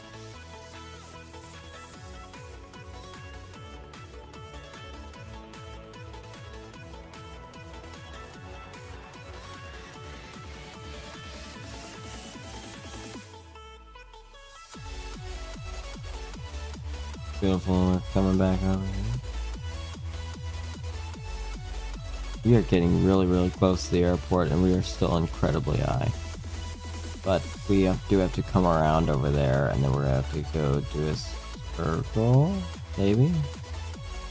Beautiful, we're coming back over here. We are getting really close to the airport and we are still incredibly high. But we do have to come around over there and then we're gonna have to go do a circle, maybe?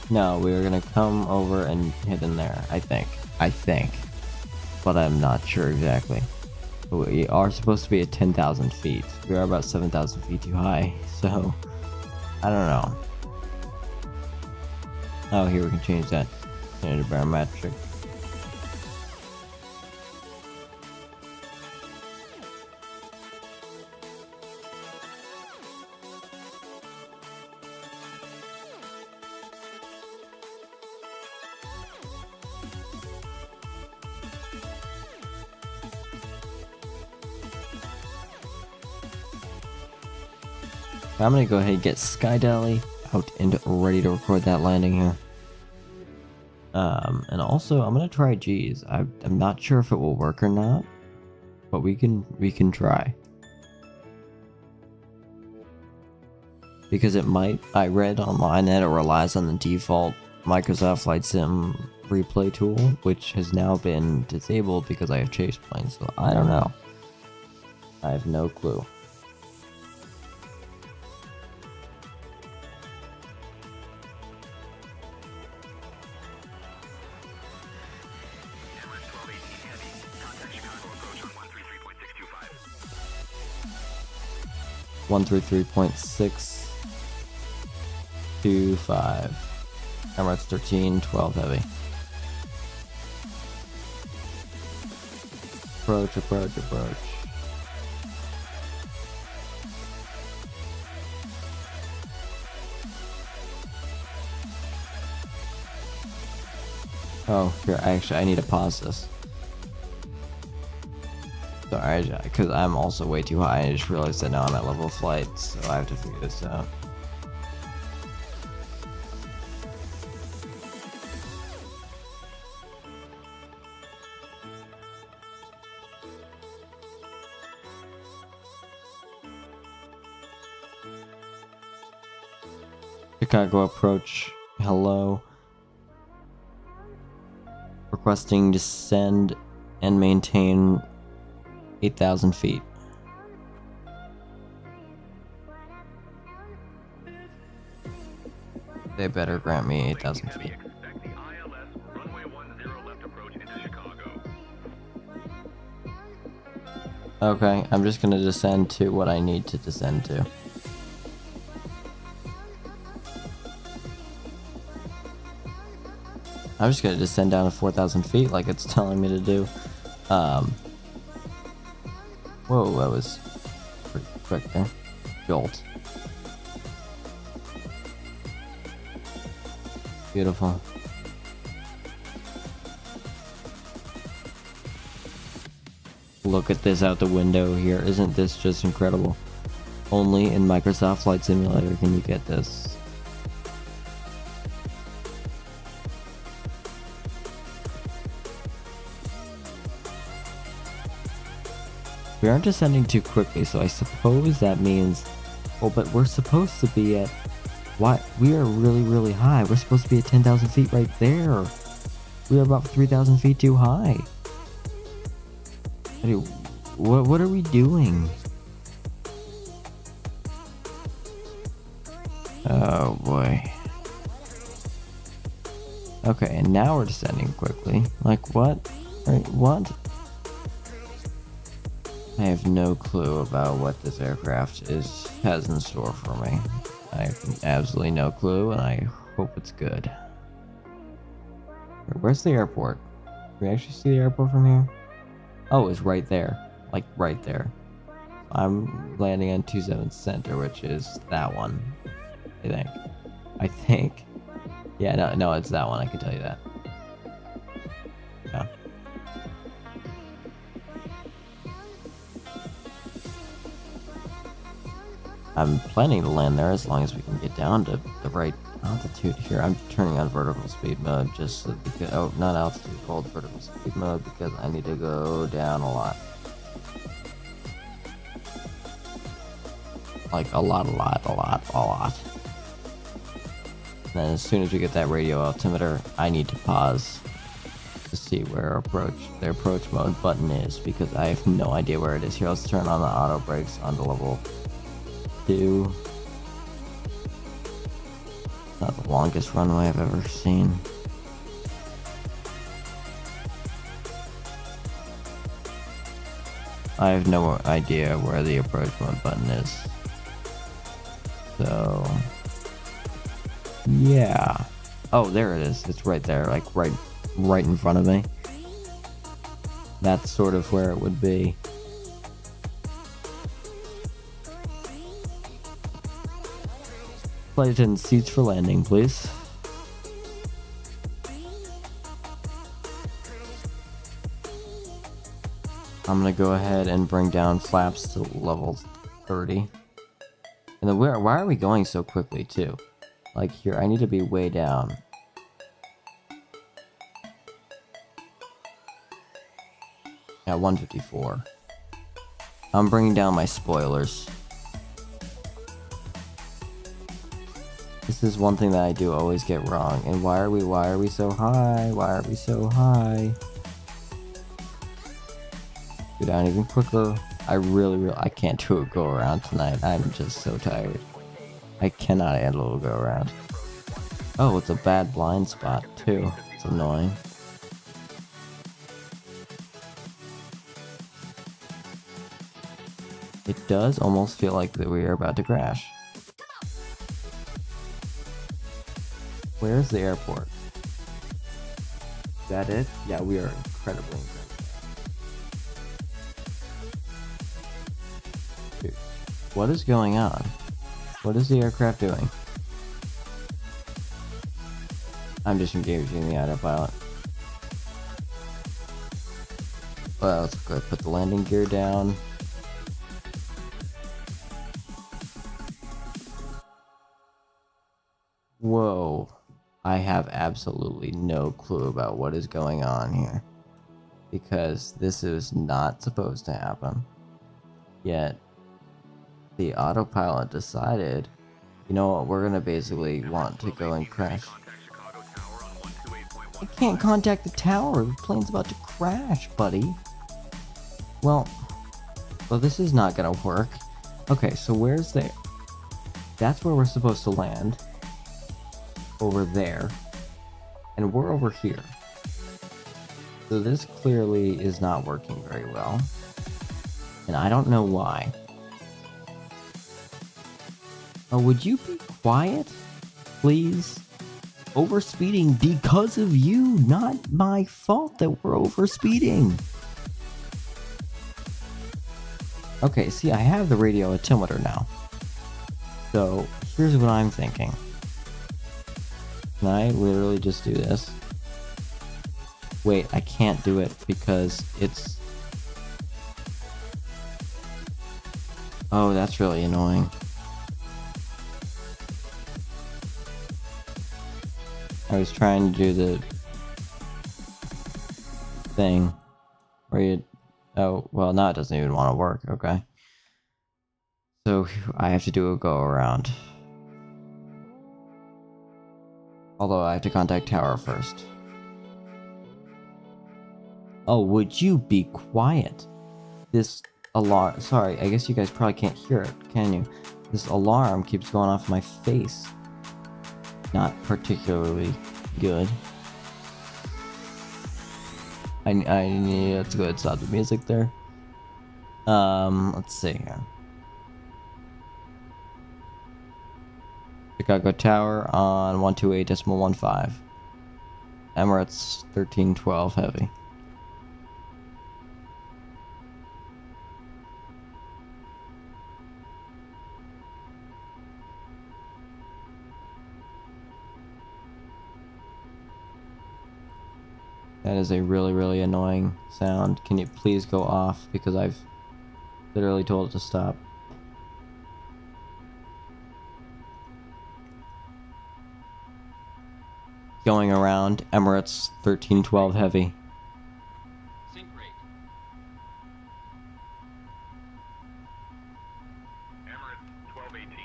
No, we're gonna come over and hit in there, I think. But I'm not sure exactly. But we are supposed to be at 10,000 feet. We are about 7,000 feet too high, so I don't know. Oh, here we can change that. Change the barometric. I'm gonna go ahead and get Skydally out and ready to record that landing here. And also I'm gonna try G's. I'm not sure if it will work or not, but we can try. Because it might. I read online that it relies on the default Microsoft Flight Sim replay tool, which has now been disabled because I have chase planes. So I don't know. I have no clue. Emirates 12.625. Emirates 1312 heavy. Approach. Oh, here, I need to pause this. Sorry, because I'm also way too high. I just realized that now I'm at level flight, so I have to figure this out. Chicago approach. Hello. requesting descend and maintain 8,000 feet. They better grant me 8,000 feet. Expect the ILS runway 10 left approach into Chicago. Okay, I'm just gonna descend to what I need to descend to. I'm just gonna descend down to 4,000 feet like it's telling me to do. Whoa, that was pretty quick there. Jolt. Beautiful. Look at this out the window here. Isn't this just incredible? Only in Microsoft Flight Simulator can you get this. We aren't descending too quickly, so I suppose that means... Oh, but we're supposed to be at... Why? We are really, really high. We're supposed to be at 10,000 feet right there. We are about 3,000 feet too high. What are we doing? Oh boy. Okay, and now we're descending quickly. Like what? Right, what? I have no clue about what this aircraft has in store for me. I have absolutely no clue, and I hope it's good. Where's the airport? Can we actually see the airport from here? Oh, it's right there. Like, right there. I'm landing on 27 Center, which is that one. I think. Yeah, no, it's that one, I can tell you that. Yeah. I'm planning to land there as long as we can get down to the right altitude here. I'm turning on vertical speed mode just so because, oh, not altitude, cold vertical speed mode because I need to go down a lot. Like a lot. And then as soon as we get that radio altimeter, I need to pause to see where the approach mode button is because I have no idea where it is. Here, let's turn on the auto brakes onto level 2. Not the longest runway I've ever seen. I have no idea where the approach mode button is. So yeah. Oh, there it is. It's right there, like right in front of me. That's sort of where it would be. Flight attendant, seats for landing, please. I'm gonna go ahead and bring down flaps to level 30. And then why are we going so quickly too? Like here, I need to be way down. At 154. I'm bringing down my spoilers. This is one thing that I do always get wrong. And why are we so high? Why are we so high? Go down even quicker. I can't do a go around tonight. I'm just so tired. I cannot handle a go around. Oh, it's a bad blind spot too. It's annoying. It does almost feel like that we are about to crash. Where's the airport? Is that it? Yeah, we are incredibly. Dude, what is going on? What is the aircraft doing? I'm just engaging the autopilot. Well, let's go put the landing gear down. Whoa. I have absolutely no clue about what is going on here. Because this is not supposed to happen. Yet, the autopilot decided, you know what, we're gonna basically want to go and crash. I can't contact the tower. The plane's about to crash, buddy. Well, this is not gonna work. Okay, so where's there? That's where we're supposed to land. Over there. And we're over here. So this clearly is not working very well. And I don't know why. Oh, would you be quiet? Please? Overspeeding because of you, not my fault that we're overspeeding. Okay, see, I have the radio altimeter now. So, here's what I'm thinking. Can I literally just do this? Wait, I can't do it because it's... Oh, that's really annoying. I was trying to do the thing where you... Oh, well, now it doesn't even want to work. Okay. So I have to do a go around. Although I have to contact tower first. Oh, would you be quiet? This alarm... Sorry, I guess you guys probably can't hear it, can you? This alarm keeps going off my face. Not particularly good. I need to go ahead and stop the music there. Let's see here. Chicago Tower on 128.15. Emirates 1312 heavy. That is a really, really annoying sound. Can you please go off? Because I've literally told it to stop. Going around, Emirates 1312 heavy. Sync rate. Emirates 1218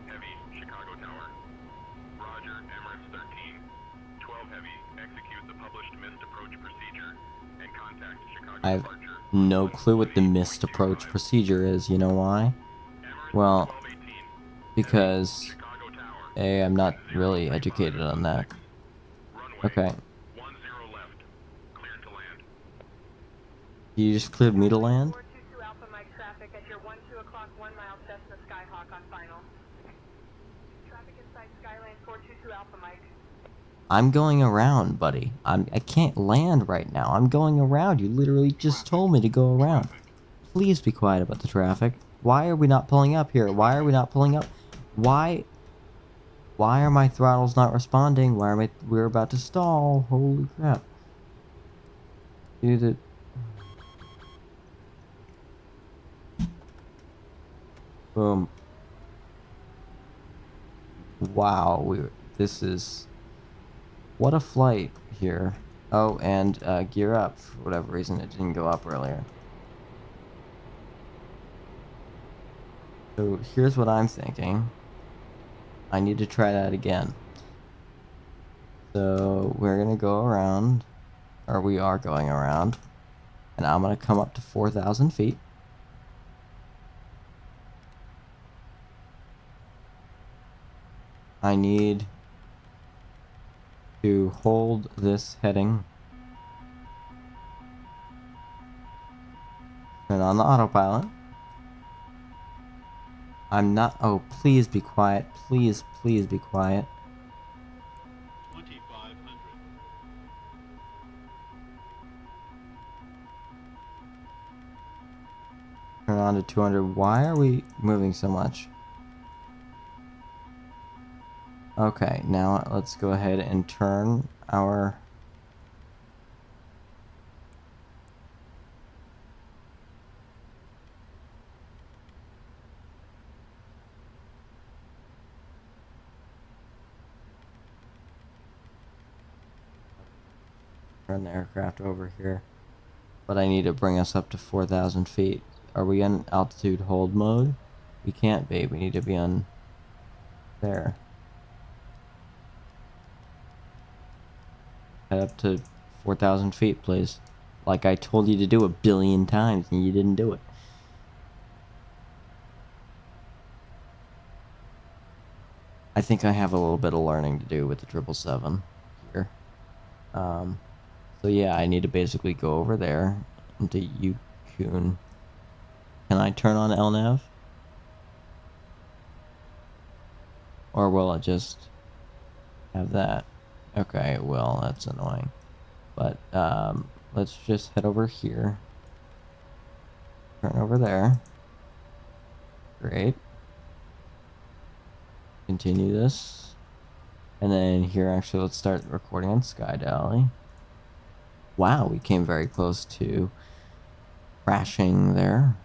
heavy, Chicago Tower. Roger, Emirates 13. 12 heavy, execute the published missed approach procedure and contact Chicago I have departure. no clue what the missed approach procedure is. You know why? Well, because Chicago Tower. A, I'm not really educated on that. Okay. 10 left. Cleared to land. You just cleared me to land? 422 Alpha Mike traffic at your 12 o'clock 1 mile Cessna Skyhawk on final. Traffic inside Skylane 422 Alpha Mike. I'm going around, buddy. I can't land right now. I'm going around. You literally just told me to go around. Please be quiet about the traffic. Why are we not pulling up here? Why are we not pulling up? Why are my throttles not responding? Why am I... We're about to stall. Holy crap. Dude, it... Boom. Wow, this is... What a flight here. Oh, and gear up. For whatever reason, it didn't go up earlier. So here's what I'm thinking. I need to try that again. So we're gonna go around, or we are going around, and I'm gonna come up to 4,000 feet. I need to hold this heading. Turn on the autopilot. I'm not... Oh, please be quiet. Please, please be quiet. 2500. Turn on to 200. Why are we moving so much? Okay, now let's go ahead and turn our... Turn the aircraft over here. But I need to bring us up to 4,000 feet. Are we in altitude hold mode? We can't be. We need to be on there. Head up to 4,000 feet, please. Like I told you to do 1,000,000,000 times, and you didn't do it. I think I have a little bit of learning to do with the 777 here. So yeah, I need to basically go over there into Yukon. Can I turn on LNAV? Or will it just have that? Okay, well, that's annoying. But let's just head over here. Turn over there. Great. Continue this. And then here, actually, let's start recording on Skydally. Wow, we came very close to crashing there.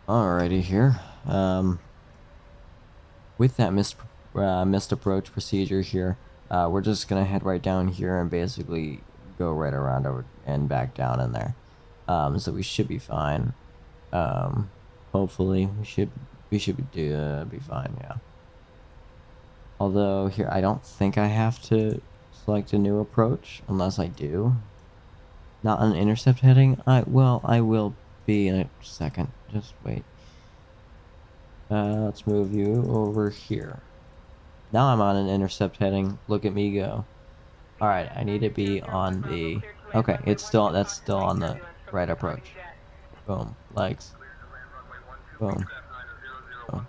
Alrighty here. With that missed approach procedure here, we're just gonna head right down here and basically go right around over and back down in there. So we should be fine. Hopefully we should be fine. Yeah. Although here, I don't think I have to select a new approach unless I do. Not an intercept heading. I will be in a second. Just wait. Let's move you over here. Now I'm on an intercept heading. Look at me go. Alright, I need to be on the... Okay, that's still on the right approach. Boom. Legs. Boom. Boom.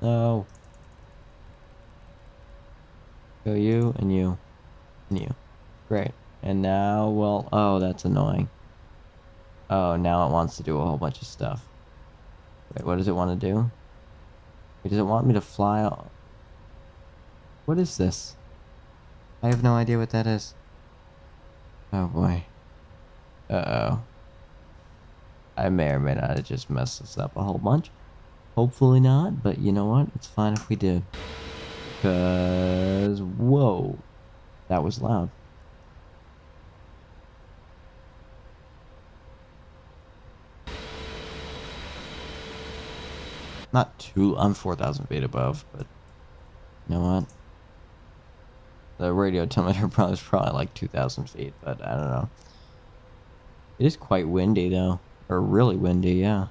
No. Go you, and you, and you. Great. And now, well, oh, that's annoying. Oh, now it wants to do a whole bunch of stuff. Wait, what does it want to do? Wait, does it want me to fly? What is this? I have no idea what that is. Oh boy. Uh-oh. I may or may not have just messed this up a whole bunch. Hopefully not, but you know what? It's fine if we did. Because... whoa. That was loud. Not too... I'm 4,000 feet above, but... you know what? The radio telemeter is probably like 2,000 feet, but I don't know. It is quite windy, though. Or really windy, yeah.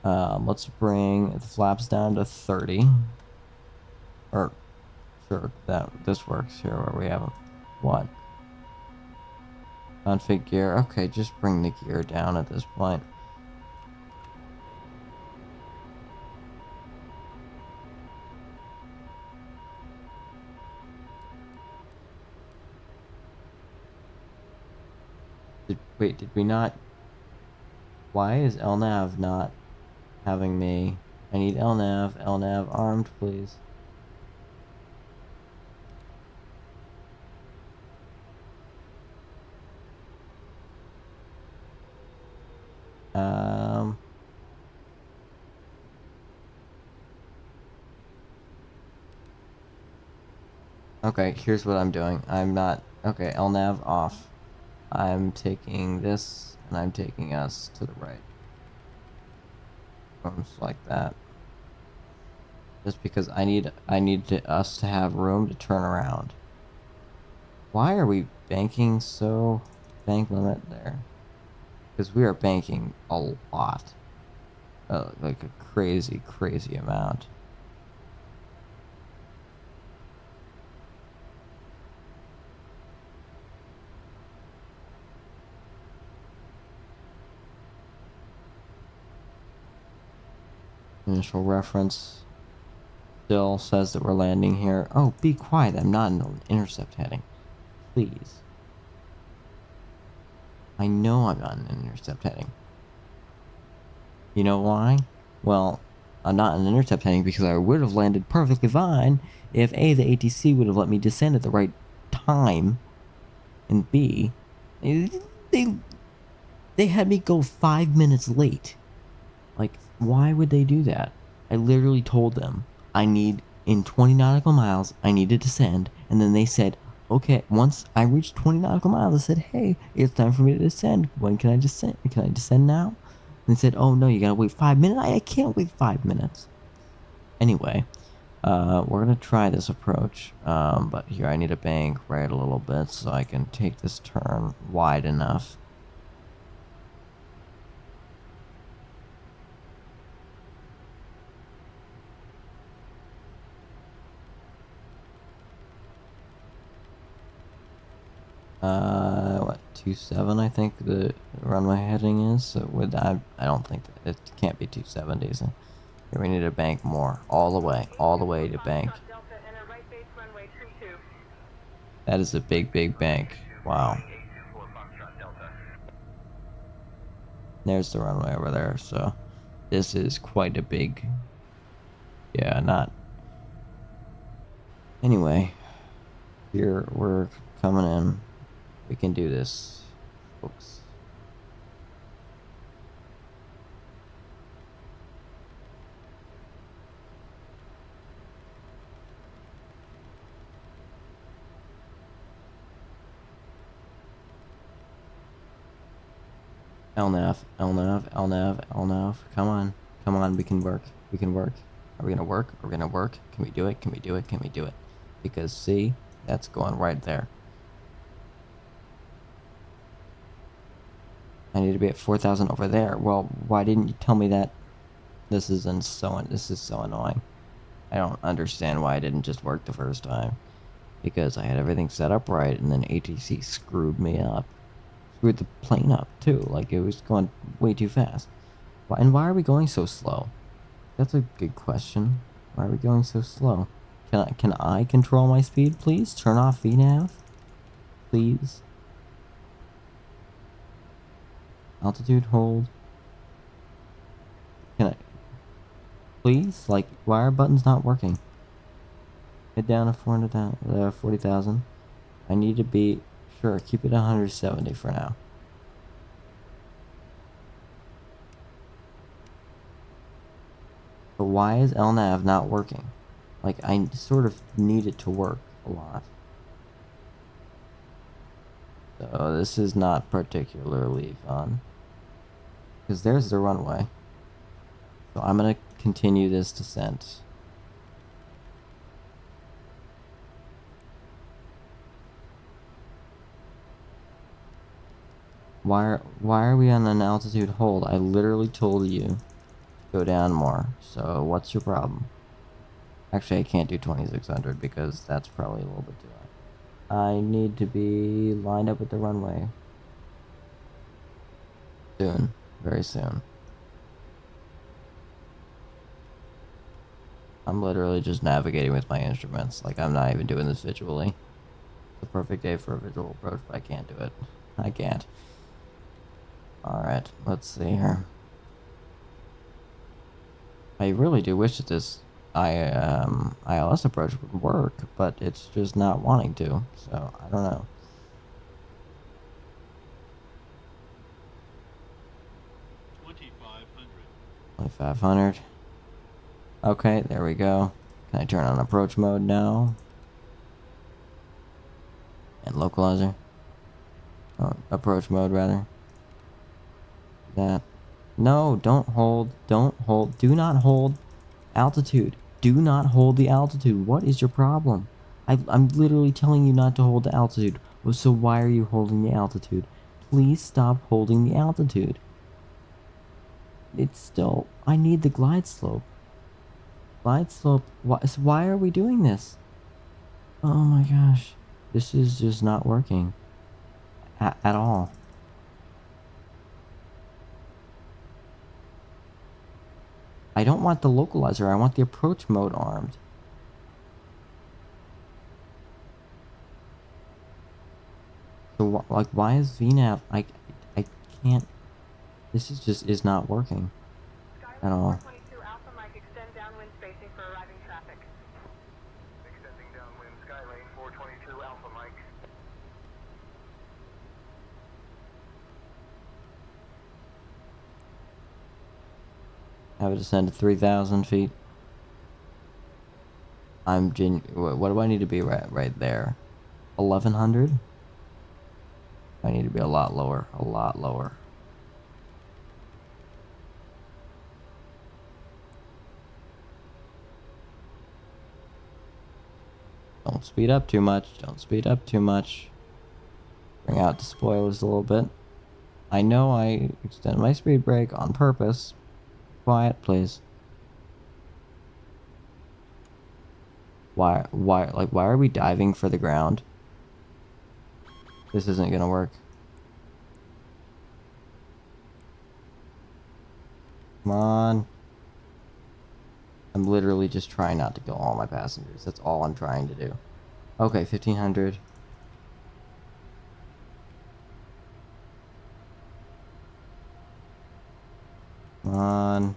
Let's bring the flaps down to 30. Or... sure, this works here where we have them. What? Config gear. Okay, just bring the gear down at this point. Wait, did we not... why is LNAV not having me? I need LNAV armed, please. Okay, here's what I'm doing. I'm not... okay, LNAV off. I'm taking this, and I'm taking us to the right. Just like that. Just because I need us to have room to turn around. Why are we banking so... bank limit there? Because we are banking a lot. Like a crazy, crazy amount. Initial reference still says that we're landing here. Oh, be quiet. I'm not in an intercept heading. Please. I know I'm not in an intercept heading. You know why? Well, I'm not in an intercept heading because I would have landed perfectly fine if A, the ATC would have let me descend at the right time, and B, they had me go 5 minutes late. Like, why would they do that? I literally told them, I need, in 20 nautical miles, I need to descend, and then they said, Okay, once I reached 20 nautical miles, I said, hey, it's time for me to descend. When can I descend? Can I descend now? And they said, oh no, you gotta wait 5 minutes. I can't wait 5 minutes. Anyway, we're gonna try this approach. But here I need to bank right a little bit so I can take this turn wide enough. What, 27 I think the runway heading is, so with that, I don't think it can't be 270, so here we need to bank more, all the way to bank. That is a big bank, wow. There's the runway over there, so this is quite a big, yeah, not, anyway, here we're coming in. We can do this, folks. LNAV, LNAV, LNAV, LNAV. Come on, we can work. We can work. Are we gonna work? Are we gonna work? Can we do it? Can we do it? Can we do it? Because see, that's going right there. I need to be at 4,000 over there. Well, why didn't you tell me that? This is so annoying. I don't understand why I didn't just work the first time. Because I had everything set up right, and then ATC screwed me up. Screwed the plane up, too. Like, it was going way too fast. And why are we going so slow? That's a good question. Why are we going so slow? Can I control my speed, please? Turn off VNAV? Please? Altitude hold. Can I? Please? Like, why are buttons not working? Head down to 40,000. I need to be, sure, keep it 170 for now. But why is LNAV not working? Like, I sort of need it to work a lot. So this is not particularly fun. Because there's the runway. So I'm going to continue this descent. Why are we on an altitude hold? I literally told you to go down more. So what's your problem? Actually, I can't do 2600 because that's probably a little bit too high. I need to be lined up with the runway. Soon. Very soon. I'm literally just navigating with my instruments. Like, I'm not even doing this visually. It's a perfect day for a visual approach, but I can't do it. I can't. Alright, let's see here. I really do wish that this ILS approach would work, but it's just not wanting to, so I don't know. $2,500. Okay, there we go. Can I turn on approach mode now? And localizer? Oh, approach mode, rather. That. No, don't hold. Don't hold. Do not hold altitude. Do not hold the altitude. What is your problem? I'm literally telling you not to hold the altitude. Well, so why are you holding the altitude? Please stop holding the altitude. It's still... I need the glide slope. Glide slope... Why are we doing this? Oh my gosh. This is just not working. At all. I don't want the localizer. I want the approach mode armed. So, like, why is VNAV... I can't... This is not working. At all. Alpha Mike, extend downwind spacing for arriving traffic. Extending downwind, Skylane 422 Alpha Mike. Have it descend to 3,000 feet. What do I need to be right there? 1100. I need to be a lot lower, a lot lower. Don't speed up too much. Don't speed up too much. Bring out the spoilers a little bit. I know I extend my speed brake on purpose. Quiet, please. Why are we diving for the ground? This isn't gonna work. Come on. I'm literally just trying not to kill all my passengers. That's all I'm trying to do. Okay, 1500. Come on.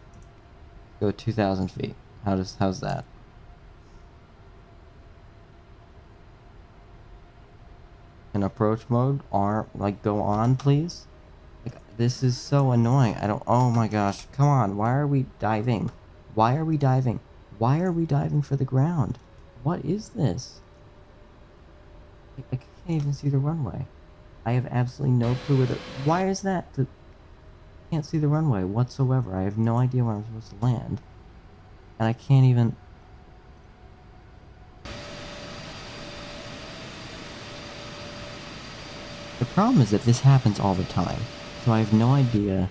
Go 2,000 feet. How's that? In approach mode, go on, please. Like, this is so annoying. Oh my gosh, come on. Why are we diving? Why are we diving? Why are we diving for the ground? What is this? I can't even see the runway. I have absolutely no clue where why is that? I can't see the runway whatsoever. I have no idea where I'm supposed to land. And I can't even... The problem is that this happens all the time. So I have no idea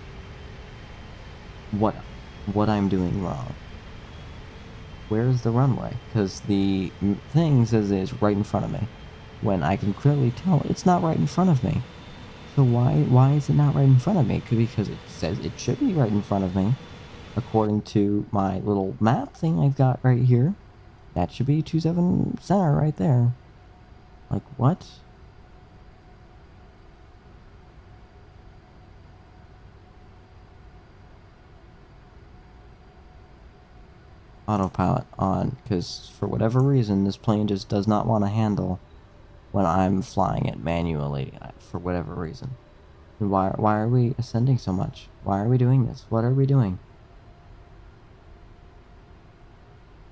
what I'm doing wrong. Where's the runway? Because the thing says it's right in front of me, when I can clearly tell it's not right in front of me. So why is it not right in front of me? Because it says it should be right in front of me, according to my little map thing I've got right here. That should be 27 center right there. Like, what? Autopilot on, because for whatever reason this plane just does not want to handle when I'm flying it manually, for whatever reason. And why are we ascending so much? Why are we doing this? What are we doing?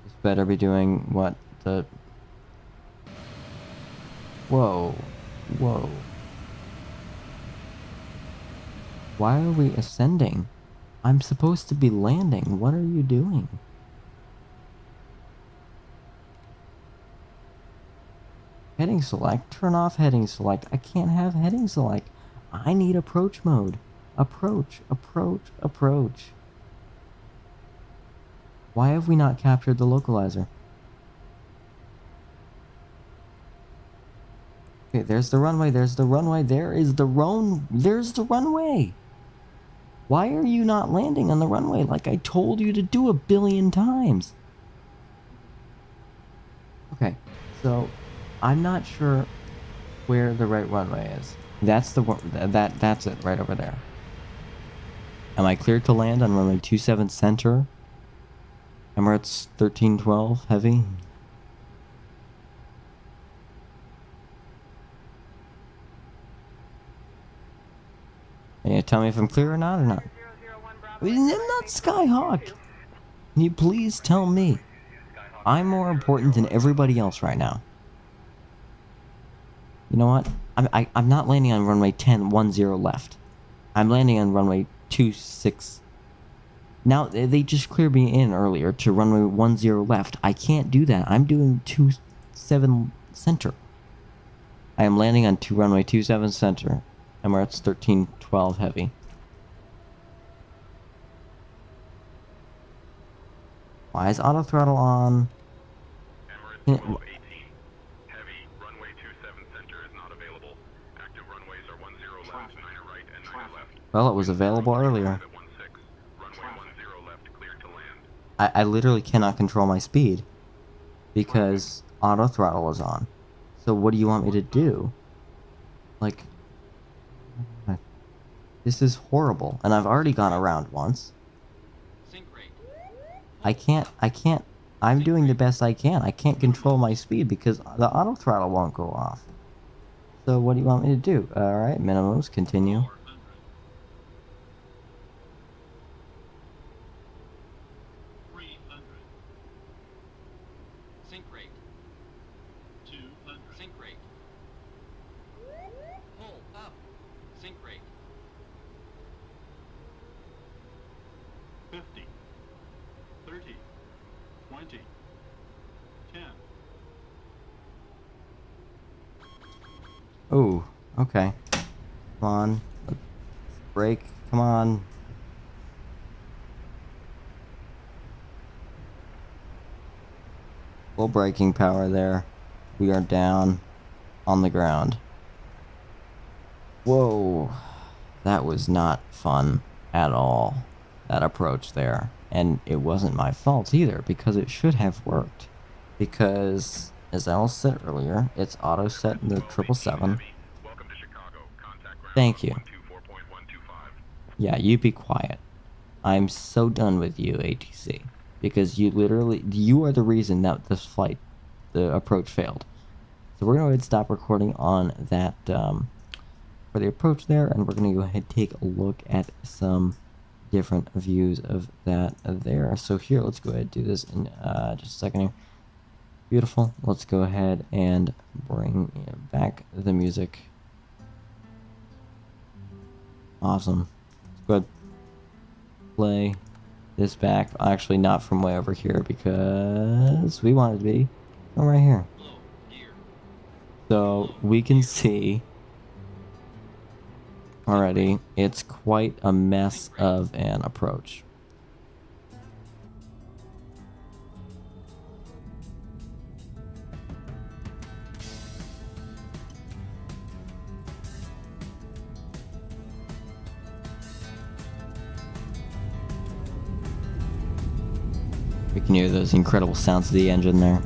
This better be doing what the... Whoa. Whoa. Why are we ascending? I'm supposed to be landing. What are you doing? Heading select. Turn off heading select. I can't have heading select. I need approach mode. Approach. Approach. Approach. Why have we not captured the localizer? Okay, there's the runway. There's the runway. There's the runway. Why are you not landing on the runway like I told you to do 1 billion times? Okay, so... I'm not sure where the right runway is. That's the one. That's it right over there. Am I cleared to land on runway 27 center? Emirates 1312 heavy. Can you tell me if I'm clear or not? I'm not Skyhawk. Can you please tell me? I'm more important than everybody else right now. You know what? I'm not landing on runway 1010 left. I'm landing on runway 26. Now, they just cleared me in earlier to runway 10 left. I can't do that. I'm doing 27 center. I am landing on runway 27 center. Emirates 1312 heavy. Why is auto throttle on? Emirates 1218. Heavy, runway 27 center is not available. Active runways are 10 left, 9 right, and 9 left. Well, it was available earlier. Runway 10 left, cleared to land. I literally cannot control my speed because auto throttle is on. So what do you want me to do? Like, this is horrible, and I've already gone around once. I can't, I'm doing the best I can. I can't control my speed because the auto throttle won't go off. So what do you want me to do? Alright, minimums, continue. Pull up. Sink rate. 50, 30, 20, 10. Oh, okay. Come on. Let's brake. Come on. Full braking power there. We are down on the ground. Whoa. That was not fun at all. That approach there. And it wasn't my fault either, because it should have worked. Because, as I said earlier, it's auto set in the 777. Welcome to Chicago. Contact ground Thank you. 124.125. Yeah, you be quiet. I'm so done with you, ATC. Because you are the reason that this flight, the approach failed. So we're going to go ahead and stop recording on that, for the approach there, and we're going to go ahead and take a look at some different views of that there. So here, let's go ahead and do this in just a second here. Beautiful. Let's go ahead and bring back the music. Awesome. Let's go ahead and play this back. Actually, not from way over here, because we want it to be from right here. So we can see already it's quite a mess of an approach. We can hear those incredible sounds of the engine there.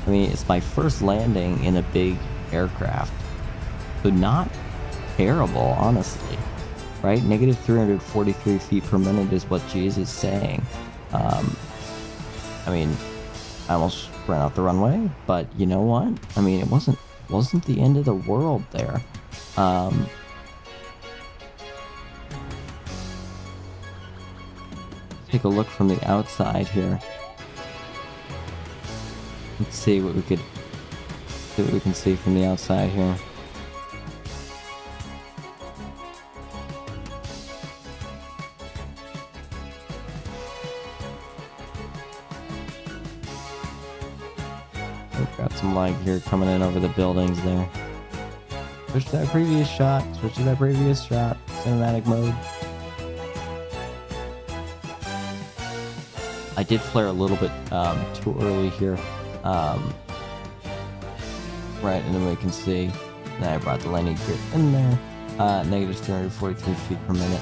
I mean, it's my first landing in a big aircraft, so not terrible, honestly. Right? Negative 343 feet per minute is what G's is saying. I mean, I almost ran off the runway, but you know what? I mean, it wasn't the end of the world there. Take a look from the outside here. Let's see what we can see from the outside here. We've got some light here coming in over the buildings there. Switch to that previous shot. Switch to that previous shot. Cinematic mode. I did flare a little bit too early here. Right, and then we can see that I brought the landing gear in there. Negative 343 feet per minute.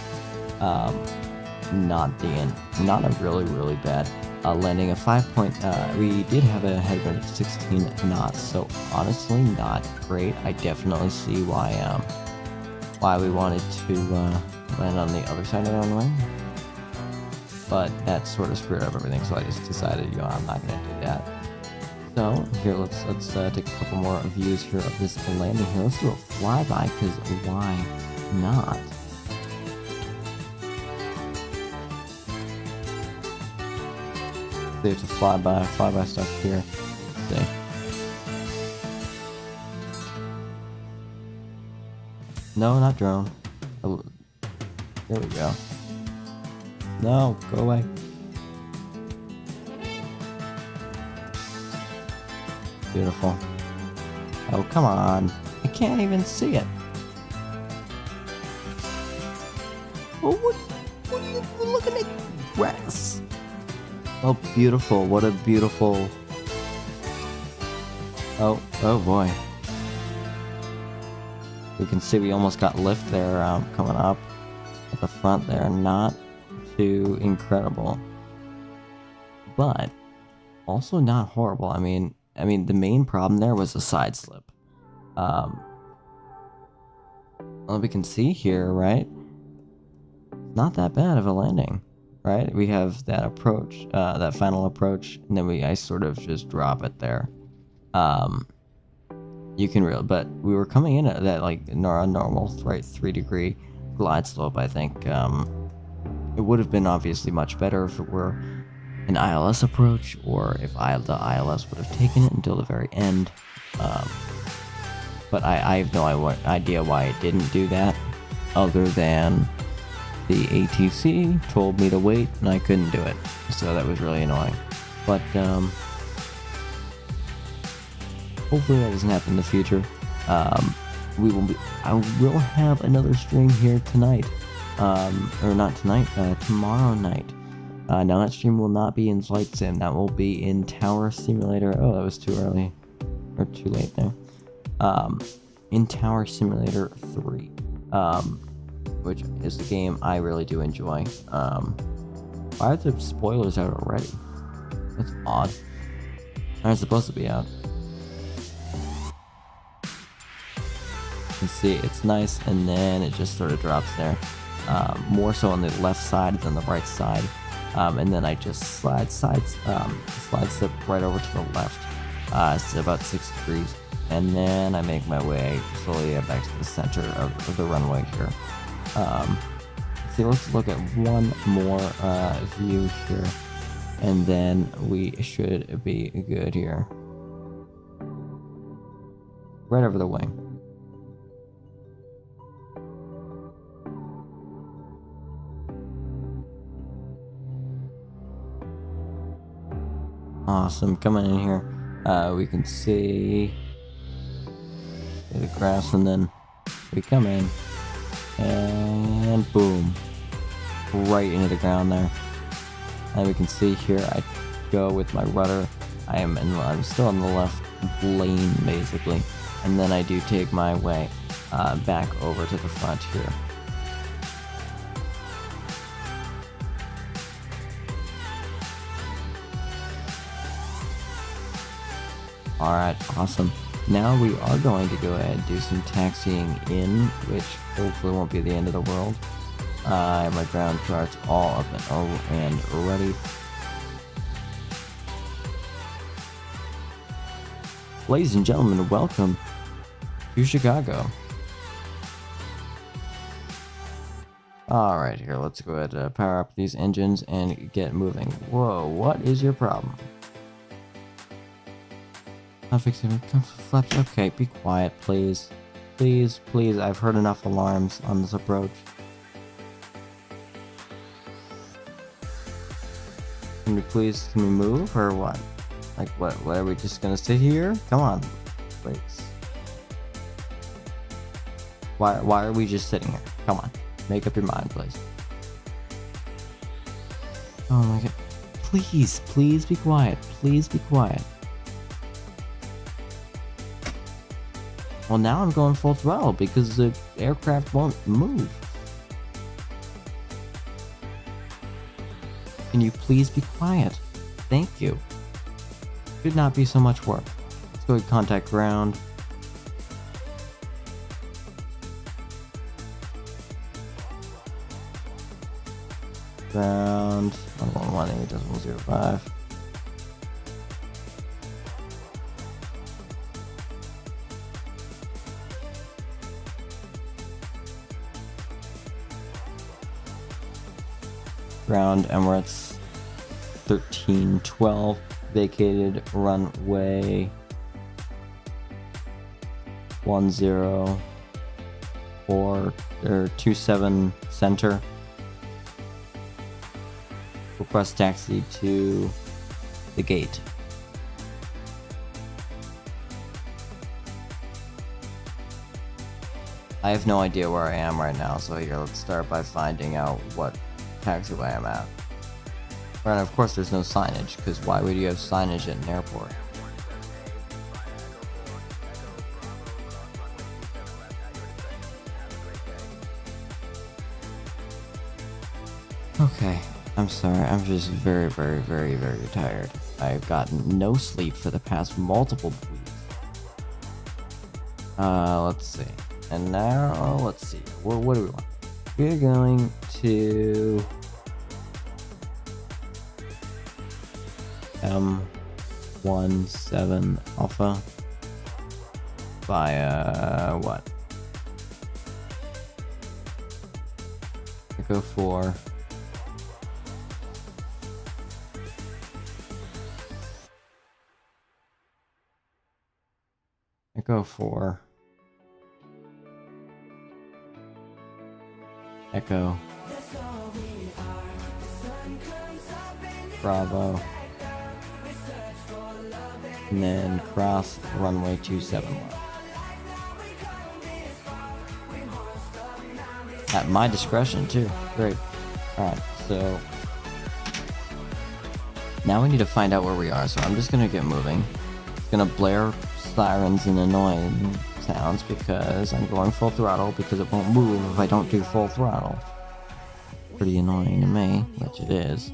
Not a really bad landing. A 5 point. We did have a headwind of 16 knots, so honestly, not great. I definitely see why we wanted to land on the other side of the runway. But that sort of screwed up everything, so I just decided, you know, I'm not going to do that. So here, let's take a couple more views here of this landing here. Let's do a flyby, because why not? See, it's a flyby stuff here. Let's see. No, not drone. Oh, there we go. No, go away. Beautiful. Oh, come on. I can't even see it. Oh, what are you looking at? Grass. Oh, beautiful. What a beautiful... Oh boy. We can see we almost got lift there coming up at the front there. Not too incredible, but also not horrible. I mean, the main problem there was the side slip. Well, we can see here, right? Not that bad of a landing, right? We have that approach, that final approach, and then I sort of just drop it there. you can really, but we were coming in at that like normal, right, 3-degree glide slope. I think it would have been obviously much better if it were an ILS approach, or if the ILS would have taken it until the very end. But I have no idea why it didn't do that, other than the ATC told me to wait and I couldn't do it. So that was really annoying. But hopefully that doesn't happen in the future. I will have another stream here tonight. Or not tonight, tomorrow night. Now that stream will not be in Flight Sim, that will be in Tower Simulator. Oh, that was too early. Or too late there. In Tower Simulator 3. Which is the game I really do enjoy. Why are the spoilers out already? That's odd. They're supposed to be out. You can see it's nice, and then it just sort of drops there. More so on the left side than the right side. And then I just slide step right over to the left. It's about 6 degrees. And then I make my way slowly back to the center of the runway here. See, let's look at one more view here, and then we should be good here. Right over the wing. Awesome, coming in here, we can see the grass, and then we come in. And boom, right into the ground there. And we can see here I go with my rudder. I'm still on the left lane basically, and then I do take my way back over to the front here. Alright, awesome. Now we are going to go ahead and do some taxiing in, which hopefully won't be the end of the world. I have my ground charts all up and ready. Ladies and gentlemen, welcome to Chicago. Alright, here, let's go ahead and power up these engines and get moving. Whoa, what is your problem? Not fixing it. Comes with flaps. Okay, be quiet, please. Please, please. I've heard enough alarms on this approach. Can we move or what? Like what are we just gonna sit here? Come on, please. Why are we just sitting here? Come on, make up your mind, please. Oh my god. Please be quiet. Please be quiet. Well, now I'm going full throttle because the aircraft won't move. Can you please be quiet? Thank you. Should not be so much work. Let's go ahead, contact ground. Ground 118.05. Ground Emirates 1312, vacated runway 27 center. Request taxi to the gate. I have no idea where I am right now, so here, let's start by finding out what taxiway I'm at. And of course there's no signage, because why would you have signage at an airport? Okay, I'm sorry, I'm just very tired. I've gotten no sleep for the past multiple weeks. Let's see. And now, let's see. What do we want? We're going to M17 Alpha. via what? Echo 4. Echo 4. Echo. Bravo. And then cross runway 27 left. At my discretion too. Great. Alright, so now we need to find out where we are, so I'm just gonna get moving. It's gonna blare sirens and annoying sounds because I'm going full throttle because it won't move if I don't do full throttle. Pretty annoying to me, which it is.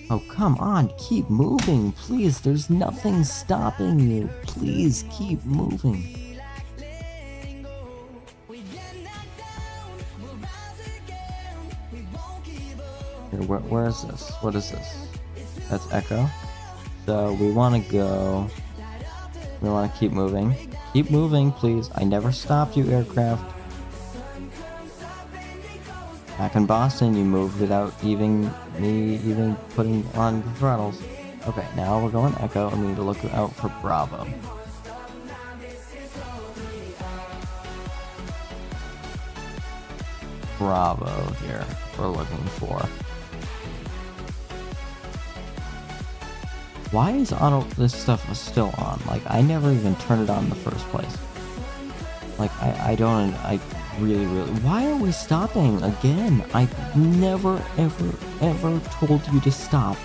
Oh, come on, keep moving, please. There's nothing stopping you. Please keep moving. Here, where is this? What is this? That's Echo. So we want to go. We want to keep moving. Keep moving, please. I never stopped you, aircraft. Back in Boston, you moved without me even putting on the throttles. Okay, now we're going Echo, and we need to look out for Bravo. Bravo here, we're looking for. Why is this stuff still on? Like, I never even turned it on in the first place. Like, I really, why are we stopping again? I never, ever told you to stop.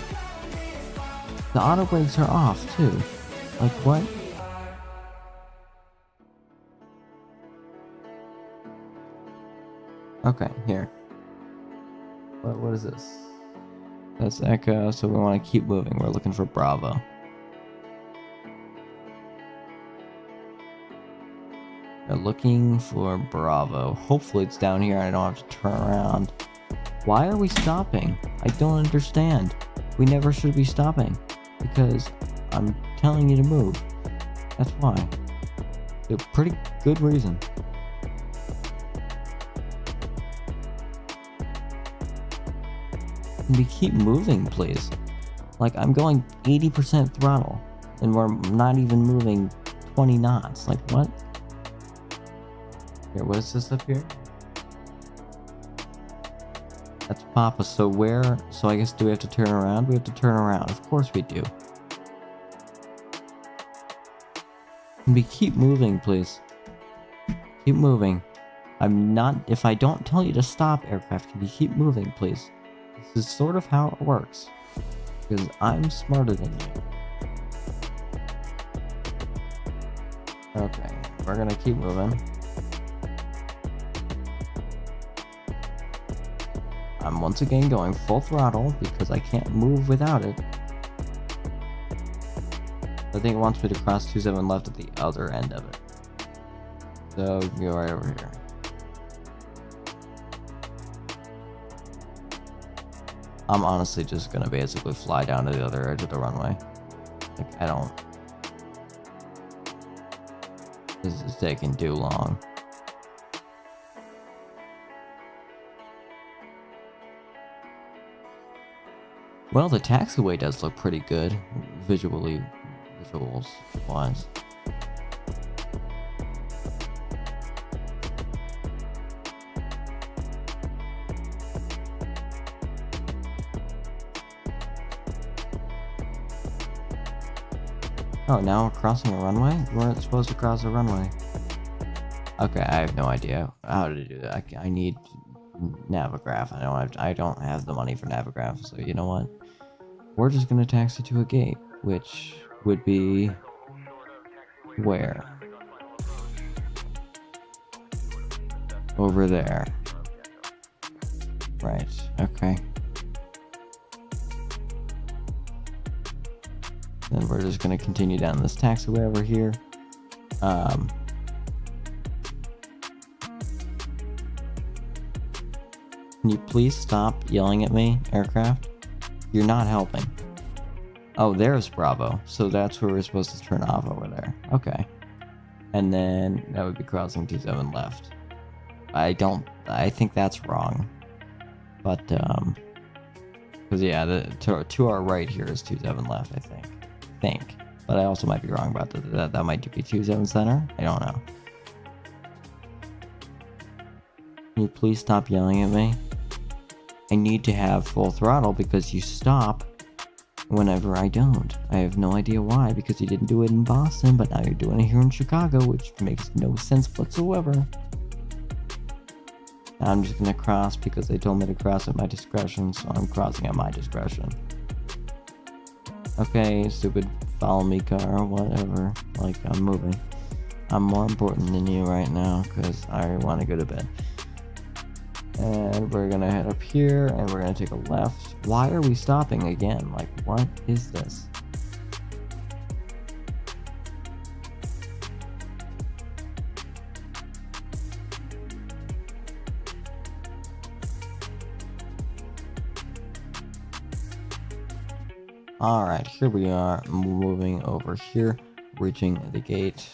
The auto brakes are off, too. Like, what? Okay, here. What is this? That's Echo, so we want to keep moving. We're looking for Bravo. We're looking for Bravo. Hopefully it's down here and I don't have to turn around. Why are we stopping? I don't understand. We never should be stopping. Because I'm telling you to move. That's why. A pretty good reason. Can we keep moving, please? Like, I'm going 80% throttle. And we're not even moving 20 knots. Like, what? Here, what is this up here? That's Papa. So where? So I guess, do we have to turn around? We have to turn around. Of course we do. Can we keep moving, please? Keep moving. I'm not... If I don't tell you to stop, aircraft, can you keep moving, please? This is sort of how it works. Because I'm smarter than you. Okay, we're gonna keep moving. I'm once again going full throttle because I can't move without it. I think it wants me to cross 27 left at the other end of it. So, go right over here. I'm honestly just gonna basically fly down to the other edge of the runway. Like, I don't... This is taking too long. Well, the taxiway does look pretty good, visuals wise. Oh, now we're crossing a runway? We weren't supposed to cross a runway. Okay, I have no idea how to do that. I need Navigraph. I don't have the money for Navigraph, so you know what? We're just gonna taxi to a gate, which would be where? Over there. Right, okay. Then we're just gonna continue down this taxiway over here. Can you please stop yelling at me, aircraft? You're not helping. Oh, there's Bravo. So that's where we're supposed to turn off over there. Okay. and then that would be crossing 27 left. I think that's wrong. But, because yeah, to our right here is 27 left, I think. But I also might be wrong about that. That might be 27 center. I don't know. Can you please stop yelling at me? I need to have full throttle because you stop whenever I don't. I have no idea why, because you didn't do it in Boston, but now you're doing it here in Chicago, which makes no sense whatsoever. I'm just gonna cross because they told me to cross at my discretion, so I'm crossing at my discretion. Okay, stupid follow me car, whatever. Like, I'm moving. I'm more important than you right now because I want to go to bed. And we're gonna head up here and we're gonna take a left. Why are we stopping again? Like, what is this? Alright, here we are, moving over here, reaching the gate.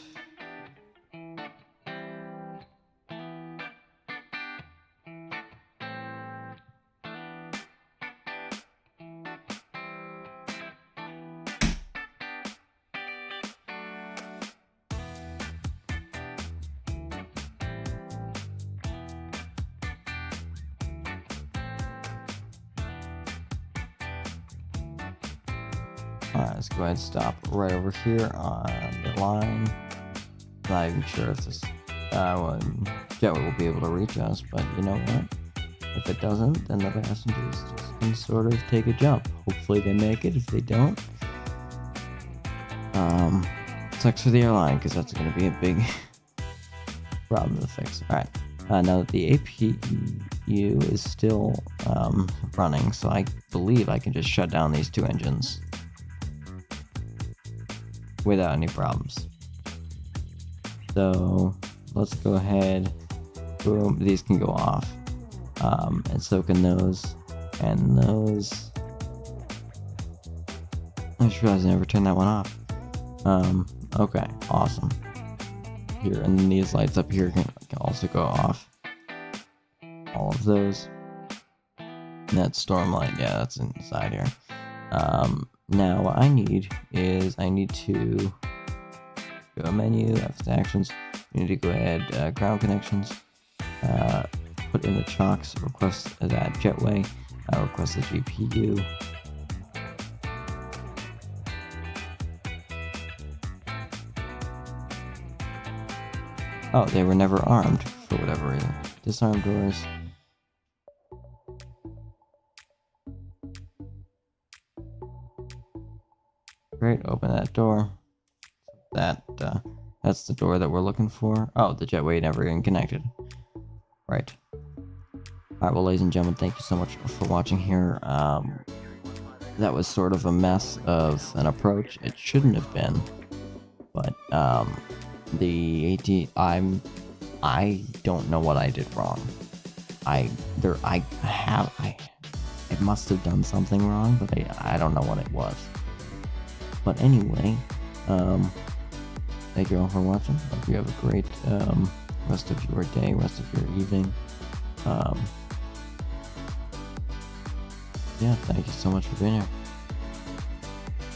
Alright, let's go ahead and stop right over here on the line. Not even sure if this jetway will be able to reach us, but you know what? If it doesn't, then the passengers just can sort of take a jump. Hopefully they make it. If they don't, sucks for the airline, because that's going to be a big problem to fix. Alright, now that the APU is still running, so I believe I can just shut down these two engines without any problems. So let's go ahead, boom, these can go off, and so can those, and those. I just realized I never turned that one off. Okay, awesome. Here, and then these lights up here can also go off. All of those. And that storm light, yeah, that's inside here. Now what I need is I need to go menu, after actions, you need to go ahead, ground connections, put in the chocks, request that jetway, request the GPU. Oh, they were never armed for whatever reason. Disarm doors. Great, open that door. That's the door that we're looking for. Oh, the jetway never even connected. Right. Alright, well, ladies and gentlemen, thank you so much for watching here. That was sort of a mess of an approach. It shouldn't have been. But, I don't know what I did wrong. I must have done something wrong, but I don't know what it was. But anyway, thank you all for watching. Hope you have a great rest of your day, rest of your evening. Yeah, thank you so much for being here.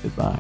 Goodbye.